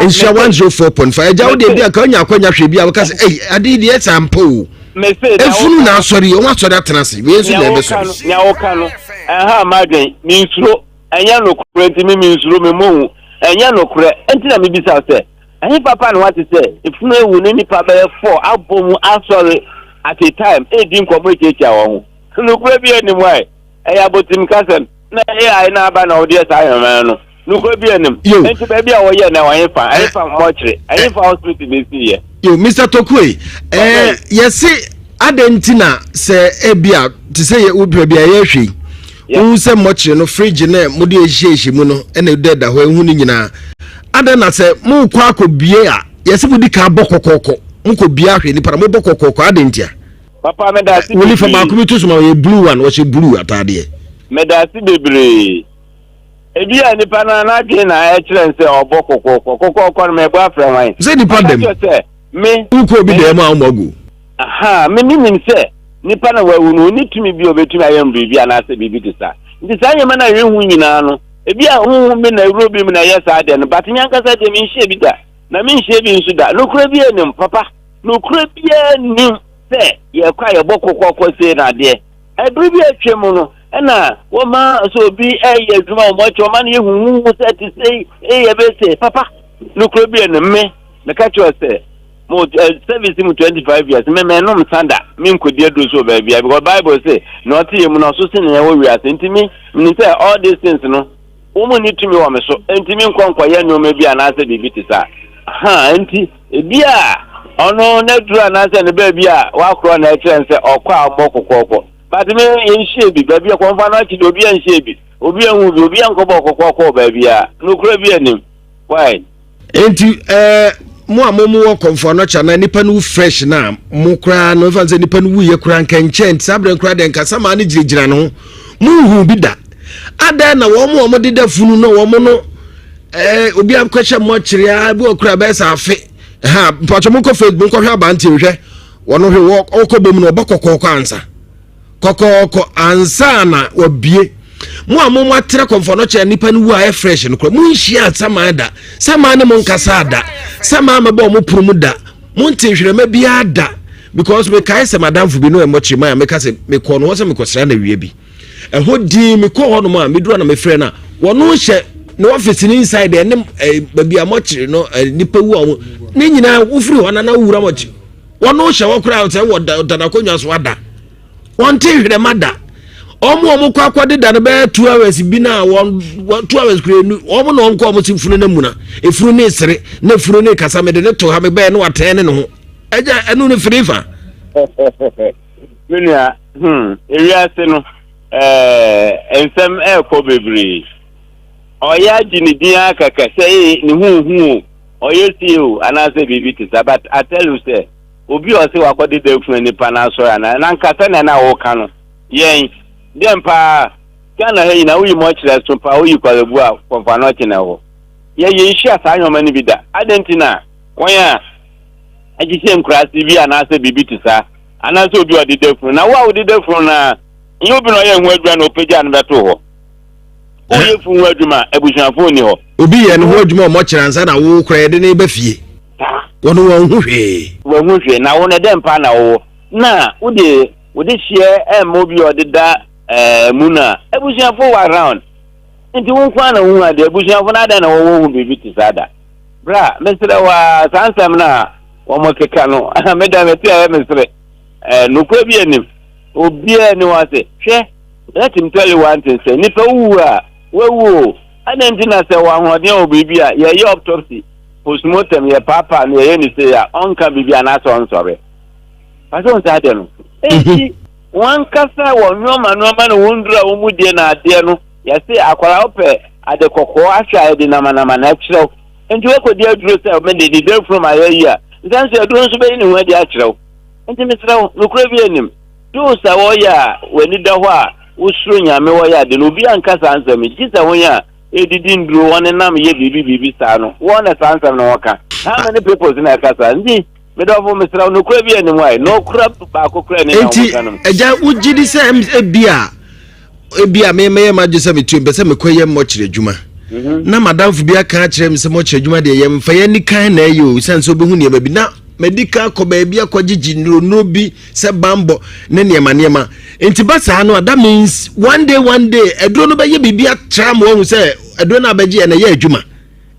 in 104.5 jawo de bia ka nya kwanya hwe bia ka say ade de example me say efunu na sorry o ma sorry atenase we so na be so nya wo ka no ha madwen mi nsuro enya no kurenti mi nsuro me mo enya no kure enti na me bisa say ayi papa no what say efunu ewu ni nipa be 4 abomu asori at a time din communicate awon no kure bi anim why abotim kasen na AI na aba na odi esa ayan no no kure bi anim enti ba bia wo ye na wan fa mochre ayi fa hospital be si ye yo Mr. Tokwe yes adentina se ebia ti se ye ubia bia ye hwe wo se mochre no fridge na mudi ehihie mu no ena de da ho ehu ni nyina adana se mu kwa akobie a yesi mu di ka bokokoko nko bia hwe nipa mo bokokoko adentia papa medasi woli fa ba ku to so ma ye blue one wo she blue atade medasi bebre ebia nipa na dwe na e kire nse obokokoko no me gba afra wan ze nipa dem me uko bi dem amagu aha me nim se nipa na wawunu ni tumi bi obetumi ayem bibi anase bibi tisa nti sanye mana yehu nyina no ebia hu me na robi me na yesa ade no batinyanka sa de me nhye bi da na me nhye bi nsu da no kura bi enim papa no kura bi enim se ye kwa ye bokokoko se na de ebiri bi atwem no na wo ma so bi eye adwuma o mo cho ma na yehu se ti sei ye be se papa no kura bi enim me ka cho se mo service mu 25 years me no sanda me nkodi do so ba bia because Bible say no tie mu no so se na wo wi asenti me say all these things no wo mu ni tumi wo me so enti me nkwankwa ye no ma bia na ase bibi ti sa enti bia ono na dura na ase ne ba bia wa kro na ekire nse okwa amokokoko but me enhie bi ba bia konfa na chi obi enhie bi obi enhu bi obi ankobo kokoko ba bia no kro bi anim why enti mo amomo wo konfo no cha na nipa no fresh na mo kra no fa nse nipa no wuye kra nkanchen sabre kra de nkasa ma ne giregira no mo hu bi da ada na wo mo de da funu no wo mo no obi akwache mo kire a bi okra ba sa afe pacho mo ko Facebook ko hwa ba nti hwe wono hwe wo okobom no obakokoko ansa kokoko ansa na obie mo amomo atre konfo no cha nipa no wu a fresh no kra mo nhia samada samane mo nkasa da sama mabo mo purumu da mo ntinhwere ma bia da because me kai se madam fu bi no e mo chi ma me ka se me ko no wo se me ko sra na wie bi ehodi me ko ho no ma me duro na me frɛ na wono hye no office ni inside enem baby amochire no nipa wu a ni nyina ufiri ho na wura mochi wono hye wo kra o wo da na konwa so ada wonte hwere mada omo kwa kwade da no be 2 hours bi na 2 hours krenu omo no onko omo si funu na muna efunu ne sere na funu ne kasa me de ne to ha me be no atene ne ho eja enu ne frifa minia area se no ensem ko bebri oya jini dia kaka say ni hu oyesi o anase bibi tisa but I tell you say obi o se wakode da funu ni pana so na nkasa na wo ka no yen dem pa kana he na uyi mo kire so pa uyi kwalebu a konfa no kine ho ye nshi asa anyoma ni bida adentina wonya agise nkrasi bi anase bibi tisa anase obi odide funu na wa odide funu na yo bi no ye hu adwa na opeja no beto ho oye funu adwuma abusuafo ni ho obi ye no ho adwuma mo kire ansa na wo kra de ne ba fie wono wo hu hwe na wo ne dem pa na wo na wo de share mobi odida muna ebusiafo wa around nti won kwa na hu ade ebusiafo na ada na wo hu bibi tisada bra mesre wa sansam na wo mo keka no meda meti a mesre no kwa bi anim obi ani wa se hwe let him tell you one thing say ni pa wu a wewu adanti na se wa ho de o bibi a ye autopsy postmortem ye papa na ye ni se ya onka bibi ana so nsore paso nsa ade no wan kasa wo nyoma no wondura wo mudie na ade no yase akwara ope ade kokko ahwa ade na manama na akyerew enti we kodi aduro se me de dey from ayi a nsanso aduro nso be ni ho ade akyerew enti mesrew no kura bi anim do sa wo ya wani da ho a usuro nyame wo ya de no bi ankasa ansam gisa ho ya edidi nduro won nam ye bibi sa no won na sansam na woka how many people in akasa ndi me do fo mesrew no kura bi anim wai no kura ba ko kura ni na woka eja ugidi se ebia me ma jese me tuem pese me koyem mo kire djuma na madam fu bia ka kire me se mo kire djuma de yem fa ye ni kan na yo sense obehu ne bi na medical ko ba bia ko gigi no bi se bambo ne niema enti basa no that means one day edro no be ye bibia tram wo hu se edro na abaji na ye adjuma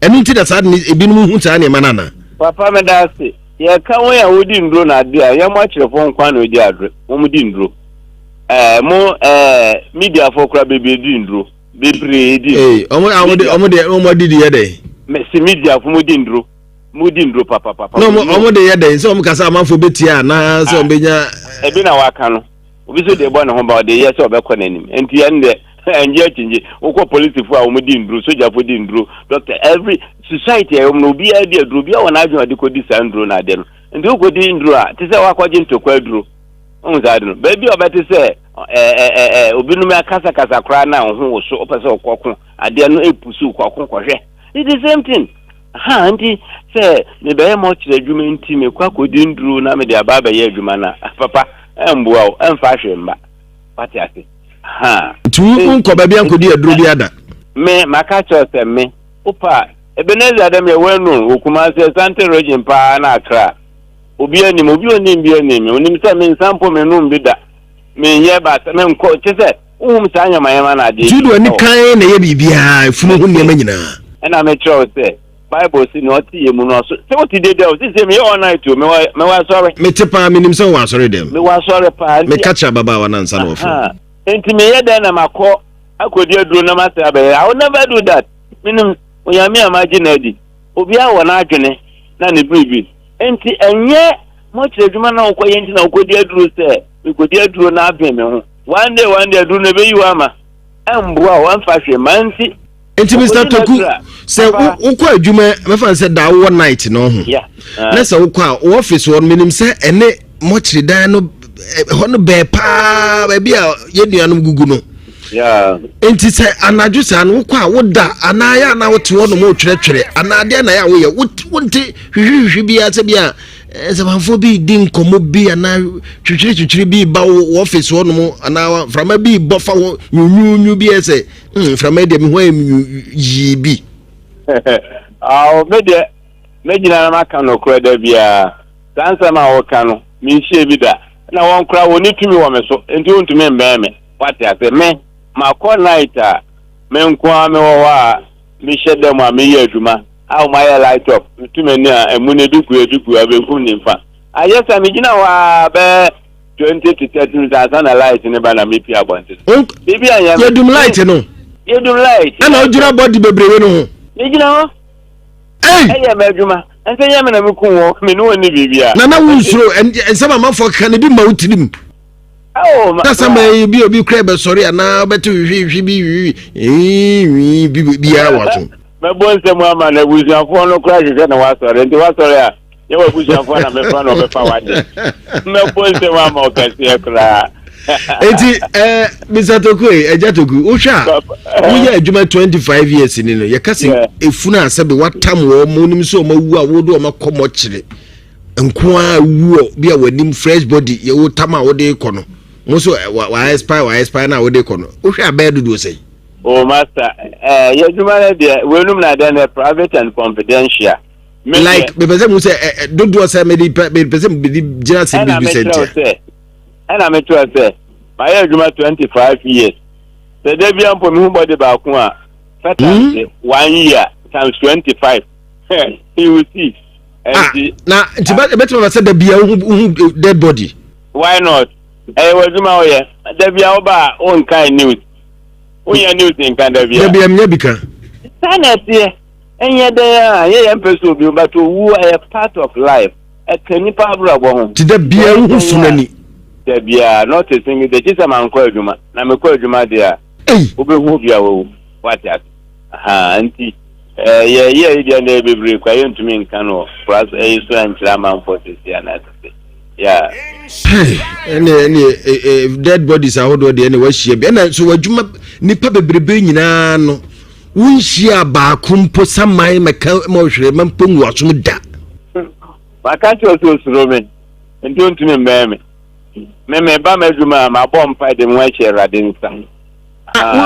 enu nti da sad ebi no hu ta niema na papa me da se ye ka won ya wodi ndro na ade a ye mo kire fo nkwa na odi adre wo mu di ndro media for kra baby di ndro bebre di omo di ye dey me si media for mo di ndro papa no omo de ye dey so omo kasa amanfo betia na so ombenya ebi na waka no obi so de bo ne ho ba de ye so obekọ nanim enti ye nde and yet oko police for a womudin dru soldier for din dru doctor every society no be idea dru bia wona adwo de ko di sandro na de no ndi oko din dru a te se wakwaje ntokwa dru on za de no baby obete se obinum akasa kasa kra na ho wo so opese okoko ade no epusu okoko kohwe it is the same thing ha anti se me be mo kire adwuma nti me kwa kodi nduru na me de ababa ye adwuma na papa emboa o emfa hwe mba pati ase ha tu unko ba bia nkodi aduru bi ada me maka cho se me opa ebeneza dem ye wenu okuma se sante region pa na akra obi anim obi onim bi anim onim se me nsampo me num bi da me ye ba se me nko chese sa anya mayema na ade judo ni kan na ye bibia funu hu niam nyina na me cho se Bible si no ti yemu no so se woti dey there o si me all night o me wa sorry me tepa me nim se wa sorry dem me wa sorry pa me catch baba wa nansa no ofo enti me ye dey na makọ akodi aduro na ma say abe I will never do that minim oyame imagine edi obi a wona adwene na ne bibi enti enye mo kire dwuma na okoye enti na okodi aduro se okodi aduro na abem me ho one day aduro na be yiwa ma emboa wan fa hwe manti enti Mr. Toku se ukọ adwuma me fa se da one night no ho na se ukọ a office won minim se ene mo kire dan no hono be pa ba bia ye nuanom gugu no enti se anadwo sa no ukọ a woda anaya na wote wono mo twerɛtwerɛ anade na ya wo ye wonte hwihwihwi bia se bia zamanfo bi din komo bi ana twitwiri bi ba wo office wono mo ana frama bi bofa wo nyunyu bi ese frama de me ho yi bi me gina na maka no kura da bia sansa ma wo ka no mi hie bi da na won kura woni tumi wo me so enti wontumi mbɛ me wate ase me makọ night a me nkwa me wo wa mi hye dem a me ye adwuma how my light up tumi ni a emune duku abeku ni mfa ayesa me gina wa be 20 to 30,000 na light ni ba na me pia bonte bibi anya ye dum light no ye dum light na ojura body bebrewe no ho ye gina ho eh me adwuma ense ye me na me ku wo me no ni bibia na wunsuro ensama mafo kan bi ma utirim that's my be obi crab sorry na betu hwi bi ara wato me bonse mu ama na buzianfo no crash je na wa sorry ndi wa sorry a ye wa buzianfo na me fa no me fa wade me bonse mu ama o kase kra enti Mr. Toku eja Toku o hwa wo ye adwuma 25 years ni no ye kase efunu asabe watam wo mo nim so ma wu a wo do ma komo kire nkoa wu bi a wanim fresh body ye wo tam a wo de kono mo so wa expire na wo de kono o hwa ba dudu sei oh master ye adwuma na de wenum na de private and confidential like be pese mu say dudu say me pese me jira say be center and I'm sure say my adwuma 25 years the day bi ampo me hu body ba ko a 1 year times 25 you will see na better say the bia dead body why not adwuma o ye the bia o ba on kind news o ya news in kind of bia the bia nya bika sanete enye dey ye person bi but wu a part of life e kanipa abrobo ho ti the bia hu funani the bia not a thing the chisa man ko adwuma na me ko adwuma dia obe hu bia wo what that anti ye dia na bebre kwa ye ntumi nka no plus so anchira man for this year na yeah any dead bodies are hold there any wa hie bia na so adwuma nipa bebrebe nyina no wunhia ba kumpo samai meka ma hwere mampo nwasom da maka cho so suro ntumi mbeme me ba madwuma ma bom pa de nwa hye rade nsa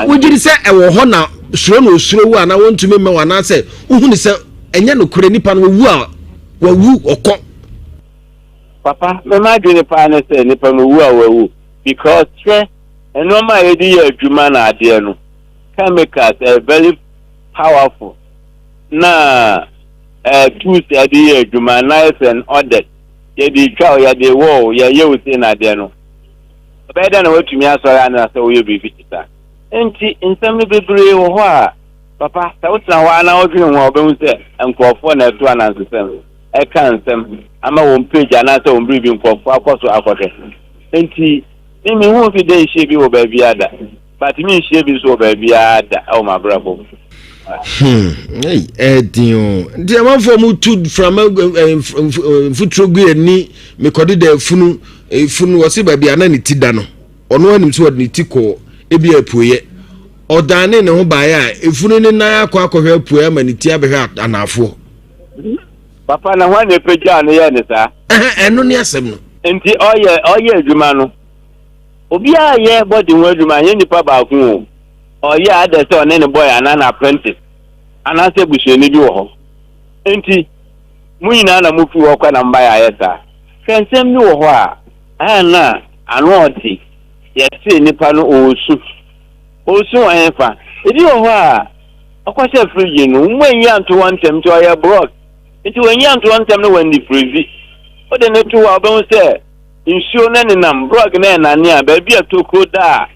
wojiri se ewo ho na suro no suro wu ana wontumi me wana se uhuni se enye no kure nipa no wu a wawu okọ papa me ma dwene pa na se nipa no wu a wawu because enoma yedi adwuma na ade no chemicals are very powerful na tools yedi adwuma knife and other yedi twa yedi wo ye usi na ade no beda na watumi asora na se wo ye bibi tita enti nsam bebre wo ho a papa ta wutra wa na odwene ho obehu se enkrofo na eto anansem e kan nsem ama wo page anase wo bribi enkrofo akoso akote enti mi hu fi dey she bi wo ba bi ada but me share bi so baby ada o ma brabo Dio the man for mu to from futrogu ani me kodi da funu wo se baby ana ni ti da no ono anim so ni ti ko ebi apuye odane ne ho bae a efunu ni nan akwa apuye ama ni ti abehwe anafo papa na hwa ne peja no ye ne sa eno ne asem no enti oye adwuma no obi a ye body ho adwuma ye nipa ba ku oye ada se one ne boy ana apprentice ana se busheni bi wo ho enti munyina na mufi wo kwa na mba ya yesa kensem bi wo ho a ana anoti ye se nipa no osu ayefa ebi wo ho a akwase friji no mwenyi anto wantem to oye brok enti wenyi anto wantem no wandi friji o de ne to wa ba se nsuo na ne nam brok na ne a ba bia toko da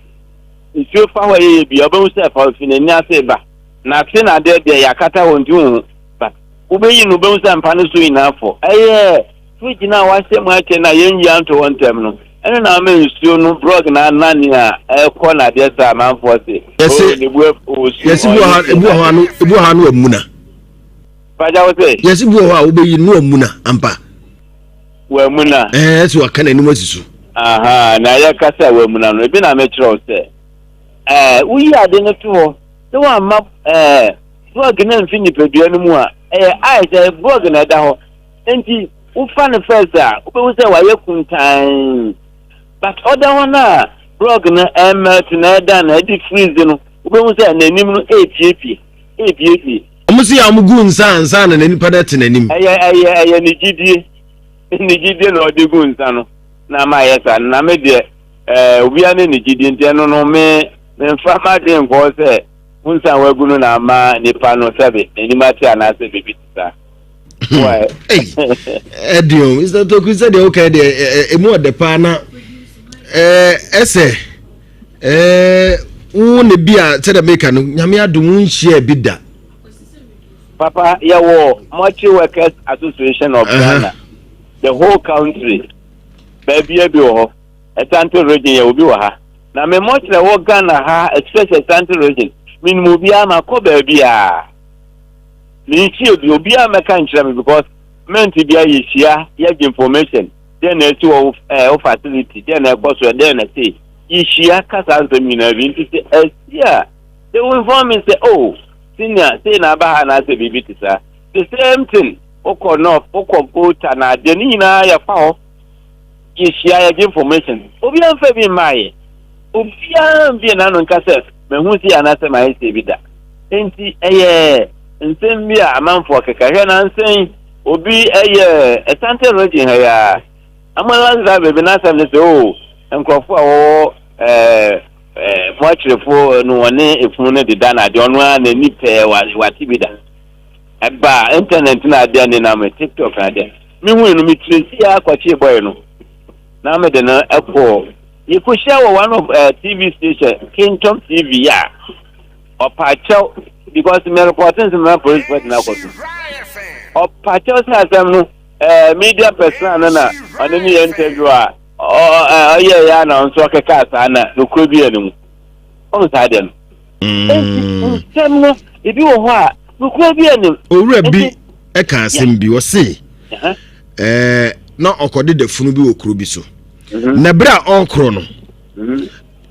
nsuo fa ho ye bi oba se fa fi na ni ase ba na se na de yakata wonju hu ba ubeyi no be se mpa no so ina fo friji na wa se mu ake na yenyi anto wantem no ene na ma nsuo no brok na nani a ko na de sa man fo se yes ebu ha no amuna faja wo se yes ebu ha ubeyi no amuna ampa wa amuna so aka na ni masisu aha na ya kasa wa amuna no ebi na me kire o se uyi ade no to so wa ma brok na mfini pedua no mu a ai se brok na da ho enti ufa ne first a ubewu se wa ye kuntan but other one na brok na melt na da na di freeze no ubewu se na nim no epiepie omusi ya mugu nsa na nipa da te nanim aya ni gidie na odigu nsa no na ma yesa na me de obi ane ni gidie nte no me mfa ma de nko se nsa wagu no na ma nipa no sebe animati anase bibi tsa why Edio is that to say the okay the emu de pa na ese ne bia te the make no nyame adum nhia bida papa yawo Multi Workers Association of Ghana the whole country baby bi ho Asante region ya obi wa ha na me multi wo Ghana ha especially Asante region minimum bi ama ko baby a me chi obi ameka nkyere me because meant to be a yeshia ya information then to facility then so then say yeshia kasa seminar binti say yeah they will inform me say oh senior say na ba na say bibi tisa the same thing oko voter na de ni na ya fa ho yeshia ya information obi am fa bi mai obi am bi na no nkasa me hu si ana say mai say bi da enti nsem bi a amanfo kekahwe na nsem obi Asante region ha ya amala za bebe na sam se o nkrofo a wo mochirefo no woni efunu ne deda na de ono na ni pe wati bi da eba internet na de ne na me TikTok na de mi hu no mi tracy akwachi boy no na me de na epo you share one of TV station Kingdom TV ya opacho because me reporting to my police but na ko opacho sa sam no media person na oni interview a ya na nso keka sa na no kro bi enu on sa de no sam no ebi wo ho a no kro bi enu owura bi e ka asem bi wo se na okode da funu bi wo kro bi so na bra onkro no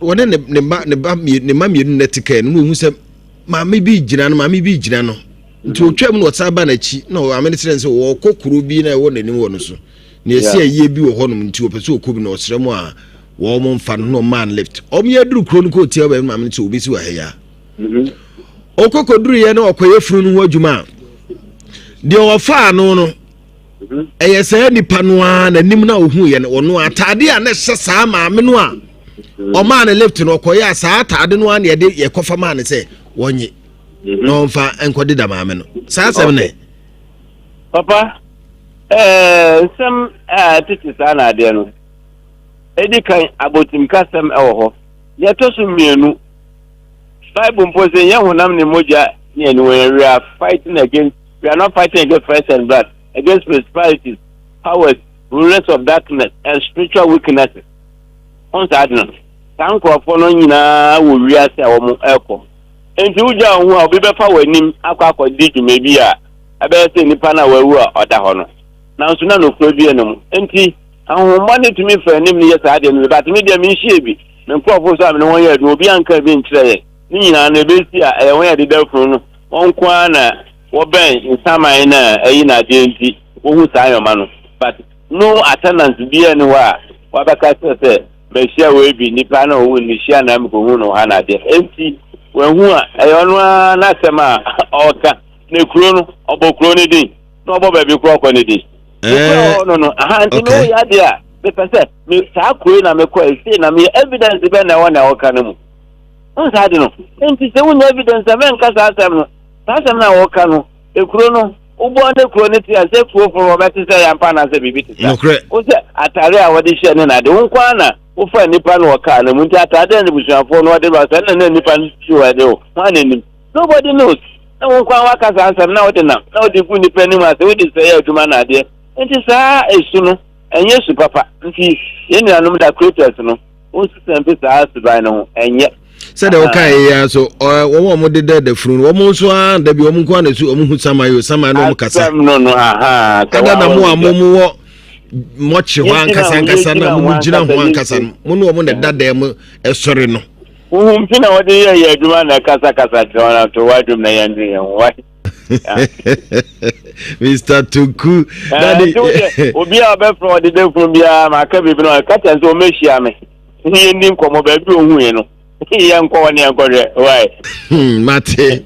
wona ne ma mienu na tika no hu se maame bi gina no nti otwam no tsaba na chi no amene sense wo kokuru bi na wo nanim wo no so na esi aye bi wo honom nti opese okobi na osremu a wo mo mfa no man lift omye duru kro no ko tie ba maame nti obi si wa heya okokoduru ye na okoye furu no ho adwuma de ofa no eye se nipa no a nanim na ohu ye no no atade a na hye saa maame no a o man lift no okoye asa atade no a na ye kofa man se wonye no mfa enkodi da maame no saa sem ne papa some titi sana de no edi kan abotim kasem ewo ye to so mienu Bible mpoze ye honam ne moja ne no we are fighting against we are not fighting against flesh and blood against principalities powers rulers of darkness and spiritual weaknesses on sadno sankrofo no nyina wo wiase a wo mo eko enti uja hu a obi befa wanim akwa di dwuma bi a abese nipa na wawu a oda ho no na nso na no kro bi enum enti ahomma ne tumi fa nim ne yesa ade no but me de me hie bi me nkrofo so a me no won ye do obi anka bi nkyere ye ni nyina na ebesi a won ye de dafuru no won kwa na wo ben insaman na ayi na de enti wo hu sa ayoma no but no attendance bi ene wa wa baka se be share we bi nipa na wo ni share na me ko hu no ha na de enti we hu a ayo na sema oka ne kuro no obokuro ne din no obo ba bi kuro ko ne din no aha nti no ya de a be pese me sa kuro na me ko e na me evidence be na wona oka no mu on sa de no enti se wo evidence be nka sa asem no sa asem na oka no e kuro no ubo ne kuro ne ti ase kuro for obeti se yampa na se bibi ti sa o se atare a wode hye ne na de wo kwa na wo fa nipa no oka na mu nti atade ne busuafo no wode ba se na nipa shi wa de o ma ne nim nobody knows na wo kwa wa ka sa asem na wode na wode ku nipa ni ma se wode se ya adwuma na de nti sa esu no enye su papa nti ye ni anum da creators no o su sempe sa asibai no enye said okay ya so wo mo de the furu wo mo so a da bi wo mo kwa na su wo mo hu samayo no mo kasa no aha kada na mo amomo wo mochi ho ankasa na mo gina ho ankasa mo no wo mo da da mo esore no mpina wode ye adwuma na kasa to wadum na yandri yan why Mr. Tuku daddy obi a be from the day from bia ma ka bibi no ka tan so mehia me ni ndi nkomo ba bi ohun ye no ye nko woni ankore why Mate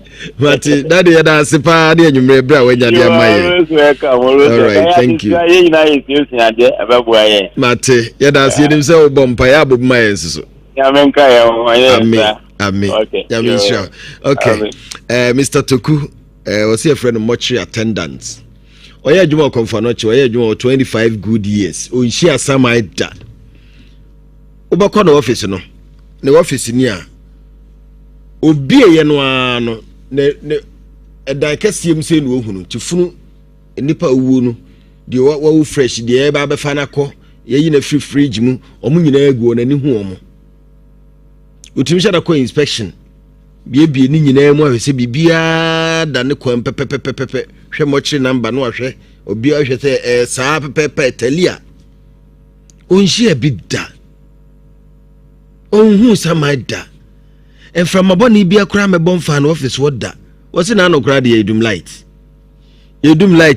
daddy ya da sipa de anwumre bra wanya de amaye all right thank you ye na ye si ade ababu aye mate ya da si edim se wo bompa ya abobu maye nso ya menka ya Amen. Okay. Yeah, sure. Okay. Mr. Tuku, was a friend of mortuary attendants. Oya Juma Konfanochi, Oya Juma 25 good years. O share some idea. Obako no office no. The office near. Obi ye no ano ne edan kese yem se no ohunu tifunu nipa owu no de wo fresh de e ba be fa na ko ye yi na free fridge mu omu nyina agu na ni hu omu utimi shada ko inspection bie ni nyina mu ahwese bibia da ne ko pepepepepe hwe mochiri number no ahwe obi ahwe se saa pepepe talia onhia bidda onhu samada and from aboni bia kura me bon fan office woda wose na no kura de yedum light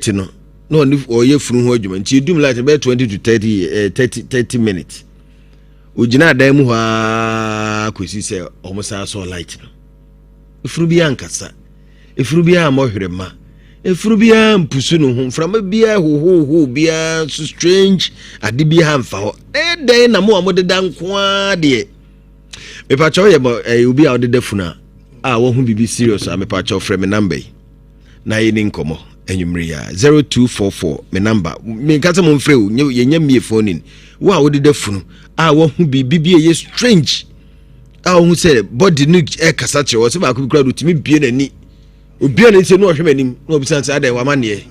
no no ni oye furu ho adwuma nti yedum light be 20 to 30 minutes ojina dan mu ha kwesi se omusa so light no efuru bia ankasa efuru bia amohwerema efuru bia mpusu no ho from bia ho bia so strange ade bia hamfa ho den na mo amode dan kwa de mepacho ye obi a ode defuna a wo hu bibi serious a mepacho frame number na ye ni nkomo enwumre ya 0244 me number me kata mo mfre o ye nya me phone in wo a ode defunu a wo hu bibi ye strange a wo hu say body no e kasa che wo se ba ko bi kra do timi bie nani obi na se no hwe manim no obi san say adai wa mane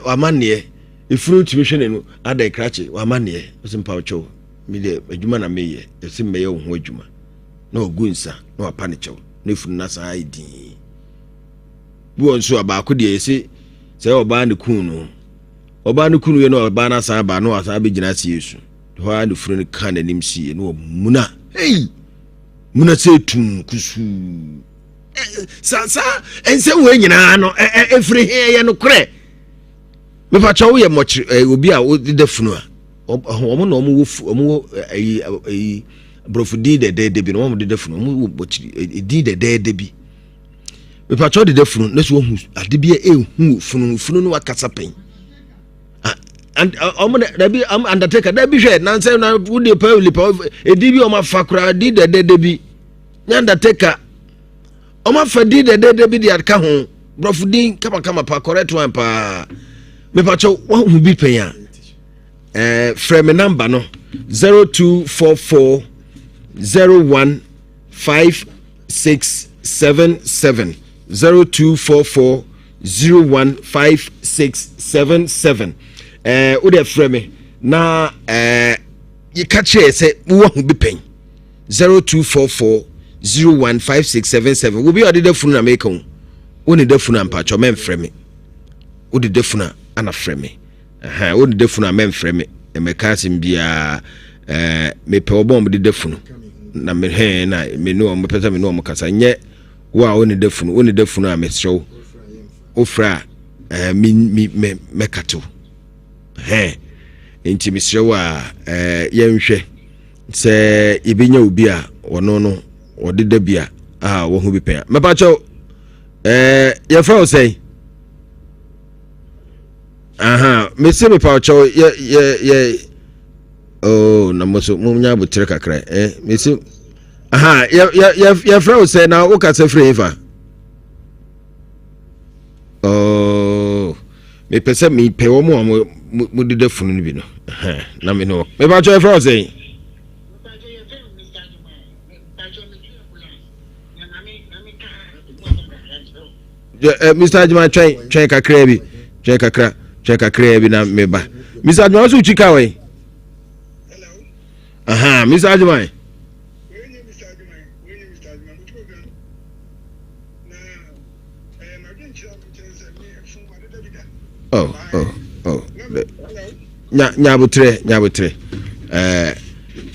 wa mane ifuru timi hwe nenu adai krache wa mane o se mpa ocho mi de adwuma na meye e se meye ho adwuma na ogunsa na wa pane chew na ifuru na sa ID bi won so aba ko de ese se oba ne kunu ye no oba na sa ba no asa be gina se yesu ho a ne furu ne kan anim sie no muna muna se tum kusu sa ense we nyina no efri he ye no kre me pa chawo ye mochi obi a de funu a omo no omo wo brofudi de bi no omo de funu omo wo mochi di de bi me pa chawo de funu na so hu ade bi ehu funu no wakasa pen and omo da bi am undertaker da bi hwe na nse na wo de pa lipa edi bi omo fakura di de bi na undertaker Oma fadi de bi di aka ho brofudin kama pa correct one pa me pa cho wo hu bi pen ya frame number no 0244 015677 0244 015677 wo de frame na you catch it say wo hu bi pen 0244 015677 wo bi odi da funu na make on wo ni da funu ampa cho men frɛ me wo di da funu ana frɛ me wo di da funu a men frɛ me e me ka sim bia me pe obom di da funu na me he na me no mo pesa me no mo kasa nye wo a wo ni da funu a me show ofra me kato enti me show a yenhwɛ sɛ ibinya obi a wono no wode da bia wo hu bi pen me pa cho ye fra o say me se me pa cho ye oh na mo so mo nya botre kakra me se ye fra o say na wo ka se free fa oh me pese me pe wo mo de da funu ni bi no na me no me pa cho ye fra o say Mr. Ajima try kakra bi na meba Mr. Ajima also chika we hello Mr. Ajima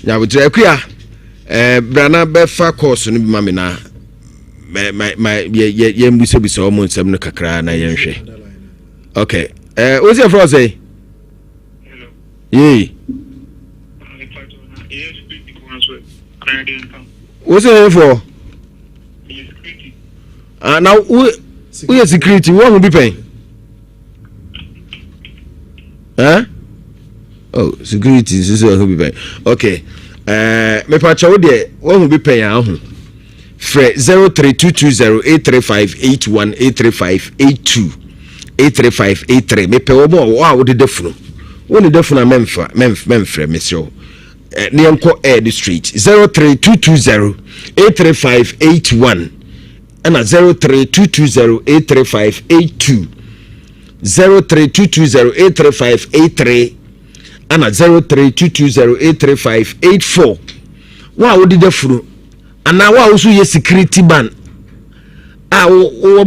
nyabutre akuya brana be fa course no bi ma me na my ye mbuse o mo nsem no kakra na ye nhwe okay what's your friend say hello yeah what's it for now who is security what will be paying oh security this is who be paying okay me pa chawo de what will be paying ahun Fre 0322083581 83582 83583 me pe wo wo de defunu wo ne defunu memfre me so ne enko air the street 0322083581 and 0322083582 0322083583 and 0322083584 wo de defunu ana wa usu ye security ban wo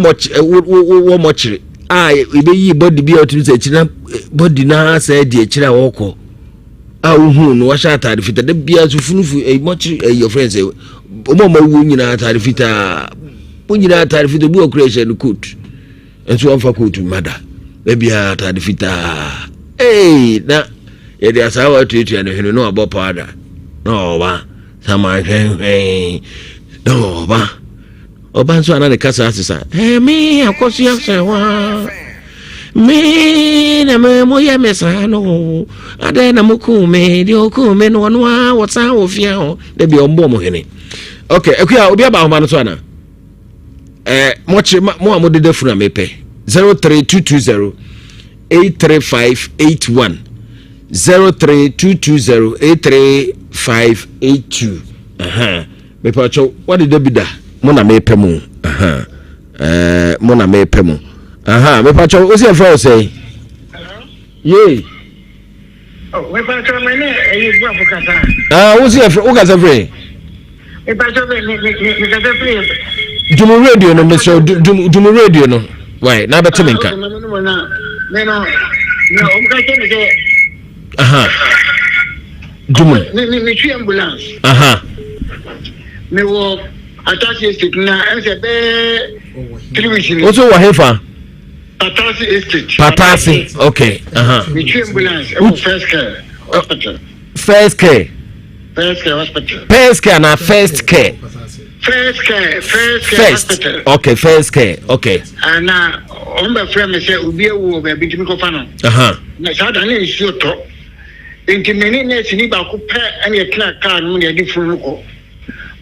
mochire ibe yi body bi otu se chira body na sa di chira woko hu no wa sha tare fita da bia su funufu mochire your friends o mo wu nyina tare fita o nyina tare fita bu operation coat enso amfa coat mada da bia tare fita na ye dia sa wa tutu ya no no abopada no ba sama no ba oba nso ana de kasa asesa me akoso ya sewa me na me mo ya mesa no ade na moku me di oku me no no a wota ofia ho de bi ombo mo hene okay akuya obi aba ho ma no so ana mo amode de funa mepe 032208358 032208358 me pa cho what did be da mo na me pemu mo na me pemu me pa cho o se fa say hello ye oh we pa cho me ne e Boafo kasa o se fa o kasa free e pa cho me kasa free Jumu radio no me so Jumu radio no why na beto me nka no o ka che me say Jumu me twi ambulance me wo attach estate na ense be 3 weeks ni oso wa hefa Patasi estate Patasi okay me twi ambulance e first care hospital first care hospital first care na first care hospital okay first care okay ana omba frame say obi ewu be bitimi ko fa no na sada na isi oto enti meni na sini ba ko pe ene tena car no na di funu ko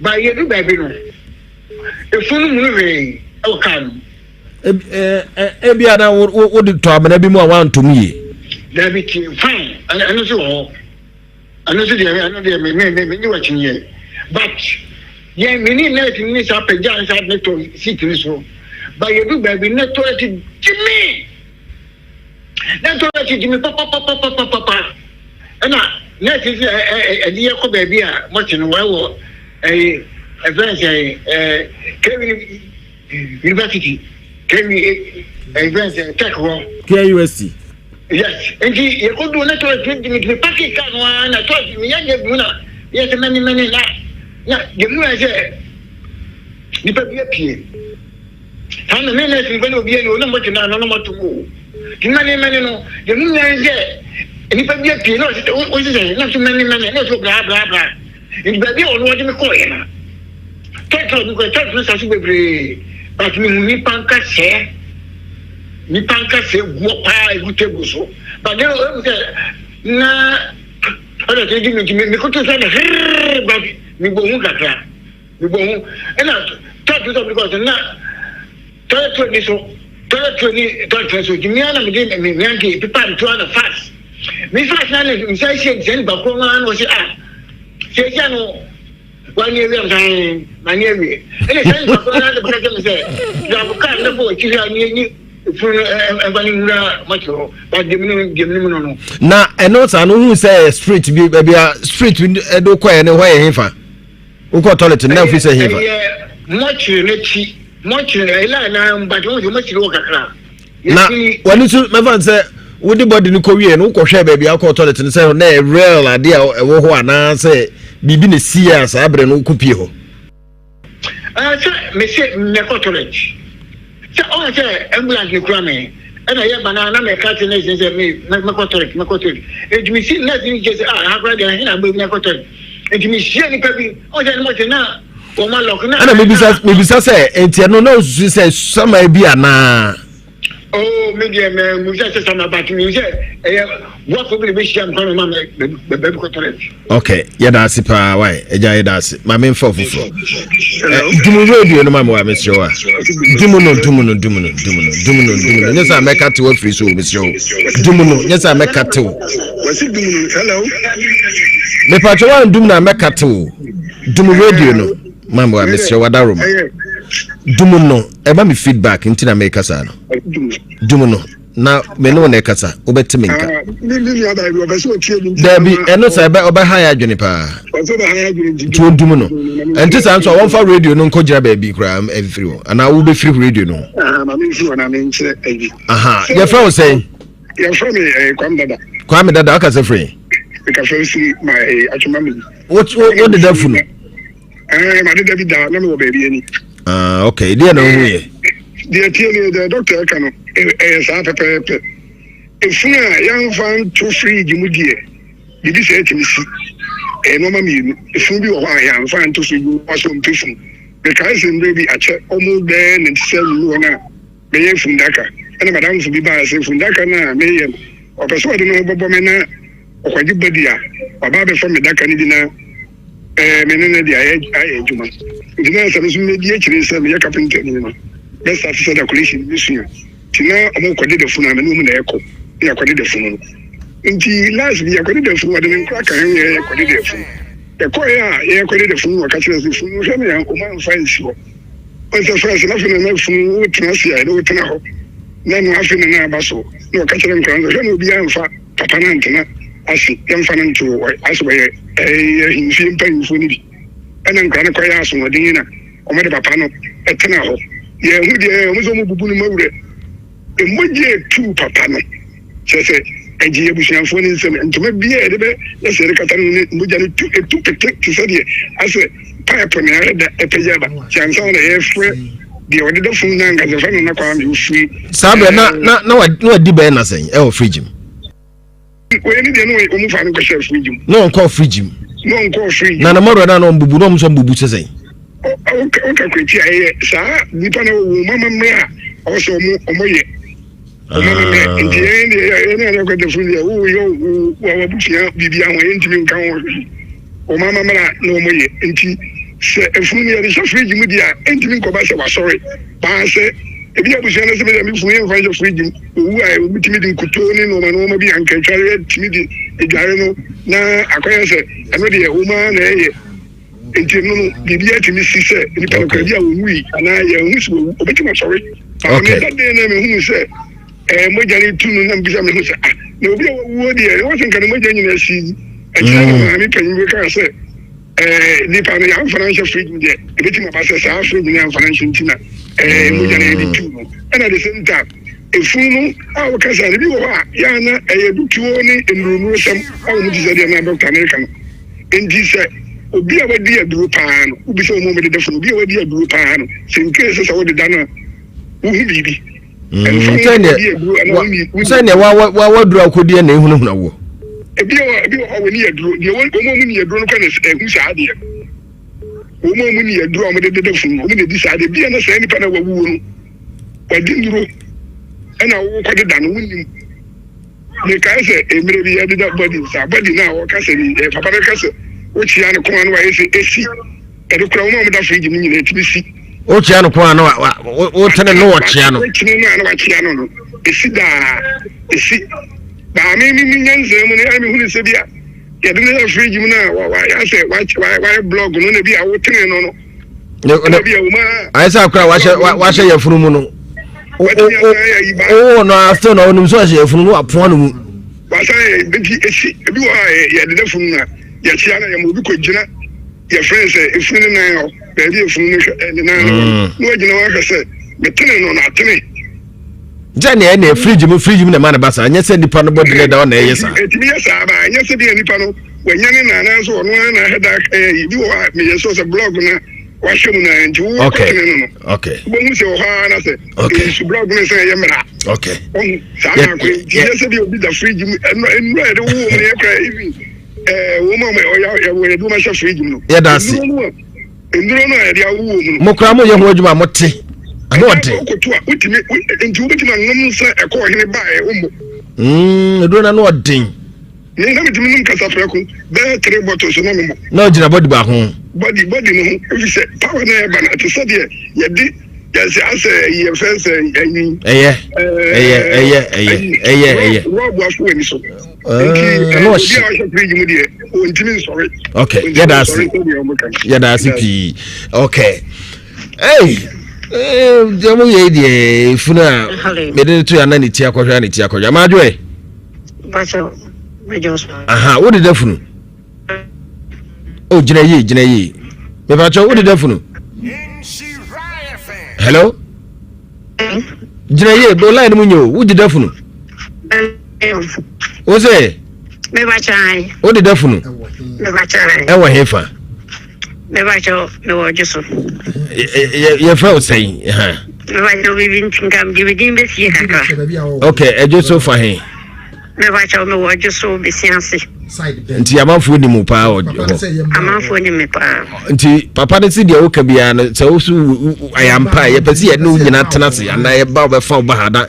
ba ye du ba bi no e funu mu re o kan e bia na wo di to amana bi mu a wan to mu ye da bi ti fine ano so ho ano so dia ano dia me ni wa chinye but ye meni na sini sa pe ja sa ne to sit ni so ba ye du ba bi na to ti jimi na to ti jimi papa ena Next is a dear baby, watching well, a advance Kevin University, Kevin advance tech one. KUST. Yes, and you could do not to packet one. I told me, yes, many, now, you know, I said, you better appear. And the minute you're going to be no more to know, no more to move. The money, the moon is there. And if I get you know, what is it? Not too many, not so blah, blah, blah. And baby, all what you call it. Take on the church was as we but me panka say, what pie would table so. But na, other thing, me could say, but me won't get that. We won't, and I talk to them because not. Third so, so, give me an again, me, Yankee, people to other fast. Me fast, and say, send Bakuman was say, one year of time, my near me. And it's the president said, you can't afford to but give me no. Now, and also, I know who say street to be baby, street with do quite anywhere, Hifa. Who got toilet and now, say Hifa. Much but much local. Now, when you my friend said, would the body in Korea no share baby alcohol toilet and say, no, real idea who are say, be been a seers, I bring no cupio. Sir, Monsieur Necotolet. So, I say, ambulance you cramming, and I have banana, my cousin is me, Macotolet. It me see nothing, just I read and I'm moving Necotolet. And me see any baby, oh, then what now? And maybe say, and no, she says, some may be a na. Oh, maybe a man, we just some about music. What will be wish I'm going to the baby. Okay, yeah, that's it. Why? That's it. My main for Dumu radio, no mamma, Miss Joa. Dumuno. Yes, I make a two or three, so Miss Joe. Dumuno, yes, I make a two. What's it doing? Hello. Me patrol Dumna make a two. Dumu radio, no. Mamma, Mr. Wadarum. Dumuno, eba mi feedback into the makers. Dumuno, now me no nekasa, Obetimika. There be and not about higher juniper. Dumuno. And this answer one for radio, no koja baby cram everyone, and I will be free radio. No, aha, your friend was saying, you're from me, Kwame Dada, I free. Because I see my actual what did that for? I did that, no baby. Okay, dear, no, the doctor can if you are young fan too free, you would dear. You did say to me, and no, mammy, if you be a young fan to see you also in prison. Because in baby, I check almost there and sell you now. May from Dhaka, and Madame to be by from Dhaka now, may or persuade no Bobomena or what you body are, or Baba from the Dhaka Nidina. Menene dia I juma. Dina service media chiri se me carpenter ni no. Best officer da collision mission. Tina omo kwade de funu amenu mu na ekọ. Ya kwade de funu. Nti last ya kwade de funu wadene nkra kan ya kwade de funu. Ekọ ya kwade de funu waka chiri se funu hwe me yan o man fancy ho. On se first na funu na funu o tena sia no tena ho. Na no afi na abaso. No waka chiri nkra hwe no bi anfa papa na ntena. Asi yamfa na nto aso himfie mpanyinfo ni bi ɛna nkwane kwa ya aso ɔden na ɔmɛde papa no ɛtena hɔ yɛ hu deɛ ɔmo so mo bubu no mawure emoje tu papa no sɛ ɛgye abusuafo ne nsɛm ntoma bia ɛde bɛ yɛsɛ de kata no mogya no tu pete te sɛ deɛ asɛ pipe na ɛda ɛpɛgya ba kyansa na yɛfrɛ deɛ ɔde da funu na nkasɛfa no na kwa me ofiri saa bɛ na wadi bɛɛ na sɛn ɛwɔ fridge mu we ni de no omu fa no ko share fridge mu no nko fridge mu no nko fridge na moro na no mbubu no mso mbubu sese o ka kweti aye sa nipa na wo mama me a o so omo ye o mama me ndi e na ko de fridge wo yo wa butia bibi an we ntimi nkan o mama me na no omo ye nti se efunu ye de fridge mu dia ntimi nko ba se wa sorry ba se ebi abusia na se me mi fu ye fa je fridge wu a o bitimi din kuto ni no ma bi anka tware timi di edware no na akoya se eno de wo ma na ye enti no bibi atimi si se ni pa ko bia wo wi ana ye hu so o bitimi sorry okay that day na me hu se mo jani tunu na mbisa me hu se na obi wo de e wo se kan mo jani na si maame panyin bi ka say nipa no ya financial freedom de ebeti ma ba say sa freedom ya financial ntina mo jana e tu no and at the same time efunu awo ka say bi wo ha ya na dutuo ni enrunu sam awo mu dise de na Dr. America no enti say obi a wadi aduro paa no obi say mo me de defo obi a wadi aduro paa no senke say wo de dana wo hu bibi sɛnea waduru akɔdeɛ na ɛhunahuna wo ebi wa ni aduro de won mo mu ni aduro no kana ehu saa de mo mu ni aduro mo de fun mo de di saa de bia na saa nipa na wawu no wadi nduro ana wo kɔde da no wunnim ne ka sɛ emire bi ya de da body sa body na wo ka sɛ ni papa na ka sɛ wo chia no kɔn no wa yɛ esi e de kura mo da frigi ni nyina etimi si o chia no kwa no o tene no o chia no no esi da esi ba me nyanze mu ne ami hu ne se bia ya de na fridge mu na wa ya se wa blog no na bia wo tene no bia wo ma ai sa kwa wa hye ya funu mu no o no after no no so hye ya funu no apon no mu ba sa bi esi bi wa ya de funu na ya chia na ya mo bi ko gina ya friends e funu na yo baby efunu ne na no agina wa ka se metene no na tene jane na fridge mu na man basa anya se nipa no body da na yesa etimi yesa ba anya se bi nipa no wanya ne na na so no na heda bi wa me yeso se blog na wa hwemu na nti wo tene no okay bo mu se o ha na se su blog na se yemra okay sa na ko yesa bi obi da fridge mu enu e de wo mu ne ka even wo mo me o ya wo do ma sha fridge mu ya da si nduro na ya wo mu mo kra mo ye ho adwuma mo te ano ode okotua utimi enti ubetima ngom sa ekọ hene ba e umbo nduro na no odin ni na mitimi num kasa preko be 3 bottles no mo na ojina body ba ho body no if say power na e ba na to say de ye di ya say ase ye fence yin rob wa fu eni so no shi okay yeah that's it okay hey jamu ye die funa me de to ya na ni ti akohwa majo e bacho mejo aha wo de dafunu o jina yi me bacho wo de dafunu hello jina yi bo line mu nyo wo de dafunu o se me bachai o de dafunu me bachai e wa hefa me bacho me wo jesu ye fa o sei ha me bacho bibi ntingam dividin be sie kaka okay e jesu fa he me bacho me wo jesu be sianse nti amanfo ni mu pa o amanfo ni me pa nti papa de si de o ka bia no se o su ayampa ye pesi ye no nyina tenase ana ye ba o be fa o ba hada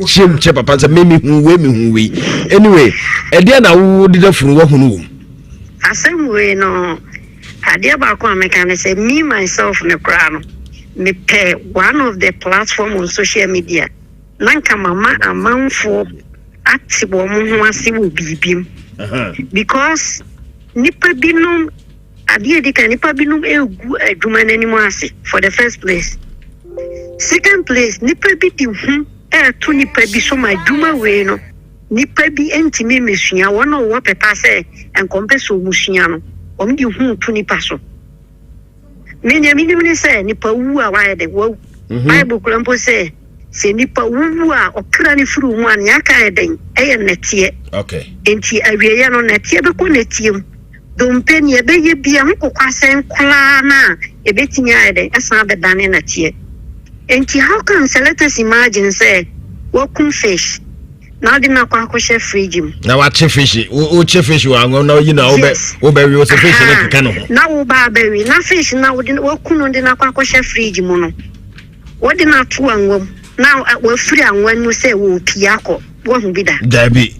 chem che papa se me hu we anyway e dia na wo de dafuru wo hunu wo asem we no adia ba ko ameka say me myself ne kra no me pay one of the platform on social media nanka mama amanfo atibo mo ho ase wo bibim because nipa binum adia dika nipa binum egu adwuma nanimu ase for the first place. Second place nipa bi di hu to nipa bi so ma adwuma we no nipa bi entime mesua wono wo pepa se enkompe so musua no omdi hu to nipa so menya minim ne se nipa wu a wa de wo Bible kurampo se nipa wu a okra ne furu hu an yaka eden eye netie okay enti awie ya no netie be ko netiem dompe ne be ye bia nkokwasen kula na ebetinya eden asa be dane netie enti how can let us imagine say welcome fish now the na kwa share fridge na wa che fish o che fish wa ngo na you know o be we o se fish na kaka no na wo ba be we na fish na wo kunu de na kwa share fridge mu no wo de na to anwom na wo free anwan mu say wo pia ko wo hu bi da dabi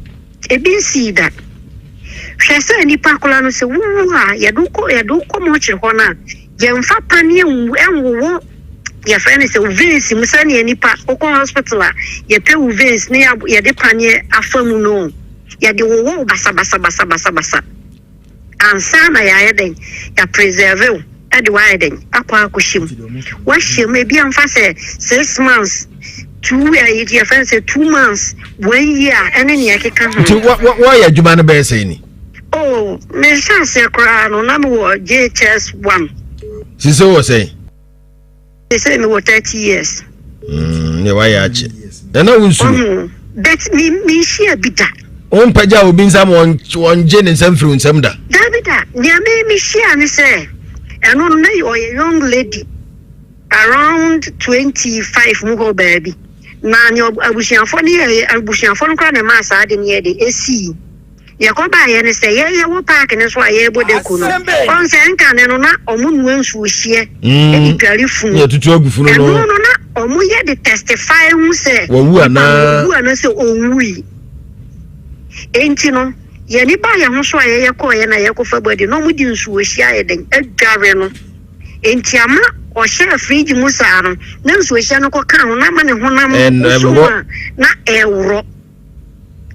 e bi si da hwe say ni pakola no say wo ha ya do ko mo chire ho na je mfa pane enwo ya friend say Vince musani nipa okon hospital a ye pe Vince ne ya de panye afamu no ya de wo basa ansa na ya yeden ya preserve e de wa yeden akwa akoshim wa hye me bia mfa say 6 months 2 years ya friend say 2 months 1 year ene ne yakeka ho what ya djuma no be say ni Oh, me say cry no na me JHS 1. Since what say? They say me 30 years. Ne why ache. Na wunsu. But me share bita. On paja obi nsam on je ne nsam firi nsam da. Davida, nya me share ne say. Eno na you a young lady around 25 mugo baby. Na nyo abusianfo ne abusianfo no kra na ma sa de ne de esi. Ye ko ba ye ne say ye wo park ne so aye bo de ku no. On se nka ne no na omunnu ensu ohie. E dware funu. Ye tutu agufu no. No na omu ye de testify hu say. Wo ana say onwui. Enti no ye ni ba ye ho so aye ko ye na ye ko fa body no mu di nsu ohie aye den adware no. Enti ama o share fridge mu sa no na nsu ohie no ko kan ho na ma ne ho na ewro.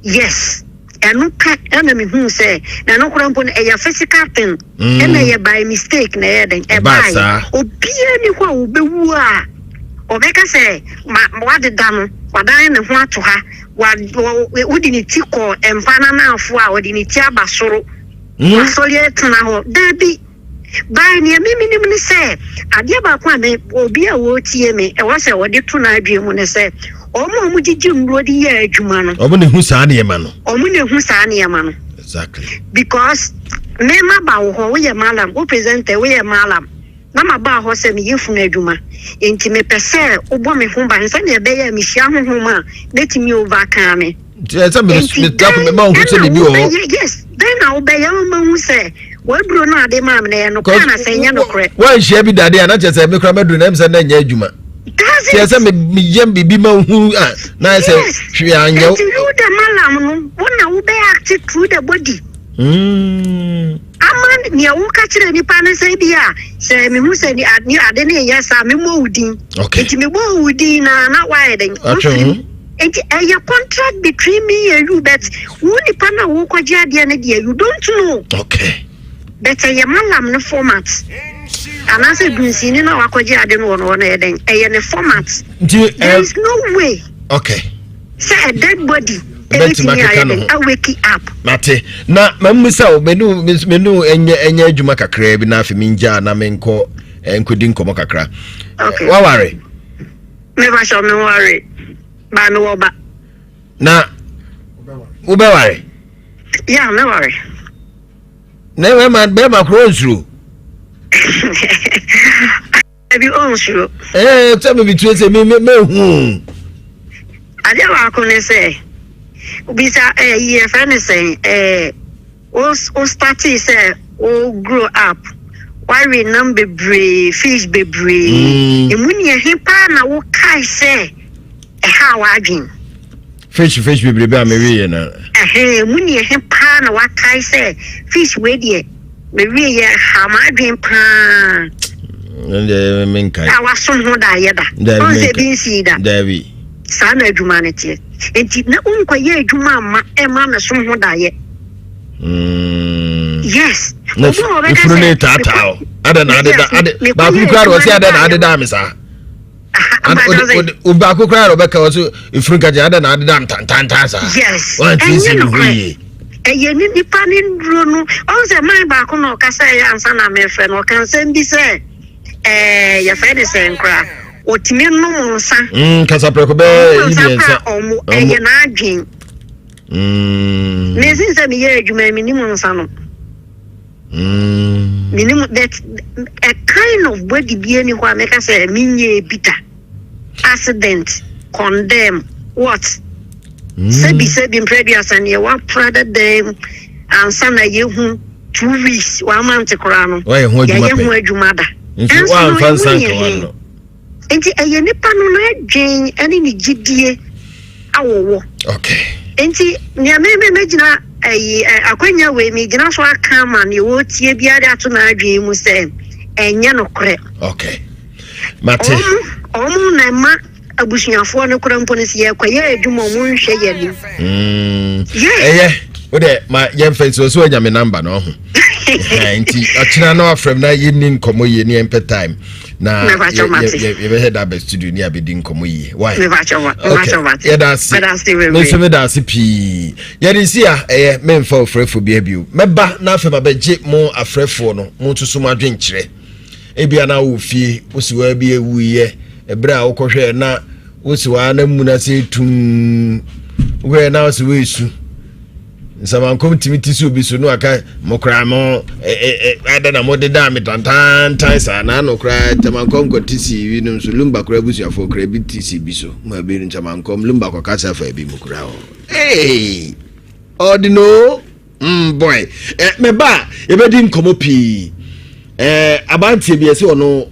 Yes. Enu ka ena me hu say na no krampo na eya physical thing ena ye by mistake na ye den e buy obia ni ho obewu a obeka say ma wade da no wadan ne ho ato ha wodi ni ti ko empana na afo a wodi ni ti abasoro wasori etna ho dabi buy ni mimi ni say ade ba kwa me obia wo tie me e wase wode to na adwe mu ne say omo jiji mrodi ye adwuma no omo ne hu saa ne ma no exactly because me ma ba wo ye malam wo presenter wo ye malam na ma ba ho se me yefu na adwuma enti me pese obo me hu ba nsa na be ye me hia ho ma letimi overcome me yes me tap me ma hu se bi o yes then na wo be ye ma hu se wo bro na ade ma me na no kana se nya no kre wa hia bi dade ana che se me kra medru na em se na nya adwuma. Yes, me yem bibi ma hu na say hwe anyo. You the malam no, wona wo be act through the body. Aman ni wo ka kire ni pa na say bia, say me hu say ni ade na yes a me mo udin. Okay. Enti me mo udin na why den. Enti a contract between me and you but wo ni pa na wo kwaje ade na dia you don't know. Okay. But a malam no format. And I said, Gunsini, no, I could add in one heading. A format. There is no way. Okay. Say a dead body. I wake it up. Mate. Na, Mamusa, menu, enya jumaka crab, na minja, na menko, and couldn't come kakra. Okay. What worry? Never shall no worry. By no over. Na, ube worry? Yeah, no worry. Never man, bear my cross through. Have you also? Tell me between say me. I don't want to say. Bisa year friend say o start say o grow up. Why we number fish bebree. Emuni himpa na wo kai say how adwin. Fish bebree be ameri na. Emuni himpa na wa kai say fish we dey. Maybe yeah, how my dream pan. And the main kind. I was some who died. Don't say being see that. Davy. Son of humanity. And it not unquay to mamma and mamma some who died. Yes. If you need that, I don't know. But you can't was said that I did damn, sir. And Ubaku cried, Rebecca was if you got the other tantasa. Yes. One thing. Ye ni panin dronu on se man ba ko no kasa ya ansa na me fe no kan sem bi se ya fe de se nkra otimi no nsa kasa preko be ibi nsa omu ye na adwin me sin se me ye adwuma mi ni mu nsa no minimum that a kind of body be any who make us a minye bitter accident condemn what Sebi previous and you want rather them and son of you 2 weeks 1 month crown. Why you mother? And a nipa no Jane and in GDA. Okay. And near me imagine a quenya way me gina so come and you would see be other to my dream was saying and yano correct. Okay. Mate. Ma abusuafo no kramponis ye kwaye adwuma mu nhwe ye ni yeah ode ma yem face so anyame number no ho nti achina na afrem na yini nkomo ye ni empe time na you head up studio ni abedi nkomo yi why me ba chowa yeah that's me that's pi yeah this year memfa ofrefo bia bio meba na afa mabeje mo afrefo no mo tusu madwen kire ebia na wo fie wo si wa bia wuye ebra a wo kohwe na wo si wa na mu na se tum we na wo si we su sama kom timiti so bi so no aka mokra mo ada na mode da metantan taisa na no kra tamankom ko tisi wi no so lumba kra busu afo kra bi tisi bi so ma bi tamankom lumba ko kasa fa bi mokra o hey ordino boy me ba e be din komo pi abantie bi ese ono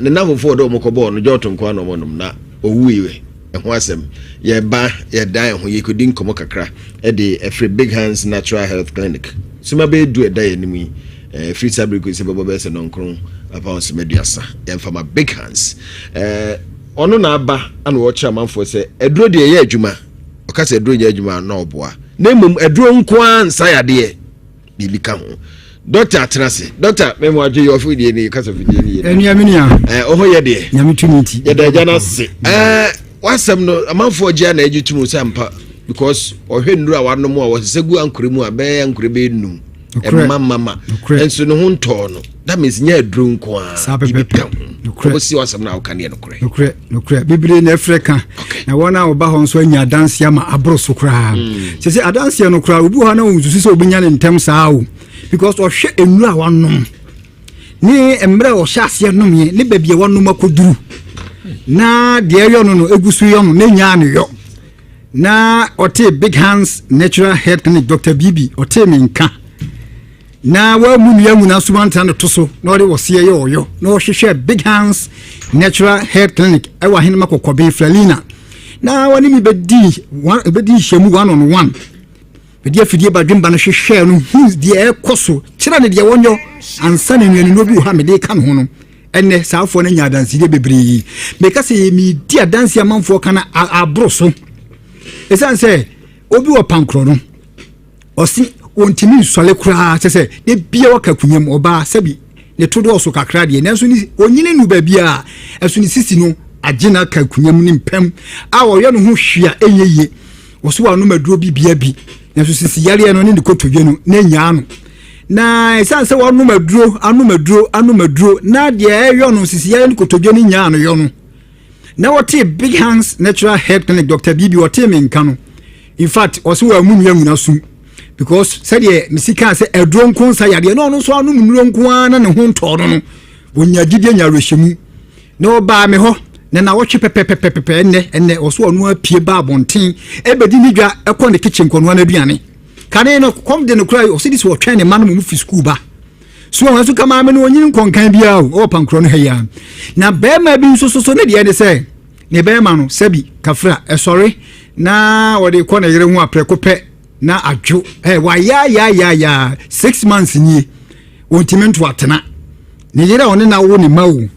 ne nafofo do mokobo no joto nko ano monum na owuiwe ho asem ye ba ye dan ho ye kodin komo kakra e de every big hands natural health clinic sima be do e dan enimi free sabrico se baba be se nonkron apa on se meduasa ye fama big hands ono na aba ana wo kira manfo se eduro de ye adwuma o ka se eduro ye adwuma na oboa na mum eduro nko ansa yade bibi ka ho doctor atrase doctor memo adwe yo fudie ni ka se fudie ni enuamenia oho ye de nyametuniti ye da jana se wasam no amanfo gia na ejutumu sampa because ohwe nduru a wanom a wosegu ankuremu a be ankurebe num mama enso no ho nto no that means nya aduru nko a sapepepe ko si wasam na okane no kure bibire na afrika na wona oba ho nso anya dance ama abro so kra se adanse no kra obu ha na unsusu se obinya ne ntem saa o because ohwe enuru a wanom ni emre o hyase nom ye ne babie wanom akoduru na de yono no egusu yono na nya ne yo na ote big hands natural health clinic Dr. Bibi ote minka na wa mu na sumanta no toso na ore wo se yo na o hwehwe big hands natural health clinic e wa hinma kokobe Fralina na wani mi bedi shemu 1-on-1 bedi afidie badwemba no hwehwe no hu de ekoso kira ne de wonyo ansa ne nuanu no bi ha me de ka no ho no enne saafo na nya dansi de bebre me ka se mi dia dansi amanfo kana abroso esan se obi wo pankro no osi ontimi nsole kura se de bia waka kunyam oba sabi ne todo oso kakra de nanso ni onyine nu ba bia eso ni sisi no agina ka kunyam ni mpem a wo ye no ho hwia eyeye oso wa no maduro bibia bi nanso sisi yare no ne de kotodwe no na nya no na esan se wo no maduro na de eyo no sisi yare ni kotodwe ni nya no yo no na wote big hands natural health clinic Dr. Bibi wote menka no in fact oso wa mu na sum because said ye misika se edron konsa yade no so anu munuro nko ana ne ho nto no wonya gide nya rehemu no ba me ho na wotwe pepepepepe enne oso onu apie ba bonten ebedi ni dwa ekọ ne kitchen kono na aduane kane no kom de no krai o sidis wo twa ne man mu fi school ba so won so kama me no onyin konkan bia o pankro no heya na be ma bi so ne de se ne be ma no sabi kafra sorry na wo de ko na yere hu aprekopɛ na adwo wa ya 6 months ni wontimento atena ne yere one na wo ne mawu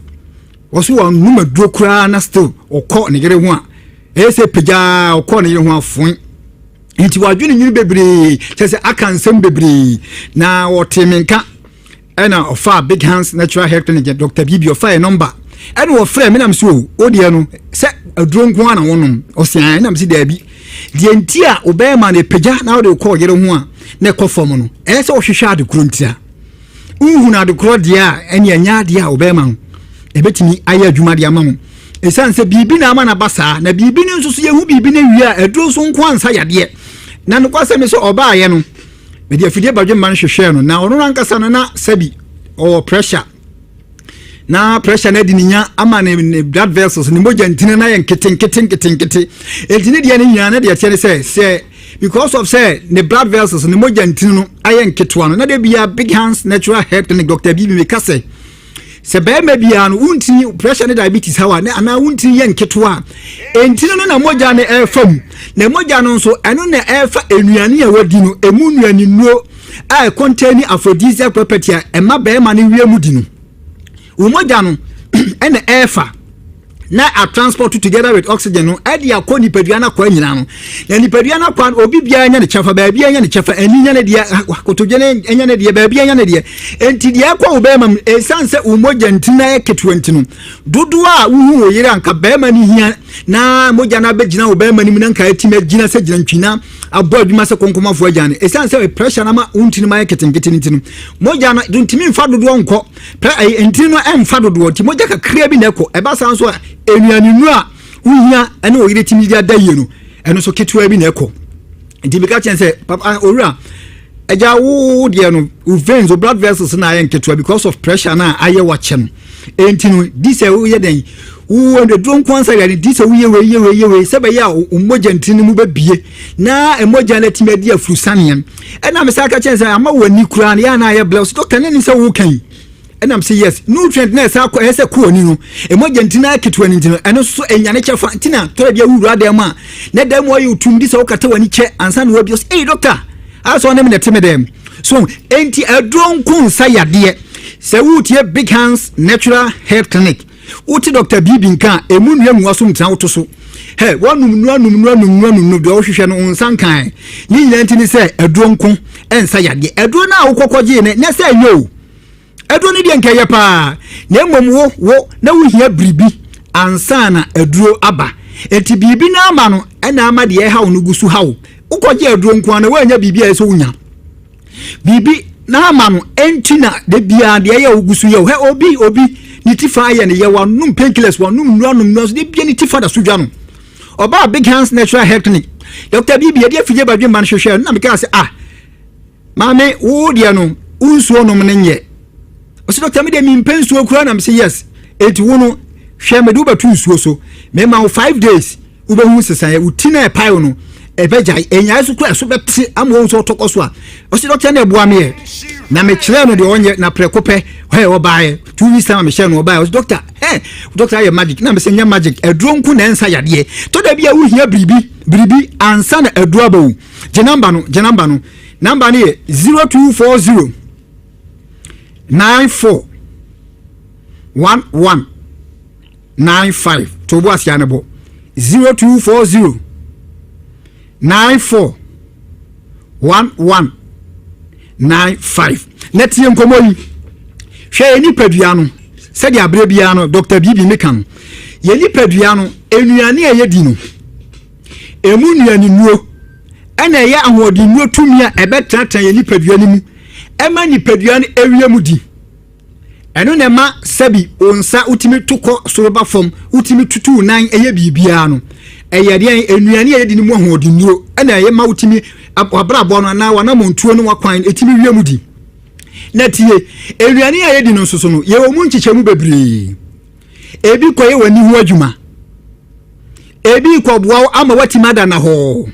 woso wa numa duro kura na still okọ ne yere hu a ese peja okọ ne yere hu afon nti wadwene nyiri bebre sese aka nsem bebre na wotemenka ena ofa big hands natural health clinic Dr. Bibi ofa number ena wo frɛ me nam so odie no se aduro nko ana wonom osian na msi dabi die ntia obema ne peja na wo de ko yere hu a na ekofom no ese wo hwehwe ade kro ntia uhu na ade kro dia ene anya dia obema ebetimi aya adwuma dia mamu esan se bibi na ama na basa na bibi ne nso so yehu bibi na wi a aduro so nko ansa yade na no kwase me so oba aye no me dia fidie badwe man hwehwe no na ono rankasa na sabi o pressure na pressure na dininya ama ne blood vessels ne moja ntine na yen kete etine dia ne nyana na dia tiene say because of say ne blood vessels ne moja ntine no ayen ketwa no na de bia big hands natural health clinic Dr. Bibi me kase se be ma bia no unti pressure ne diabetes hawa ne ana unti yen ketwa entine no na moja ne efam na moja no nso eno na efa enuane a wadi no emu nuane nuo a contain aphrodisiac property a ema be ma ne wiemu di no umoja no ene efa na a transport together with oxygen no e dia ko nipadua na kwa nyina no na nipadua na kwa obi bia nya ne chafa ba bia nya ne chafa ani nya ne dia kotogene nya ne dia ba bia nya ne dia enti dia kwa obema esanse umoja ntina e ketwenti no dodo a wuhu oyire anka ba ma ni hia na moja na begina obema ni munanka etima gina se gina ntwina abo adwuma se konkomafo agane esanse pressure na ma untini ma ketenkete ntini moja na duntimi mfa dodo nko ntini no emfa dodo ti moja kakra bi na eko eba san so enuaninu a wuhia ene oyire timi dia daye no eno so ketua bi na eko nti bika chense papa owura eja wo de no veins o blood vessels na ayen ketua because of pressure na aye wachem entino this e den wo de don kwansa ya this we we sebe ya umoja ntini mu babie na emoja na timadi afrusaneam ena me saka chense ama wani kura na ya na aye blouse doctor ne nse wo kan ena me say yes nutrient na esa ko ese ko oni no emoja ntina ketua ni ntino eno so enyane chefa ntina to bia wuru adem a na dem wo yutum this wo kata wani che ansa na wo bios hey doctor aso na me teme dem so enti adron kun sayade se wutie big hands natural health clinic uti Dr. Bibi nka emu nua waso mtra wotoso he wanum do ohwehwe no nsankan ni nyanti ni se adron kun ensa yade adron na awokokje ne se nyo adron ni de nka ye pa na mmom wo na wo hia bribi ansa na aduro aba enti bibi na ama no na ama de hawo no gusu hawo ukogje adron kun na wanya bibi a so wunya bibi na ama no enti na de bia de ya ogusu ye he obi ni tifa ye ne ye wanum painkillers wanum nuanum de bia ni tifa da sudwa no oba big hands natural health clinic Dr. Bibi de afije badwe man hwehwe na me ka se mame wo de no unsuo no me nye o se Dr. me de mi mpensuo kura na me se yes eti wo no hwe me do batu nsuo so me ma 5 days ubehu sesan utina e pai no ebejai enya su kura so beti amwo so tokoso a o se Dr. na ebua me na me kire no de onye na prekope he obae 2 weeks time me share no obae o doctor doctor aye magic na me se nya magic edronku na ensa yade to da bia wo hia bribi ansa na edro bawo je number no number ni 0240 94 11 95 to bo asia ne bo 0240 94 11 95 netie nkomoyi hwe ni padua no se dia abre bia no Dr. Bibi mekan ye ni padua no enuane eye di no emu nuani nuo ena ye ahodi nuo tumi a ebetratan ye ni padua ni mu ema ni padua no ewie mu di eno ne ma sabi onsa utimi toko soroba fom utimi tutu nan eye bibia no eye de enuane eye di ni mu ahodi nuo ena ye ma utimi abrabo no na wana montuo no wakwan etimi wie mu di natie enuane aye di no soso no ye wo mu nchichemu bebre ebi koye wani hu adwuma ebi ko boa ama watimada na ho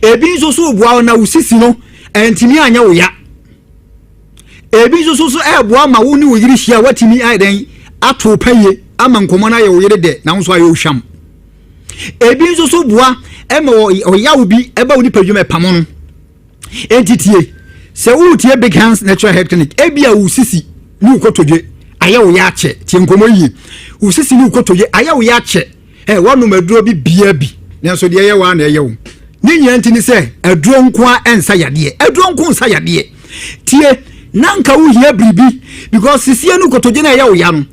ebi soso boa na usisi no entimi anya wo ya ebi soso boa ma wo ni wo yiri hia watimi aiden ato paye ama nkomo na ye wo yire de na nso aye wo hwam ebi soso boa ema wo ya wo bi eba wo ni padwuma pamo no entitie se wutie big hands natural health clinic ebia usisi ni ukotodwe ayawo ya che tie nkomo yi usisi ni ukotodwe ayawo ya che wonu maduro bi bia bi nenso de ye wa na ye wo ni nyanti ni se aduro nko a ensa yade aduro nko nsa yade tie nanka wo hia bribi because sisi anu ukotodwe na ayawo ya no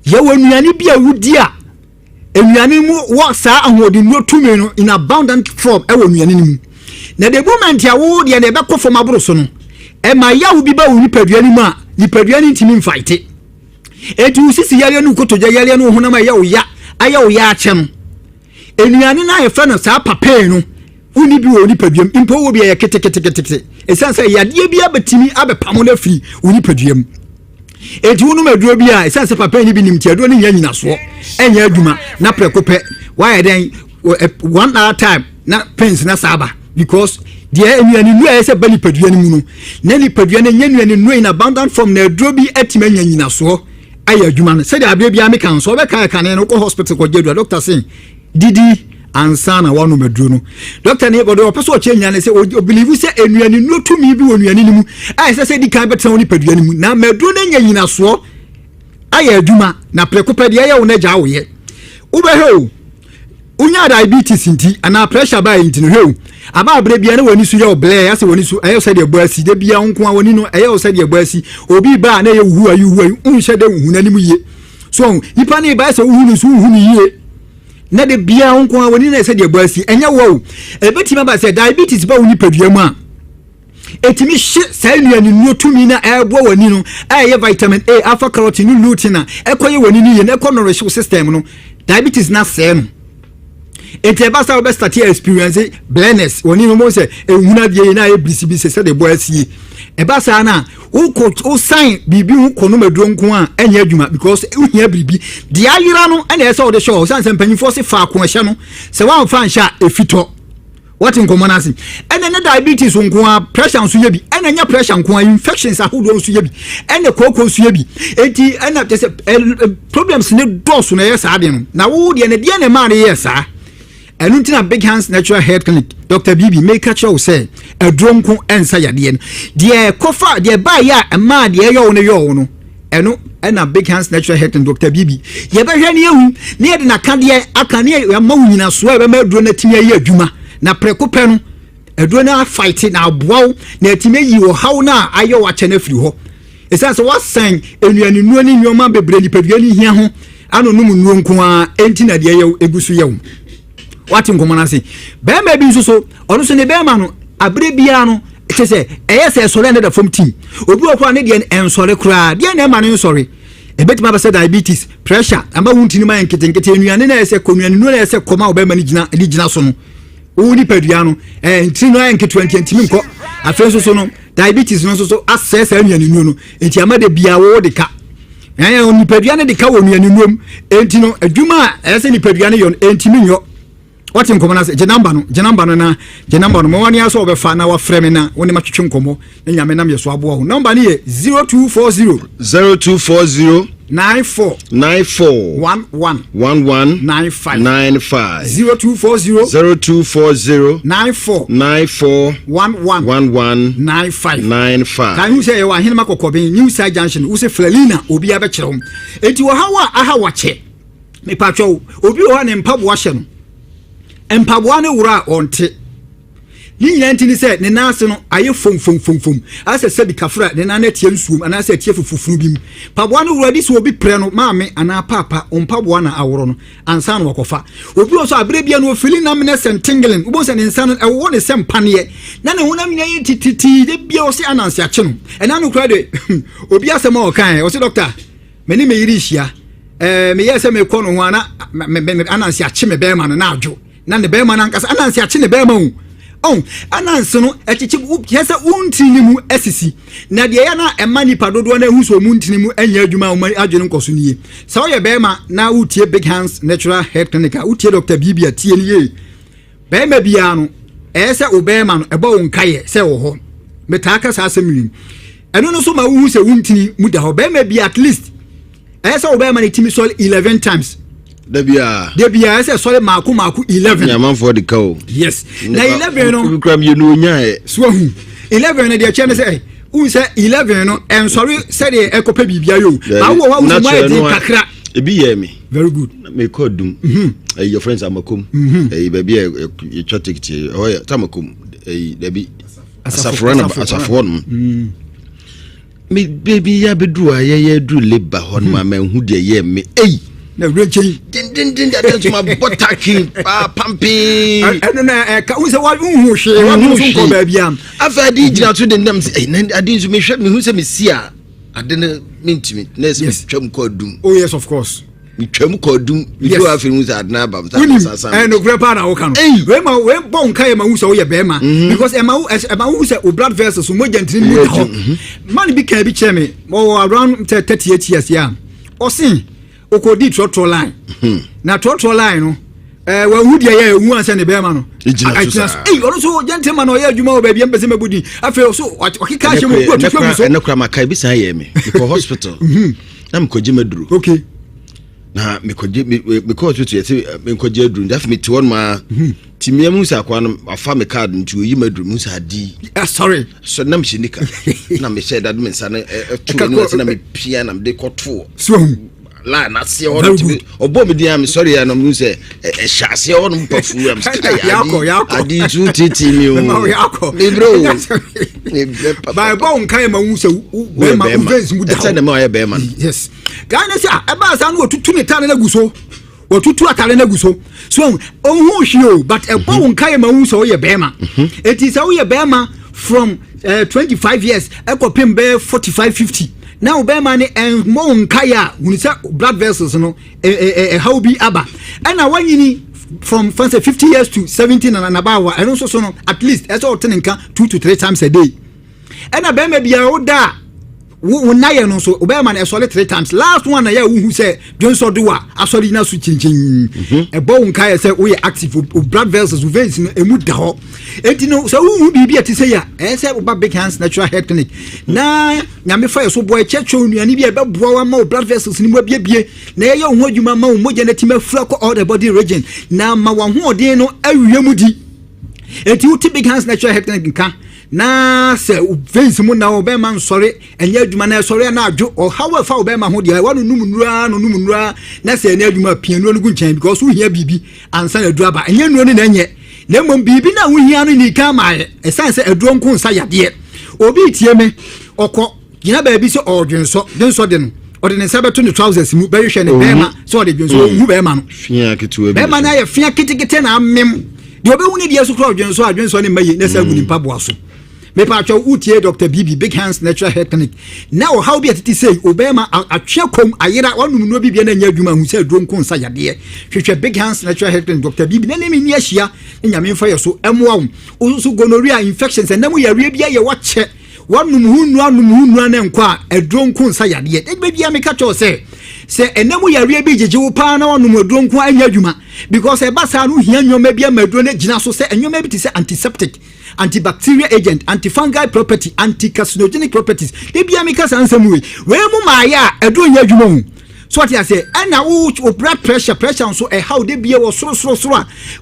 ye wo nuane bia wudi a enuane mu wo sa ahodi no tumi no in abundant form e wo nuane ni mu na the moment ya wo de na be ko fom aboro so no e ma ya wo bi ba wo nipadua ni mu a nipadua ni ntimi mfight etu usisi yale no kotoja yale no ho na ma ya wo ya aya wo ya ache no enuane na ye fa no sa papa no uni bi wo nipadua impo wo bi ya kete esansa ya de bi abetimi abepamo na firi wo nipadua mu etu no maduro bi a esansa papa ni bi nim tiado ni nya nyina so enya adwuma na prekope why then 1 hour time na pens na saba because dia enuane nu ayese bali padua ni mu no na ni padua na nyanuane nu in abundant from na drobi atima nyanyina so aya adwuma no se dia abia bia me kan so be kan no ko hospital ko jedua doctor say didi ansa na wonu maduro no doctor ne bodo opeso che nyane se o believe se enuane nu tumi bi wonuane ni mu ayese se di kan betan ni padua ni mu na maduro na nyanyina so aya adwuma na preko de aya wo na gya wo ye wo be he unya diabetes nti ana pressure ba nti no he aba abre bia na wani su ye oble ya se wani su ayo se de bo asi de bia nko a wani no ayo se de bo asi obi ba na ye hu ayu unhye de hu na nim ye so ipa ne ba se hu ni su hu ni ye na de bia nko a wani na se de bo asi enya wo ebeti ma ba se diabetes ba woni padua mu a etimi hye sa nuani no tumi na ebo wani no aye vitamin A alpha carotene lutein na ekoye wani ni ye na ekonourish system no diabetes na se no ente ba sa obe start experience blindness woni no mo se ehuna die na e brisibi se de bo asie e ba sa na o sign bibi hu kono maduro nko a enya adwuma because uhia bibi de ayira no na ese o de show san san panyifo se fa ko hye no se wan fa nhya efito what in common as and then diabetes nko a pressure nso ye bi and enya pressure nko a infections ahodo nso ye bi and the koko nso ye bi enti and just problems ne dose na yes ade no na wo de ne de ne ma ne yes a Eluntina Big Hands Natural Health Clinic, Dr. Bibi, make a show say, a drunken and sayadian. Dear Kofa, dear Baya, and ma, dear Yono, and a Big Hands Natural Health and Dr. Bibi. Ye better you, near the Nakadia, Akania, a moon, a swear, a drone, Juma, na precopeno, a drone fighting our bow, near Timmy, you, how now, I your watch and if you. It's as what saying, and you are running your mother, Brady Pavilion here. I don't know, Nunqua, Entina, dear Egusu. What in common say? Bear may be so, or so ne bearman, a brebiano, it is a surrender from team. Obu Canadian and sorry cry, dear man, sorry. A bit mother said diabetes, pressure, and my wound in my kitten, and then I said, Commune, no, I said, come out by Manigina, Udi Pediano, and Trino and K20 and Timinco, a first so diabetes, no so assess any no, and Yamada be a de cat. I only Pediana de cow in your room, and Tino, a Juma, as any Pediana, and Timingo. What in common as Janamba na Janamba no one years over fan our fremina when much chunkomo and Yamenam Yaswabo. Number 0240 94 11 95 0240 94 11 95. Can you say you are Hinma Kokobi, New Side Junction, Use Flelina, Obi Abachum? It you aha watch it. Me patrol, Obi one in pub washing. Empabuane wura onte ni nyantini se ne nase no aye fom ase se bi kafra ne na tie nsuum ana se tie fufufuru bim pabuane wura di so obi pre no maame ana papa ompabuana aworo no ansa no wakofa obi oso abre bia no ofili na mene sentingling ubo se ne nsa no ewo ne sempane na ne honam nya tititi de bia o se ananse ache no ena no kra de obi asema o kan o se doctor meni me yiri hia me yese me kono ho ana ananse ache me be ma no na adwo na ne be ma na nkasa ananse ache ne be ma hu ananse no echichi yesa untini mu asisi na de ya na emani padodo na hu so mu untini mu anya adwuma o adwene nkoso niye sa oye be ma na utie Big Hands Natural Health Clinic utie Dr. Bibi atie niye be ma bia no ese obema no eba wonkaye se wo ho metaka sa asemi eno no so ma hu se untini mu da ho be ma bia at least ese obema ne timi sol 11 times Debia ese sole maku 11 yaman for the cow yes na 11 no kram you know nya so 11 na de chene say u say 11 no en sorry say de ekopa bibia yo ba wo wa so mai de kakra ebi ye me very good me call dum your friends amakom baby you chat ticket oh yeah tamakom debi asafo no me baby ya bedu aye du leba hon ma hu de ye me na reche din that my botaki pampi eno na ka u se wa hu hwe wa hu so ko ba bia afa di gina to de ndam se adin so me hwe me hu se me sia ade na mintimi na se twam ko dum oh yes of course me twam ko dum me do afi hu se adna ba sa no grepa na wo kan we ma we bon kai ma hu se wo ye be ma because e ma hu se o blood vessels so mo gentini mu ho man bi kan bi che me around 38 years ya osin okodi trotro line na trotro line no wa hudia ya hu anse ne be ma no oro so gentleman no ya adwuma o ba bia mbese mabudi afa so okika hye mo ko twa so na kura makai bi san ye me for hospital am ko jimaduru okay na mekoje because to yesi mekoje aduru that me to one ma timia mu sa kwa no afa me card nti oyi maduru mu sa di sorry so na me shinika na me share that me sa na to no na me pia na me de koto so la na se ho to obo me dia me sorry ya no mu se hyase ho no mpafu am yako adi tu titi mi o yako me bro ba bon kai ma wu se be ma uvens mu da ho na me be ma yes Ghana say e ba sa no otutu ne tane na guso otutu atare na guso so ohun hio but e bon kai ma wu se o ye be ma it is o ye be ma from 25 years e ko pem be 45 50 now be man and mon kaya when say blood vessels no how be aba and na wanyini from 50 years to 17 and above and also so no at least as all tenenka 2 to 3 times a day and na be ma bia oda na ye no so be man e sole 3 times last one na ya who say don so do a asori na so chinchin e bo nkaya say we active blood vessels veins no emu da ho enti no so who bibi ati say ya e say oba big hands natural health clinic na nyame fa so boy checho nuane bi e be boa wa ma blood vessels ni mu bie na ye ho adwuma ma moja na tima fura ko all the body region na ma wa ho odin no awie mu di enti uti big hands natural health clinic nka na se veins mu na obema nsore enye adwuma na sore na adwo o how fa obema ho dia wanu numnura na se na adwuma pianu no gunchan because wo hia bibi ansa na dura ba enye nuo ne na enye na mom bibi na wo hia no ni ka ma esan se aduro nko nsa yade obi tie me okọ gina ba bi se odwenso denso de no ode ne sabeto ne trousers mu be hwe ne bema so ode dwenso hu bema no fia ketewa bi bema na ye fia kitikite na amem de obi hu ne dia so kro odwenso ne mayi na sa guni mpaboa so me pa cho utie Dr. BB Big Hands Natural Health Clinic now how be atiti say obema atwe kom ayira wanum no bibia na nya adwuma hu say dron kon sa yade hwehwe Big Hands Natural Health Clinic Dr. BB na nemi ni ahia nyame mfa yeso emwa wo so gonorrhea infections and namu yare bia ye wache wanum hu na nkwa adron kon sa yade e bibia me ka cho say enamu yare bi jeje wo pa na wanum adron kon anya adwuma because e basa no hia nyoma bia madro na gina so say enyoma bi ti say antiseptic antibacterial agent antifungal property anticarcinogenic properties they be amika sansam we mu ma ya edo nya adwuma hu so what you say and now blood pressure so how they be wo so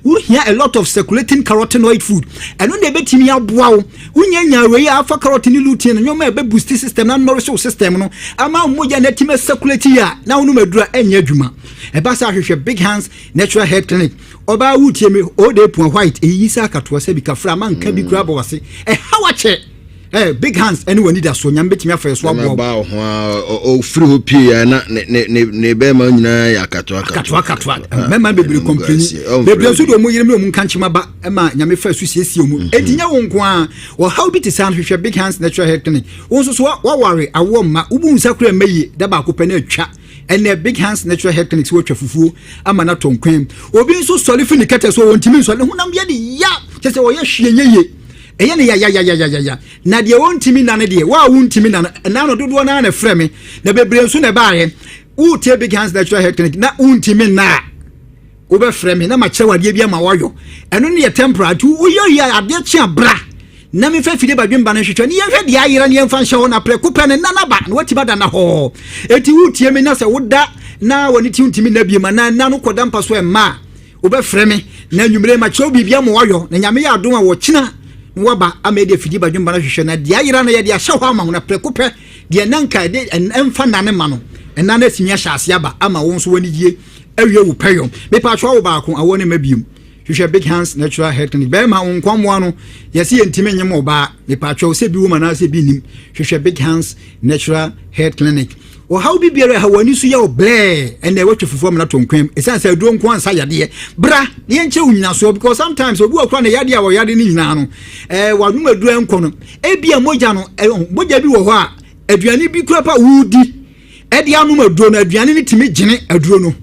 we hear a lot of circulating carotenoid food and when they betimi aboa wo nya we ya fa carotene lutein no ma be boost system na nourish system no ama moja na time circulate ya na wo no madura enya adwuma e ba sa hwehwe Big Hands Natural Health Clinic oba wutie me o de pon white e yisa katoa se bi kafra man ka bi kura bawase hawache Big Hands anyone need so nyam betimi afa so abo ba o free ho pia na ne be ma nyina ya katoa mema bebiri complain bebiri so do mo yire me mu kanchima ba ma nyame fa so siesie mu edinya wo nko a wo how be to sound hwehwe Big Hands Natural Health Clinic wo so wa ware awo ma ubu nsakura mayi da ba ko pene atwa and Big Hands Natural Health Clinics wo twafufu ama na tonkwem obi nso sole fini kete so wontimi sole hunam ye de ya kese wo ye hwieyeye eye ne ya na de wontimi na ne de wa wontimi na no dodo na na freme na bebre nso na baare wo tie Big Hands Natural Health Clinic na wontimi na wo be freme na ma chewade bia ma woyo eno ne ye temperature wo ye ade chia bra na me fa fide badwemba na hwehwe ne ye hwe de ayira ne ye mfa hye ho na preko pe ne nana ba na wati bada na ho eti wutie me na se woda na woni ti untimi na bia ma na no koda mpa so emma wo be freme na nwumre ma chew bibia mo wayo na nyame ya adom a wo kina waba ama de fide badwemba na hwehwe na de ayira na ye de ahye ho ama ho na preko pe de nanka de emfa nane ma no na na simia hyase aba ama wo nso wani die awie wo peyom me pa twa wo ba ko awone mabiem hwehwe Big Hands Natural Health Clinic be ma nkwamwa no yesi entime nyem oba me pa twa se bi wo ma na se bi nim hwehwe Big Hands Natural Health Clinic o how bi biere ha wani su ya oble ene we twefufo na tonkwem esan sa duro nko ansa yade bra ye nche unyina so because sometimes obu akwa na yade a wo yade ni nyina no wadum aduro enko no ebia moja no moja bi wo ho a aduane bi kura pa wudi edi anum aduro no aduane ni timi gene aduro no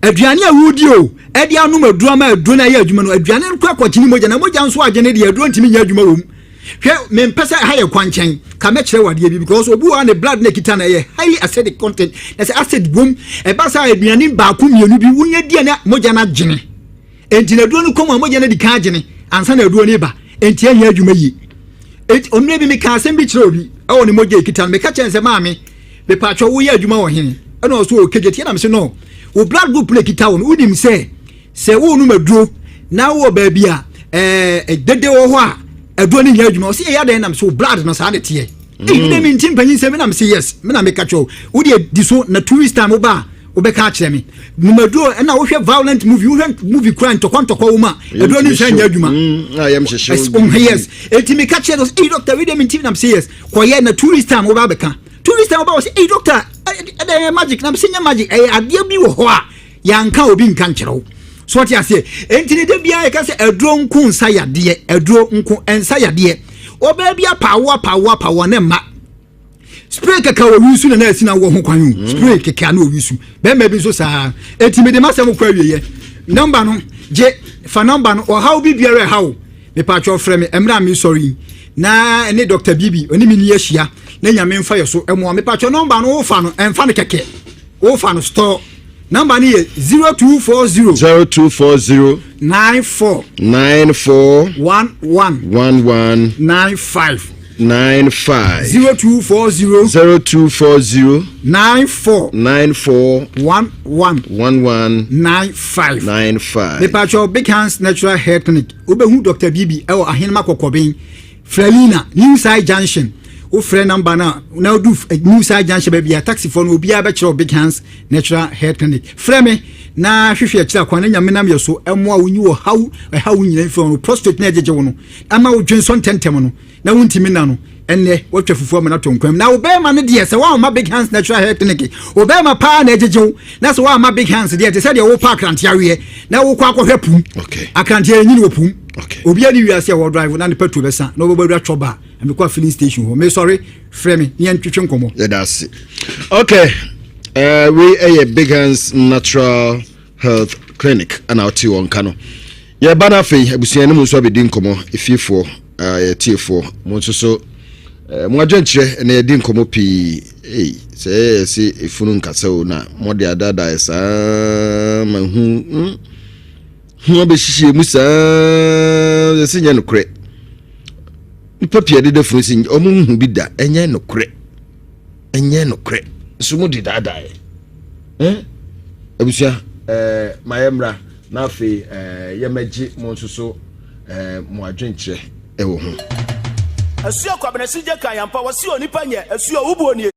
aduane a wudi o edi anum aduro ma aduro na ya adwuma no aduane kwa kwachini moja na moja nso agene de aduro ntimi nya adwuma wom hwe me mpesa ha ye kwanchan ka me kire wade bi because obu an the blood na kita na ye highly acidic content that's acid boom e ba sa aduane ba ku mienu bi wunya die na moja na gene enti na aduro no koma moja na di ka gene ansa na aduro ne ba enti ya adwuma yi onre bi me ka asem bi kire obi e woni moja kita me ka chense maame me pa twa wo ye adwuma wo hene ɛna ɔso okegye tie na me se no wo blood group na kita wo no wonim sɛ wo no maduro na wo baabi a dede wo ho a aduro ne nya adwuma wo se ɛyɛ dan na me so blood no saa de tie ɛyɛ me ntim panyin sɛ me na me se yes me na me ka kyɛw wo de di so na 2 weeks time wo ba wobɛka akyerɛ me numaduro ɛna wohwɛ violent movie crime tɔkɔntɔkɔ wo ma aduro ne nsa nya adwuma yes ɛnti meka kyerɛ no sɛ doctor wede me ntim na me se yes kɔyɛ na 2 weeks time wo ba bɛka 2 weeks time wo ba wo sɛ doctor ɛdɛ magic na me se nya magic ɛyɛ adeɛ bi wɔ hɔ a yɛanka obi nka nkyerɛ wo so what you say enti de bia e ka se aduro nko nsa yadeɛ aduro nko ensa yadeɛ oba bia pawa ne ma spray keka wo wisu na asi na wo ho kwan spray keka na wo wisu be ma bi so saa enti me de masem kwa wieye number no je fa number no o how bi biare how me pa cho frɛ me emra me sorry na ene Dr. Bibi oni me ni ahia na nyame mfa yeso emo me pa cho number no wo fa no emfa no keke wo fa no store number ni 0240 94 11 95 0240 94 11 95 me pacho big hands natural hair clinic obehu Dr. Bibi e o ahenma kokobin Frelina New Side Junction o frɛ number na do New Side Junction baby a taxi for no obi a bɛkyerɛ big hands natural hair clinic frɛ me na hwehwɛ kyerɛ kwan na nyame nam yɛ so ɛmo a wonyi wo haw nyina fi no prostate na agege wo no ama wo dwen so ntentem no na wontimi na no ɛnɛ watwa fufuo ma na tonkwam na obema no deɛ sɛ wa ma big hands natural hair clinic obema pa na agege wo na sɛ wa ma big hands deɛ te sɛ deɛ wo pa akrantia wiɛ na wo kɔ akɔhwɛ pum akrantia nyini wo pum obi ani wiase wo drive na ne petrol bɛsa na obɛbɛdwa choba and because filling station ho me sorry frame me yan twetwe nkomo that's it okay we a big hands natural health clinic and out to on kano ya bana fe abusia ne mu so abedi nkomo efifo ya tiefo mo so mo adwenkyere na ya di nkomo pi say si efunu nkasa o na mo de adada esa ma hu be hihie mu sa se nya no kre papier de funu sin omu hu bi da enye no kre so mu di dada abusia mayemra na afi yemaji mo nso mo adwenkyere wo ho asuo kwabena sije kan yampa wasi onipa nye asuo wubu oni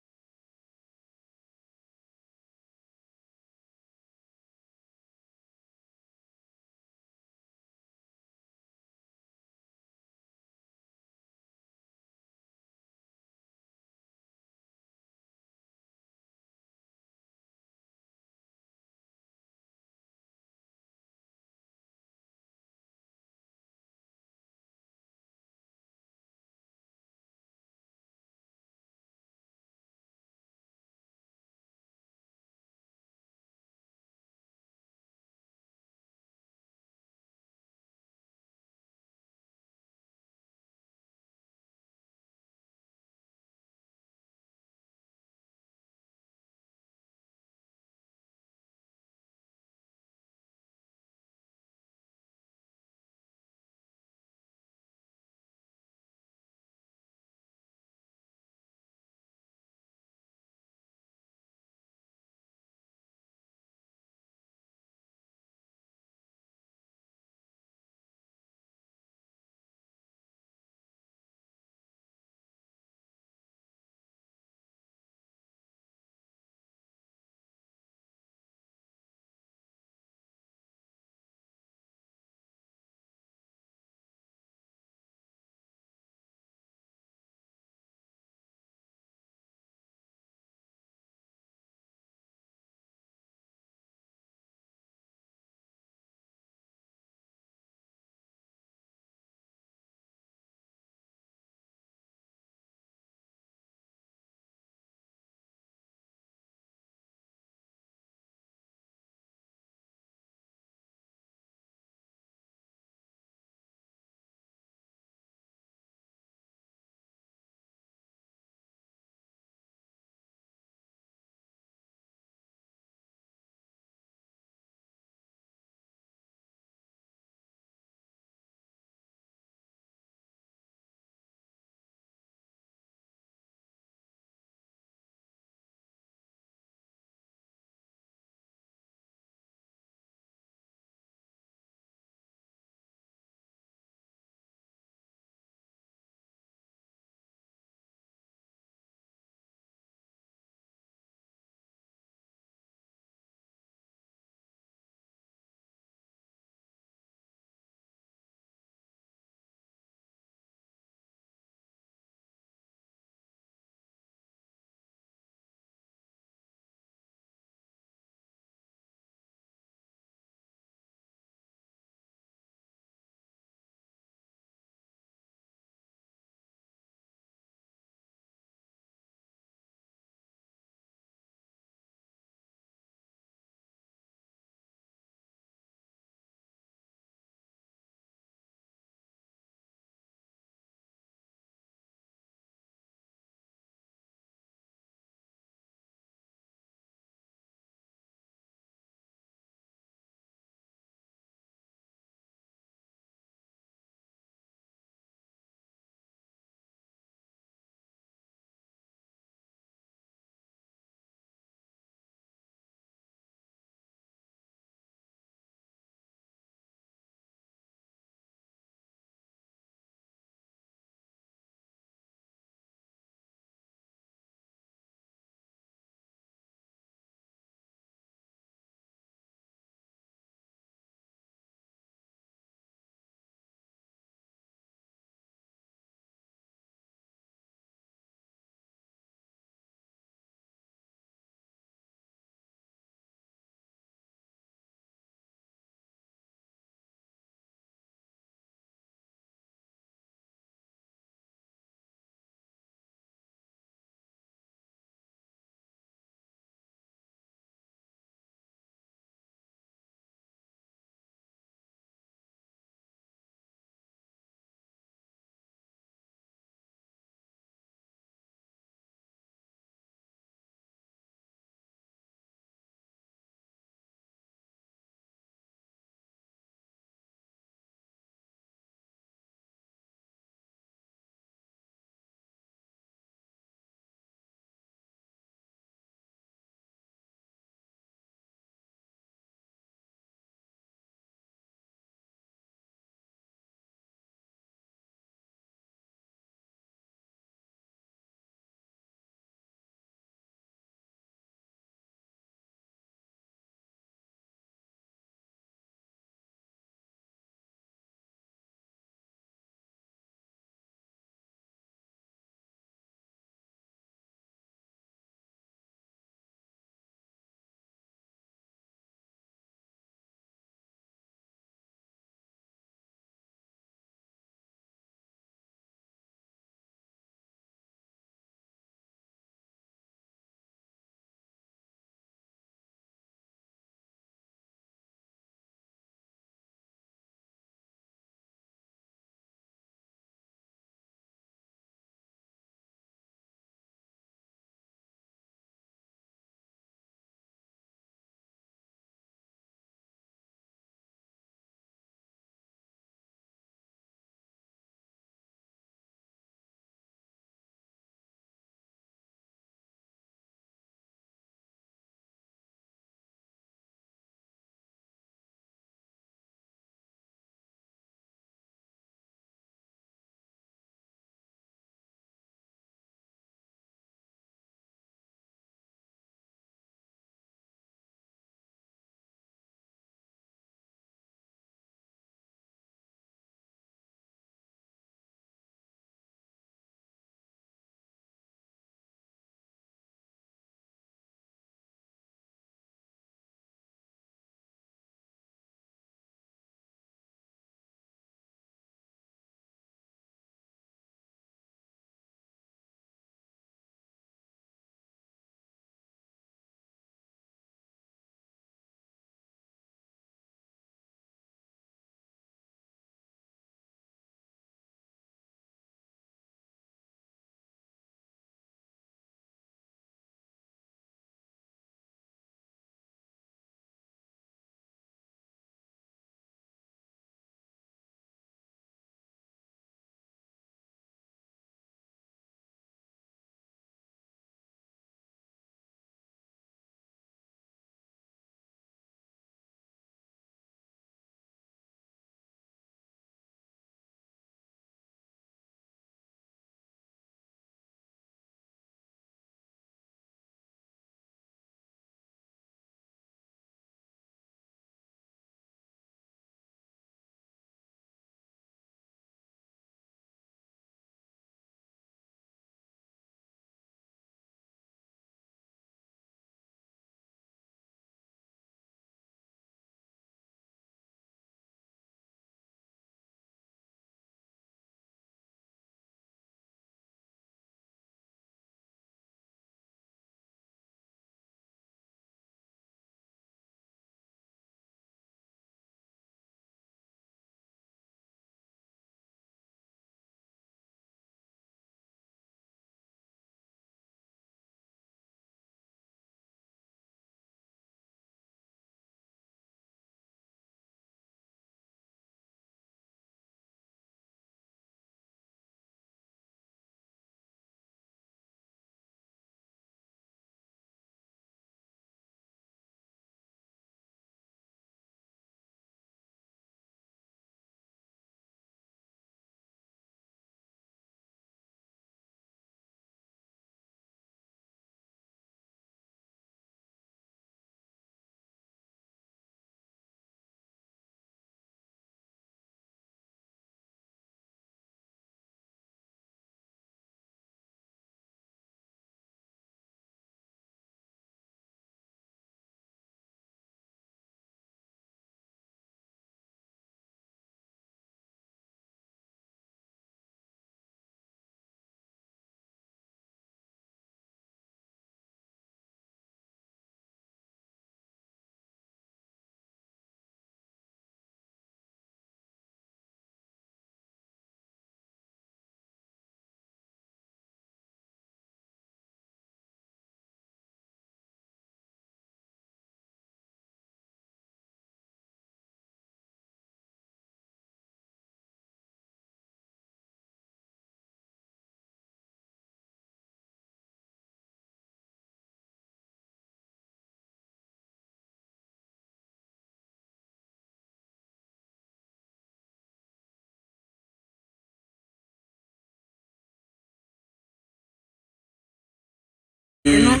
no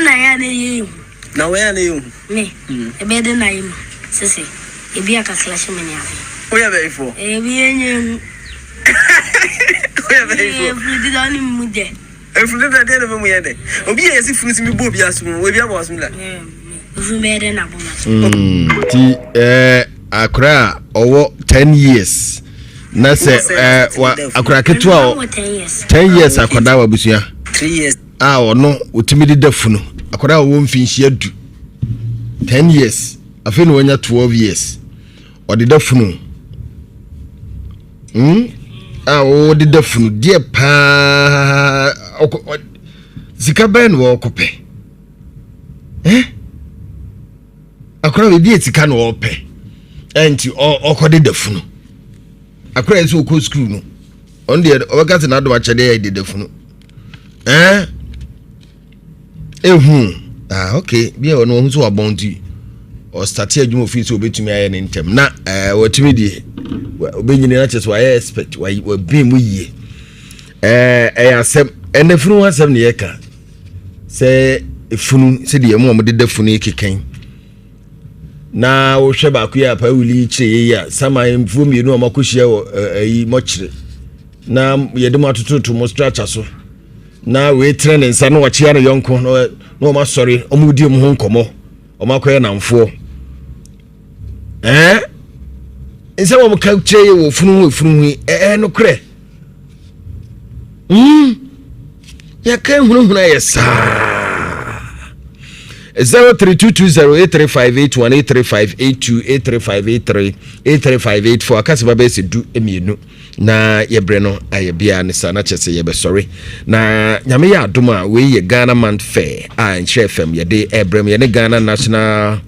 na ya na yi na we ya na yi me e be de na yi sese e bi aka slash me ni afi o ya be ifo e bi enye o ya be ifo e fudi da ni mu de e fudi da de no mu ye de obi ye si funu si mi bo bi asum we bi abo asum la fu me de na bo ma ti akra owo 10 years na se akra ketua 10 years akoda wa busua 3 years ono otimidi dafunu akoda wo mfinhia du 10 years afenu wonya 12 years odi dafunu o di dafunu die pa zikaben wo kope akora be die sika no ope enti okode dafunu akora eso ko school no on the obakase na do achede ya di dafunu okay bia wono hu so abonti o start adwuma ofisi obetumi aye ne ntem na watumi die obenyine na cheso aye expect wa bi mu yie asem enefunu asem ne yeka se efunu se de mu de dafunu keken na wo hwe ba ku ya pa wuli chire ya sama mfu mi no makohia wo ayi mochire na yede mu atototo mo structure so na we train nsa no wachi ya no yonko no ma sorry omudi mu ho nkomo omakoye na mfo nsa wo ka chire wo funu no kre ya kan hunu ya sa 0320835818358283583834 akasiba be se du emienu na yebre no ayebia ne sana chese yebe sorry na nyame ya adoma we ye Ghana Man Fair a Nche FM ye de ebrem ye ne Ghana National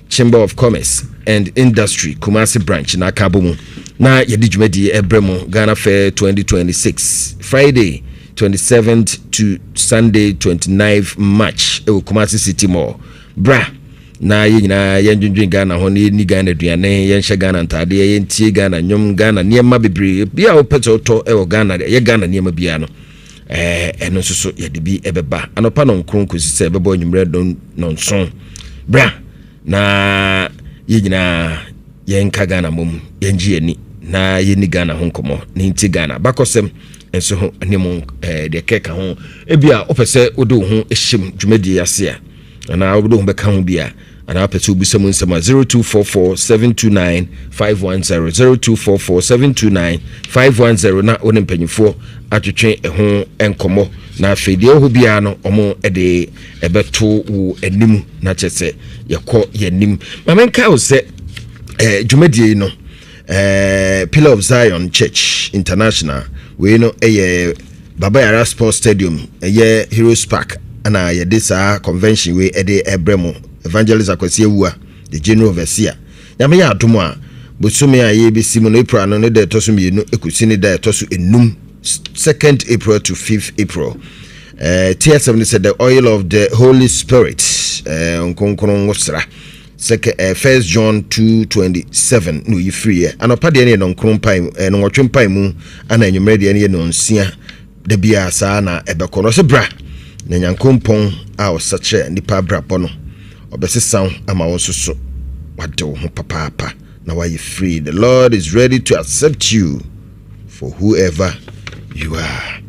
Chamber of Commerce and Industry Kumasi branch na kabomu na ye di dwumadi ebrem Ghana Fair 2026 Friday 27th to Sunday 29th March e Kumasi City Mall bra na yina yenjunjun Ghana ho ni Ghana aduane yenhye Ghana ntade yentie Ghana nyom Ghana niema bebre bia opeto to e Ghana ye Ghana niema bia no eno soso ye de bi ebeba anopa no nkron kosise ebeba onwumre don nonson bra na yina yenka Ghana mom yenji ani na yeni Ghana ho nkomo ni nti Ghana bakosem enso ho animu de keka ho ebia opese odo ho ehim dwumadi yase a na odo ho beka ho bia ana apese obusam nsema 0244729510 0244729510 na one mpanyifo atwetwe ho enkomo na afedie ho bia no omo de ebeto wo animu na chese yakọ yanim mamenka o se dwumadi no Pillar of Zion Church International we no Baba Yara Sports Stadium Heroes Park ana ye this convention we ebremo Evangelist Kwasi Boafo the general overseer nyame ya adomo a bosume a ye besi mu no April no ne de toso mienu ekusi ne de toso enum 2nd April to 5th April TS7 said the oil of the Holy Spirit onkonkron ngosra 1 John 2:27 no you free anopa de ne no nkronpan no nwotwempan mu ana enwumre de ne no nsia da bia sa na ebekoro se bra na nyankompon a osache nipa bra bono obesesan ama wonsoso wade wo ho papa na why free. The Lord is ready to accept you for whoever you are.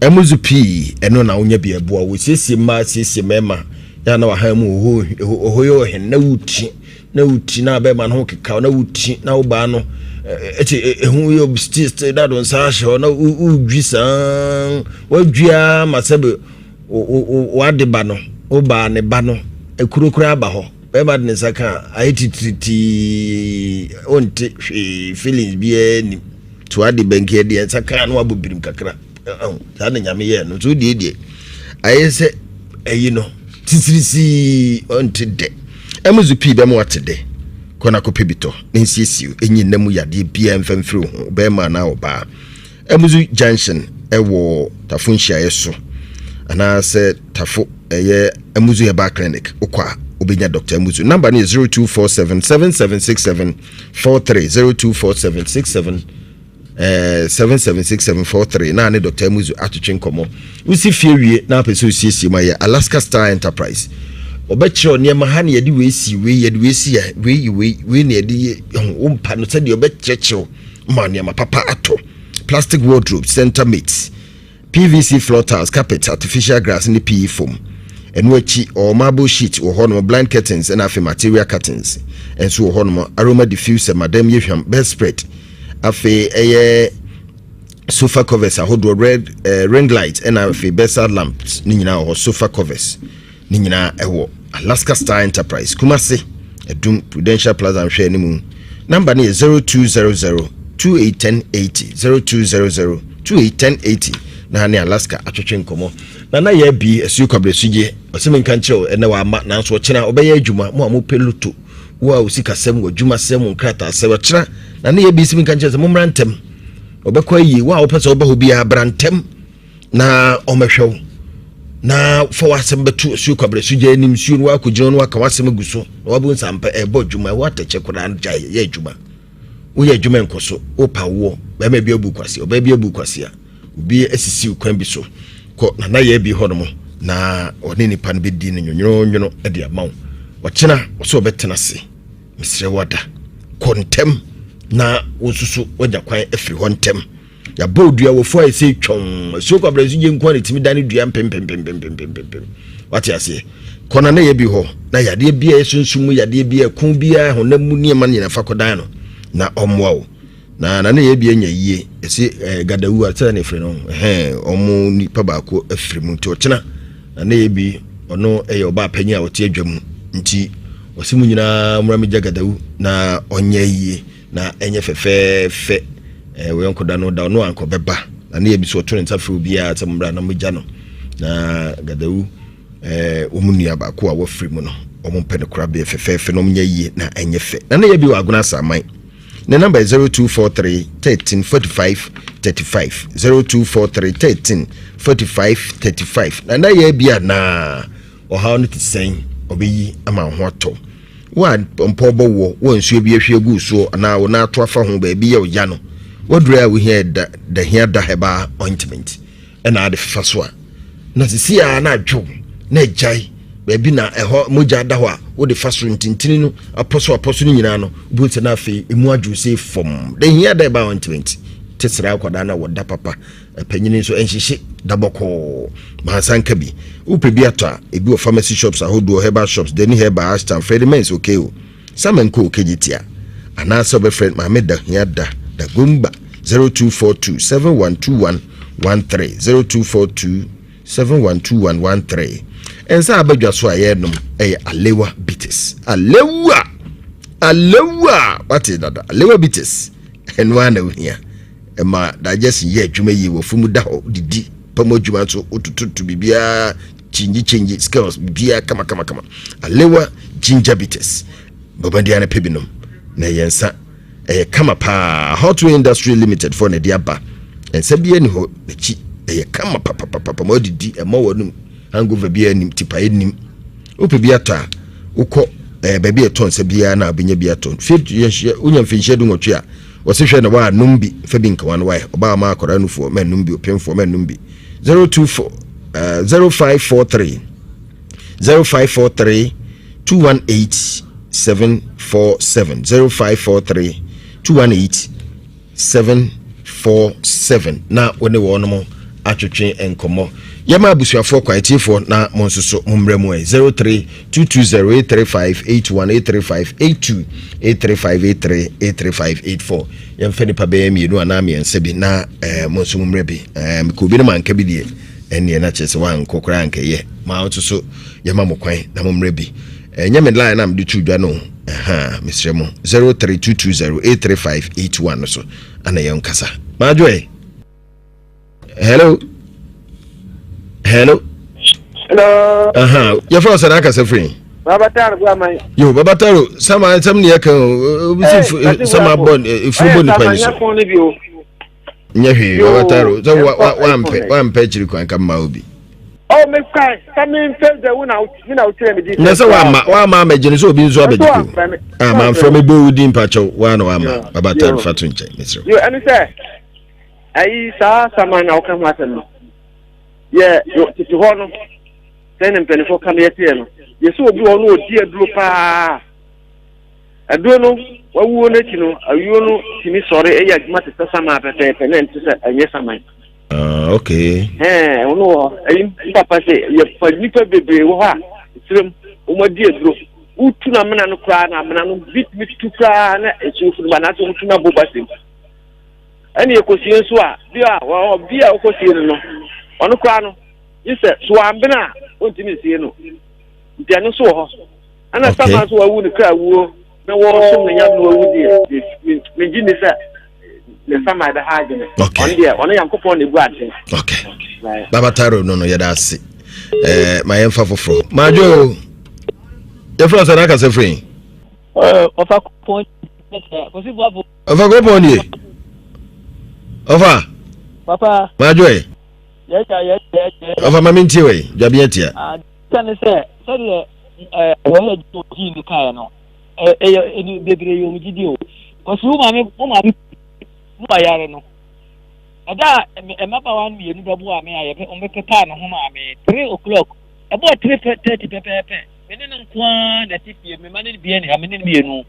Emuzupi eno na unya bi eboa wo siesie ma siesie mema ya na wahamu ohoyo hen na uti na be ma no keka na uti na uba no ehu yo still that on sasho na udwisa wadwia masebe wade ba no oba ne ba no ekurokura aba ho be ba ne saka aitititi onte feelings bi ni to ade banki de saka no abobirim kakra ta na nyame ye no so die ayese no titirisi onte de emuzupi be mo watede kona kopebito nsisiu enyinamu yade bia mfamfiri ho be ma na oba emuzu junction ewo tafunhia yeso ana se tafo eye emuzu heba clinic okwa obenya Dr. Emuzu number ni 0247776743 776743 na ne Dr. Muzu atwetwe nkomo usi fie wie na pese usiesie ma ye Alaska Star Enterprise obekire oniema ha ne yede wesi ya we ne yede umpa no sɛ de obekire ma oniema papa ato plastic wardrobe center mates PVC floor tiles carpet artificial grass ne PE foam enu achi or marble sheet or hono blind curtains and afi material curtains and so hono aroma diffuser madam yehwam best spread afi sofa covers ahodo red ring light and afi bedside lamps ni nyina ho sofa covers ni nyina ewo Alaska Star Enterprise Kumasi Edum Prudential Plaza nhwe ni mu number ni 0200 281080 0200 281080 na ne Alaska atwetwe nkomo na ye bi asu kwabresuje oseme nkanche ene wa ama na so kina obeye adwuma mo amu peluto wo usika sem wo dwuma sem nkrata se wo kina na ne ye bi sim nkanche se mo mrantem obekwa yi wo opese obaho bi abrantem na omehwew na fo wasem betu asu kwabresuje nim suo no akogino no aka wasem guso na wabu nsampa ebo dwuma wo atache kura nja ye adwuma wo ye adwuma nkoso opa wo be ma bi abu kwase oba bi abu kwase a obi asisi kwan bi so ko na ye bi hono na oni nipa no bedi no nyonyo de amaw wakina so obetena se misre wada kontem na wosusu wagya kwan afiri hontem ya bodua wo fo ese twon so kwa brazu je nkwa ne timi dane dua pem wati ase kona na ye bi ho na yade bia esunsumu yade bia kun bia honamu niema ne na fakodan no na omwa wo na ye bi anya yie ese gadawu ata na efre no omo nipa baako afiri mu nti okina na ye bi ono oba panyi a wote adwam nti wasimu nyina mura meja gadawu na onye yie na enye fefefe we onkoda no da no anko beba na ye bi so to nta firi bia ata mura na meja no na gadawu omunua baako a wafiri mu no omo mpene kura be fefefe no mnya yie na enye fe na ye bi wa aguna saman. The number is 0243 13 45 35 0243 13 45 35 na ye bia na o ha no ti sen obeyi ama ho to wa mpobo wo nsuo bi ahwe gu so na wo na to afa ho ba bi ye o ya no wodura we here the here da heba ointment na the faso na sisi a na adwo na jai baby na eho moja da ho a wo de faso ntintini no aposo no nyina no buti na afi emu adwo se fom de hia da ba ointment tesra akwada na woda papa panyini so enhihye daboko masanka bi upe bi ato ebi o pharmacy shops ahodo herbal shops deni herbal ashton frediments okay o samenko okejitia ana so be friend ma me da hia da gumba 0242 712113 0242 712113 ensa abadwa so ayedum alewa bites alewa what is that alewa bites enwa na ohia ma digest ye adwuma yi wo fumu da ho didi pamo adwuma so otututu bibia change skills bibia kama alewa ginger bites babandia na pebinom na yensa kama pa hot industry limited for na diaba ensa bia ni ho chi kama papa mo didi e mo wonum hangover bia nim tipa enim ope bia ta ukọ baby eton se bia na abenya bia ton fit unya mfinhye du nwotwe a wosehwe na wa numbi fabi nka wan wai oba ma akora nufo ma numbi opemfo ma numbi 024 0543 218 747 0543 218 747 na wone wono atwetwe enkomo yama abusuafo kwaitiefo na monsoso mumremu 0322083581 83583 yamfeni pa be mienu ana me nsebi na monso mumrebi ko bi na manka bi die ene na chese wan kokora anka ye ma onsoso yama mokwan na mumrebi nyame line na mde tudwa no misremo 0322083581 so ana yonkasa majoy hello. Your first and I can say free. Babataro, yo, Babataro, some ne can some born if you born Babataro, one page you can come out. Oh, Miss Kai, come in, the one out, That's one mamma, Jenny, so being so big. I'm from a building patch of one or Babataro Fatunche, Mr. You understand? ayi saa sama na woka ho asɛm no yɛ tete hɔ no sɛ ne mpanifo ka no yɛteɛ no yɛsɛ obi wɔ no ɔdi aduro paa aduro no wawuo no akyi no awuo no tumi sɔre ɛyɛ adwuma te sɛ sama pɛpɛɛpɛ na ɛnte sɛ ɛnyɛ saman okay ɔno wɔ ayi papa sɛ yɛfa nnipa bebree wɔ hɔ a ɛsrɛm ɔmadi aduro wotu na amena no koraa na amena no bitumi tu koraa na ɛkyɛwofo no ba naasɛ wotu na boba sɛm ɛne yɛkɔsie nso a bi a wokɔsie no no ɔno koraa no yi sɛ so ambena a ɔntumi nsie no nti ɛno nso wɔ hɔ ɛna sama nso wawu ne kra wuo na wɔsom ne nyam no wawu deɛ megye ne sɛ ne sama ɛbɛ ha agye ne ɔno deɛ ɔno Nyankopɔn na ɛbu ate Baba Taro no yɛda ase ma yɛmfa foforɔ madwo yɛfrɛ sɛ na aka sɛ frɛ ɔfa kopɔn nie ɔfa papa madwo ɔfa ma mentie wei dwabea tia sɛne sɛ sɛdeɛ wɔyɛ gyii ne kaeɛ no ɛyɛ bebree yɛ ɔmgyidi o kɔsi wo maame mu ayare no ɛda mmabaawa no mmienu bɛbo a me a ɔmbɛpepa ne ho maame 3 o'clock ɛbɔɔ 3:30 pɛpɛɛpɛ mene no nkoa na te fie mema ne bia ne amene no mmienu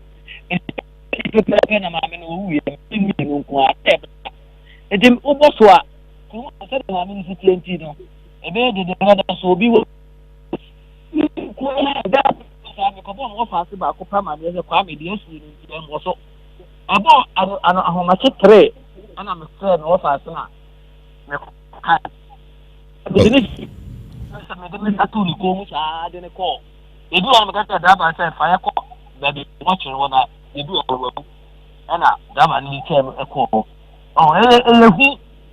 pɛpɛɛpɛ na maame no wɔwuiɛ mene mmienu nkoa ɛnti wobɔ so a sɛde maame no sitie nti no ɛbɛyɛ dededada so obi wɔ mekɔbɔ no wɔfa ase baako pa mameɛ sɛ kwaa mede asi no nti ɛmmɔ so ɛbɔ ahomakye 3 ɛna mefrɛ no wɔfa ase na mekɔka mede me sato ne kɔn mu saa de ne kɔɔ ebi wɔ no meka sɛ daba sɛ fa yɛkɔ baabi wɔkyere wɔ na ebi wɔ wawu ɛna daba no kyɛ no ɛkɔɔ ɛyɛ hu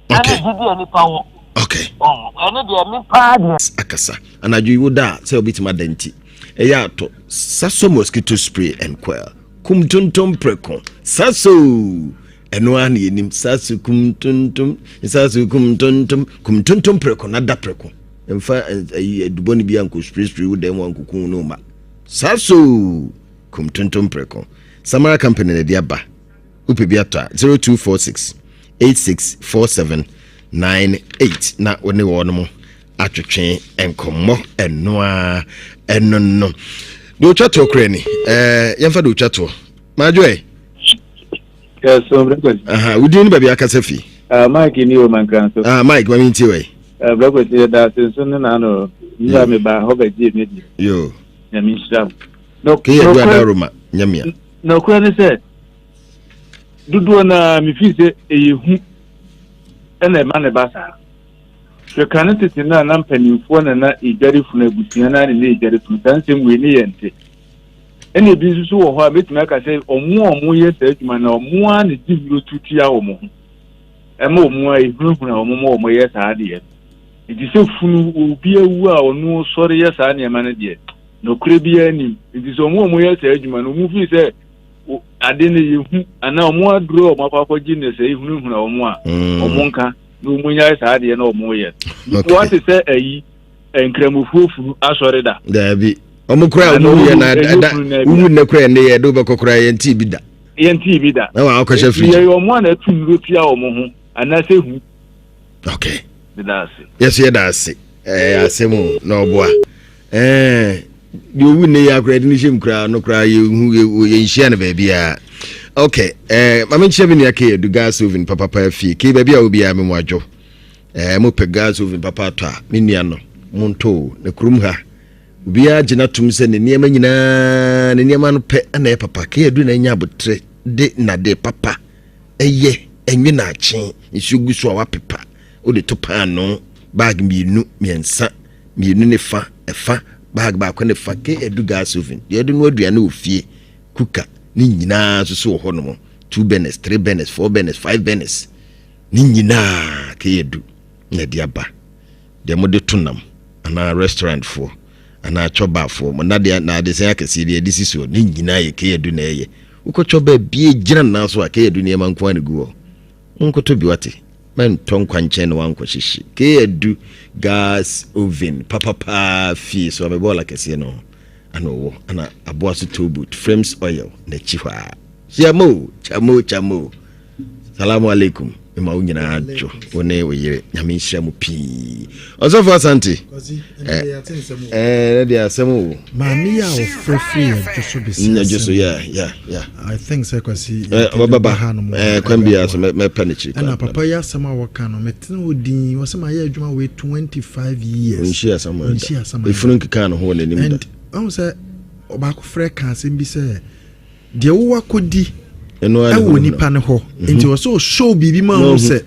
ɛne gyidi a nipa wɔ ɛne deɛ me paa deɛ akasa anadwo yi wo da sɛ wobɛtumi ada nti ɛyɛ ato saso mosquito spray and coil kum tontom preko saso ɛno a ne yɛnim saso kum tontom preko na da preko mfa adubɔ no bi ankɔ spray wo da mu ankɔku no ma saso kum tontom preko Samara company na de aba wopɛ bi atɔ a 0246 864798 na wone wɔ no mo atwetwe nkɔmmɔ ɛnoa ɛnono do chato krani yɛmfa do chato madwoe yes so breakfast wudi ni baby akasa fi Mike ni o mankan so Mike ma minti we breakfast da so na no ya me ba ho ba ji me yo ya mi sham no ke ya do adaroma nyamia no kura ni se dudu na mi fi se eyehu ena ma ne ba sa hwekane tete na na mpanimfo na ejari funu abusia na ne ejari funu tansem we ne yente ene bi nso wo ho a betuma ka se omo ye sa adwuma na omo a ne divuro tutua wo mo ema omo a ehurahura omo ye sa ade edi se funu obi awu a onu sori ye sa ne ma ne de no kure bi ani edi se omo ye sa adwuma no mu fi se ade ne yehu ana omo aduro omo papa gi ne se ehurahura omo a omo nka no munya sa ade na omo ye what is say ayi enkramufuo furu asori da dabi omo kura no ye na unu na kura ne ye do be kokora ye nti bi da na wa akosha free ye omo na tunuro tia omo ho ana se hu okay that's yes that's asemu na oboa you ne ya kura ni shim kura no kura ye hu ye nhia na ba bia okay mama nchia bi ne ake do gas oven papa fi ke ba bia obi a me mwadwo mo pe gas oven papa to a me nua no monto na kurum ha bia gina tum se ne niema nyina ne niema no pe na e papa ke edu na nya abotre de na de papa eye enwe na achen nsugu so wa pepa o de to pan no bag mienu miensa mienu ne fa efa bag ba kwa ne fa ke edu gas oven de edu no aduane ofie kuka ni nyina so ho no 2 burners 3 burners 4 burners 5 burners ni nyina ke edu na diaba de mo de tunam ana restaurant for ana choba for mo na de say akasi de disi so ni nyina ye ke edu na ye uko choba bie gina na so ake edu ne man kwa ne guo unko to bi wate man ton kwanche ne wan kwashishi ke edu gas oven papa fi so be bola kase no ana wo ana aboa so tobut frames oil na chihwa chamo salamu alaikum ma unyina ajo one we yere nyame nhia mu pi osofo asante they are some mami ya ofrefre just be just yeah I think say Kwasi baba kwambia so me panichi na papa ya sama waka no metin odin wasema ya adwuma we 25 years nhia sama ifunu nkika no ho na nim and I say obako frɛ ka asɛm bi sɛ de wo wakodi ɛwɔ nipa ne hɔ nti wɔ so show bibi ma ho sɛ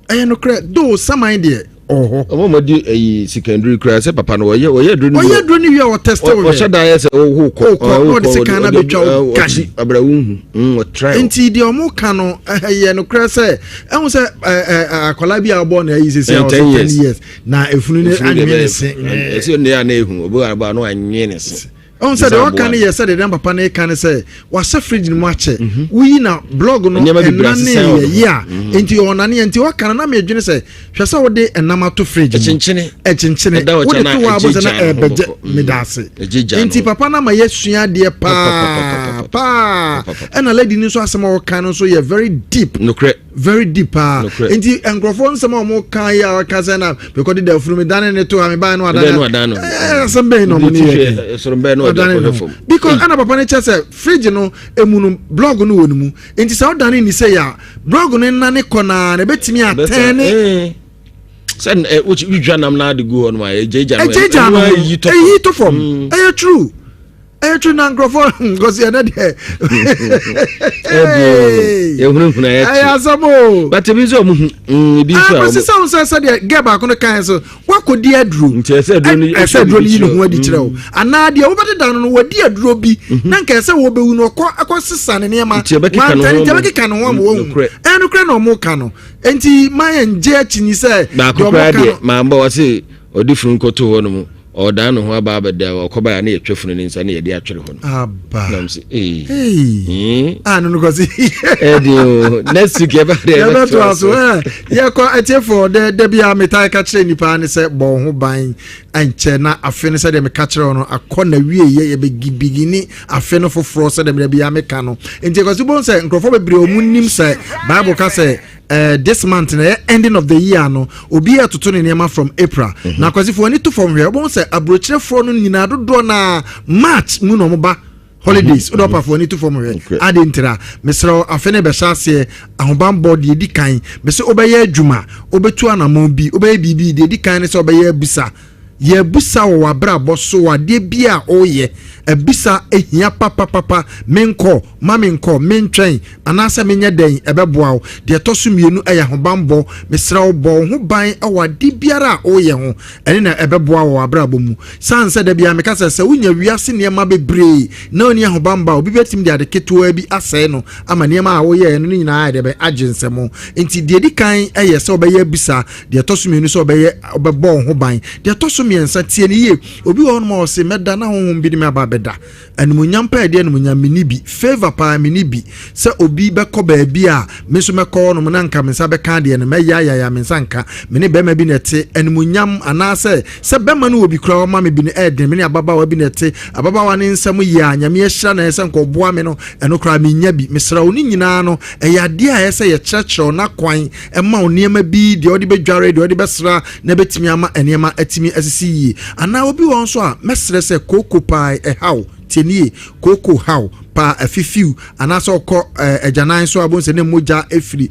ɛyɛ no kra do saman de omo di eyi secondary class say papa no oye dro ni wi o test o shada ye say o ko de sika na betwa kashi abra o try enti de omo ka no ye no kra say ehun say akola bi abo na yi say 10 years na efunu ni anwe ne se ese ne ya na ehun obo aba no anwe ne se on said the work can said the papa na can say was a fridge no ache we na blog no enane ya enti onane enti waka na me adwene say hwese wo de enama to fridge chinchine wo de to wa boza na ebeje medase enti papa na ma yesua de pa and a lady ni so asema wo kan so ye very deep very deep enti engrofo nsema mo kan ya ka say na because the from dane ne to am ba no adana sombe no mo ni because ana papa ne chese fridge no emunu blog no wonu enti sa odane ni say ya blog no na ne kona na betimi atene sen which you janam na de go on my ejeja no yi to from true na ngrofo because ya na de asamo but bi so bi so so de geba ko no kan so wakodi aduro nti ese aduro ni no ho adi kire ana de wo bede dan no wadi aduro bi na nka ese wo bewu no akosesa ne ma tebeki kan ho mo wo enu kire no mo kan no enti mayen je achini se do mo kan ma mba wase odifuru nkoto ho no mo oda no ho aba abeda okoba ya na yetwefunu ni nsa na ye de atwere ho no aba na mse no gozi next week eba de ya to aso ye ko etiefo de bia metai ka kire nipa ne se bo ho ban anche na afe ne se de me ka kire no akona wie ye be gibigini afe no foforo se de me bia me ka no enti ko sibon se nkrofo bebre omunnim se bible ka se this month ending of the year no obi atoto ne nema from April na kwasi for any to from here bon say abrochire for no nyina dodo na March mu no ba holidays odo pa for any to from here adintra mesro afene be hyase ahoban board edi kan be se obeye adwuma obetu anamon bi obeye bibi de edi kan ne se obeye busa ye busa wo abra boso wade bia oye ebisa ehia papa menko mamenko mentwen anase menye den ebeboa de toso mienu eya hobambo mesra bo ho ban awade biara oye ho ene na ebeboa wo abra bomu sanse de bia meka se wunya wiase ne ma bebre na oni hobamba obi betim de ade keto bi asai no ama ne ma oye no nyina de be agensemo enti de di kan eye se obeye bisa de toso mienu se obeye obebo ho ban de toso miensa tie ne ye obi won mo se meda na honhom bi me aba da animunyam pa de animunyam minibi favor pa minibi se obi be ko ba bi a me so meko no na nka me sa be ka de no me ya me nka me ne be ma bi nete animunyam anase se be ma no obi kura ma me bi ne eden me ne ababa wa bi nete ababa wa ne nsam ya nyame ye hira na ese nko boa me no eno kura me nya bi me sra oni nyina no ya de a ese ye kyerkyerɛ na kwan e ma oniema bi de odi be dware de odi be sra na betimi ama eniema atimi asisi yi ana obi won so a mesre se koko pai how tenie koko how pa afifiu anaso okọ ejanan so abon se ne moja efiri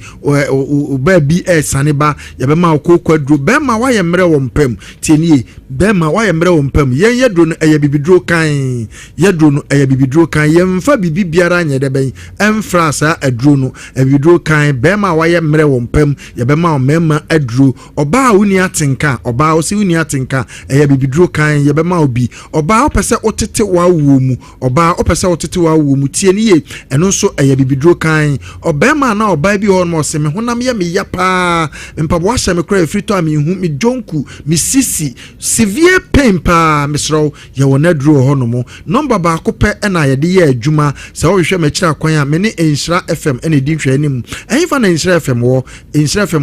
ba bi saneba ye be ma koko aduro be ma wa ye mre wo mpam tenie be ma wa ye mre wo mpam yen yedro no eye bibidro kan yedro no eye bibidro kan ye mfa bibi biara anye de ben emfra sa aduro no bibidro kan be ma wa ye mre wo mpam ye be ma o mema aduro oba uni atenka oba o si uni atenka eye bibidro kan ye be ma obi oba o pese otete wa wo mu oba o pese otete wa wo mutie ni ye eno so eye bibidro kan obema na oba bi ho mo se me honam ye me yapa mpabo ahye me kra frito am hu me jonku me sisi severe pain pa misro ye wona duro ho no mo number ba ko pe na ye de ye adwuma se wo hwe me kira kwan a me ne Enhyira FM ene di hwe anim enfa na Enhyira FM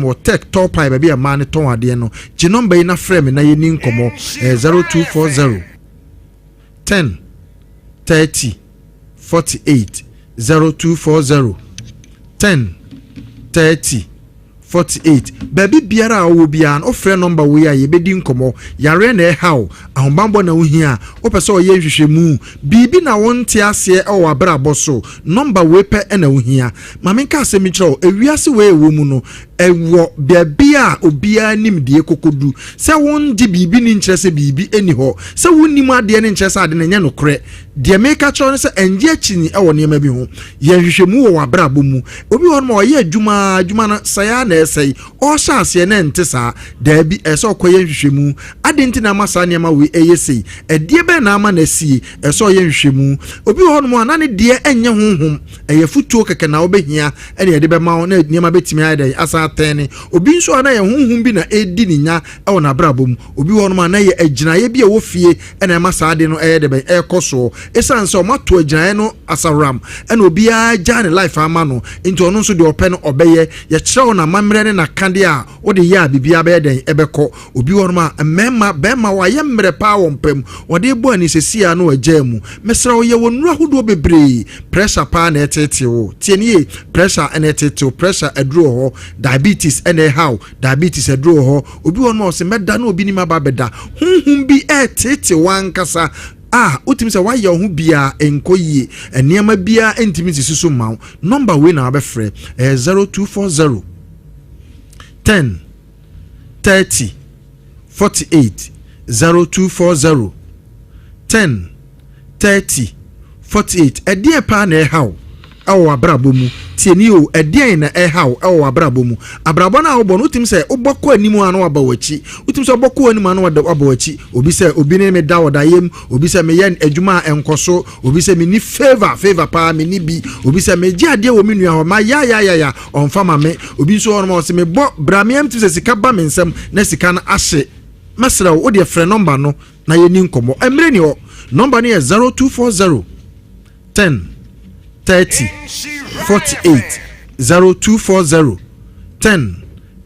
wo tech top pipe be ma ne ton ade no ji number yi na frame na ye ni nkomo 0240 10 30 48 0240 10 30 48 baby biara wo bia no frɛ number we a yebedi nkomo yare na how ahombambo na wohia opese oye hwehwemu bibi na wonte ase e wo abrabɔ so number we pɛ na wohia mamenka asemi kyerɛw ewiase we wo mu no ewo baby a obia nim die kokodu sɛ wonde bibi ni nkyerɛ sɛ bibi eni hɔ sɛ wonnim ade ne nkyerɛ sɛ ade ne nya no korɛ de meka kyerɛw sɛ enje akini e wo nneɛma bi ho ye hwehwemu wo abrabɔ mu obi hɔ no oye adwuma na saya na esai o shaase na ente saa da bi eso okoye nhwehwemu ade nti na masa nneɛma we eyesei edie be na ama na sie eso ye nhwehwemu obi hɔ no ana ne de enye honhom eye futuo keke na obehia ene de be ma na nneɛma betimi ayɛ asa atene obi nso ana ye honhom bi na edi ni nya e wona brabom obi hɔ no ana ye aginaye bi e wo fie ene masa ade no eye de be ekoso esan so mato aginaye no asaram ene obi a ja ne life ama no nti ono nso de opɛ no obeye ye kyerɛw na mamre ne na kande a wo de ya bibia be den ebekɔ obi wɔ no ma mema bema wa ye mre pa wo mpam wo de bo ani sesia no agya mu mesra wo ye wonura hodo bebre pressure pa na etete wo tienie pressure na etete pressure aduro ho diabetes na how diabetes aduro ho obi wɔ no ma se meda na obi ni ma ba beda hunhun bi etete wankasa utim se wa ye ho bia enkoyie eniema bia entimi sisusu maw number we na abefre 0240 10 30 48 0240 10 30 48 edie pa na ehaw awo abrabo mu tieni o edie na ehaw awo abrabo mu abrabo na obo no utim se obokọ animu anu abawachi utim se obokọ animu anu abawachi obi se obi ne me da odayem obi se me yen adwuma enkoso obi se me ni favor pa me ni bi obi se me gi ade wo me nua ho ma ya onfa ma me obi so ono mo se me bo bramiam tu se sika ba me nsam na sika na ahye masra wo de frɛ number no na ye ni nkomo emre ni o number ni 0240 10 30 48 0240 10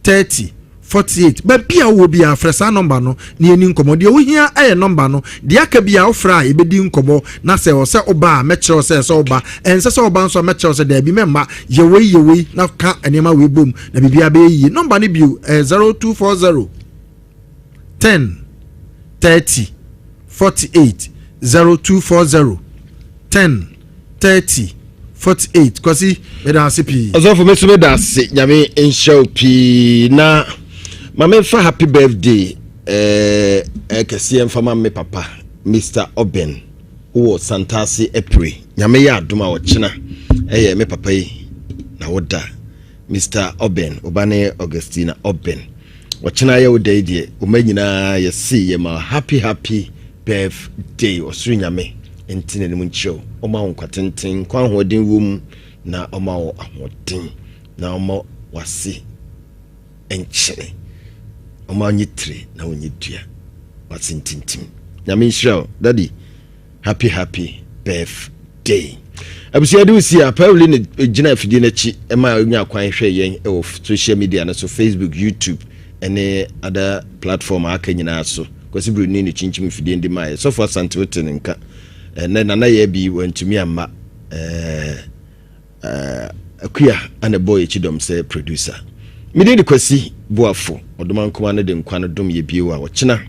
30 48 ba bia wo bia fresa number no na eni nkomo de wo hia aye number no de aka bia wo fra e bedi nkomo na se o se oba me kyerɛ se se oba ense se oba nso me kyerɛ se da bi memma ye wei na ka enema we bom na bibia be yi number ni bio 0240 10 30 48 0240 10 30 48 Kwasi meda sipi azofo meso meda se nyame enshow pi na mama fa happy birthday kese mfama me papa Mr. Oben wo Santasi April nyame ya adoma wo chena me papa yi na woda Mr. Oben obane Augustina Oben wo chena ye wo dai die o manyina ye see ye ma happy birthday osuru nyame entine ne muncho o ma wonkwatentin kwa hoden wom na o ma wo ahoden na o ma wase enchene o ma nyitire na wonyidua wasintintim nyame nhyira daddy happy birthday abusia de usi a Pauli ne gina afidie na chi e ma onya kwan hwe yen e social media na so Facebook YouTube ene other platform aka nyina so kwasi bruni ne chinchim fidie ndi mai so for santiwete nka na ye bi wantumi amma akuya ana boy chidom say producer midini Kwasi Boafo odoman kuma ne de nkwa no dom ye biwa wo chena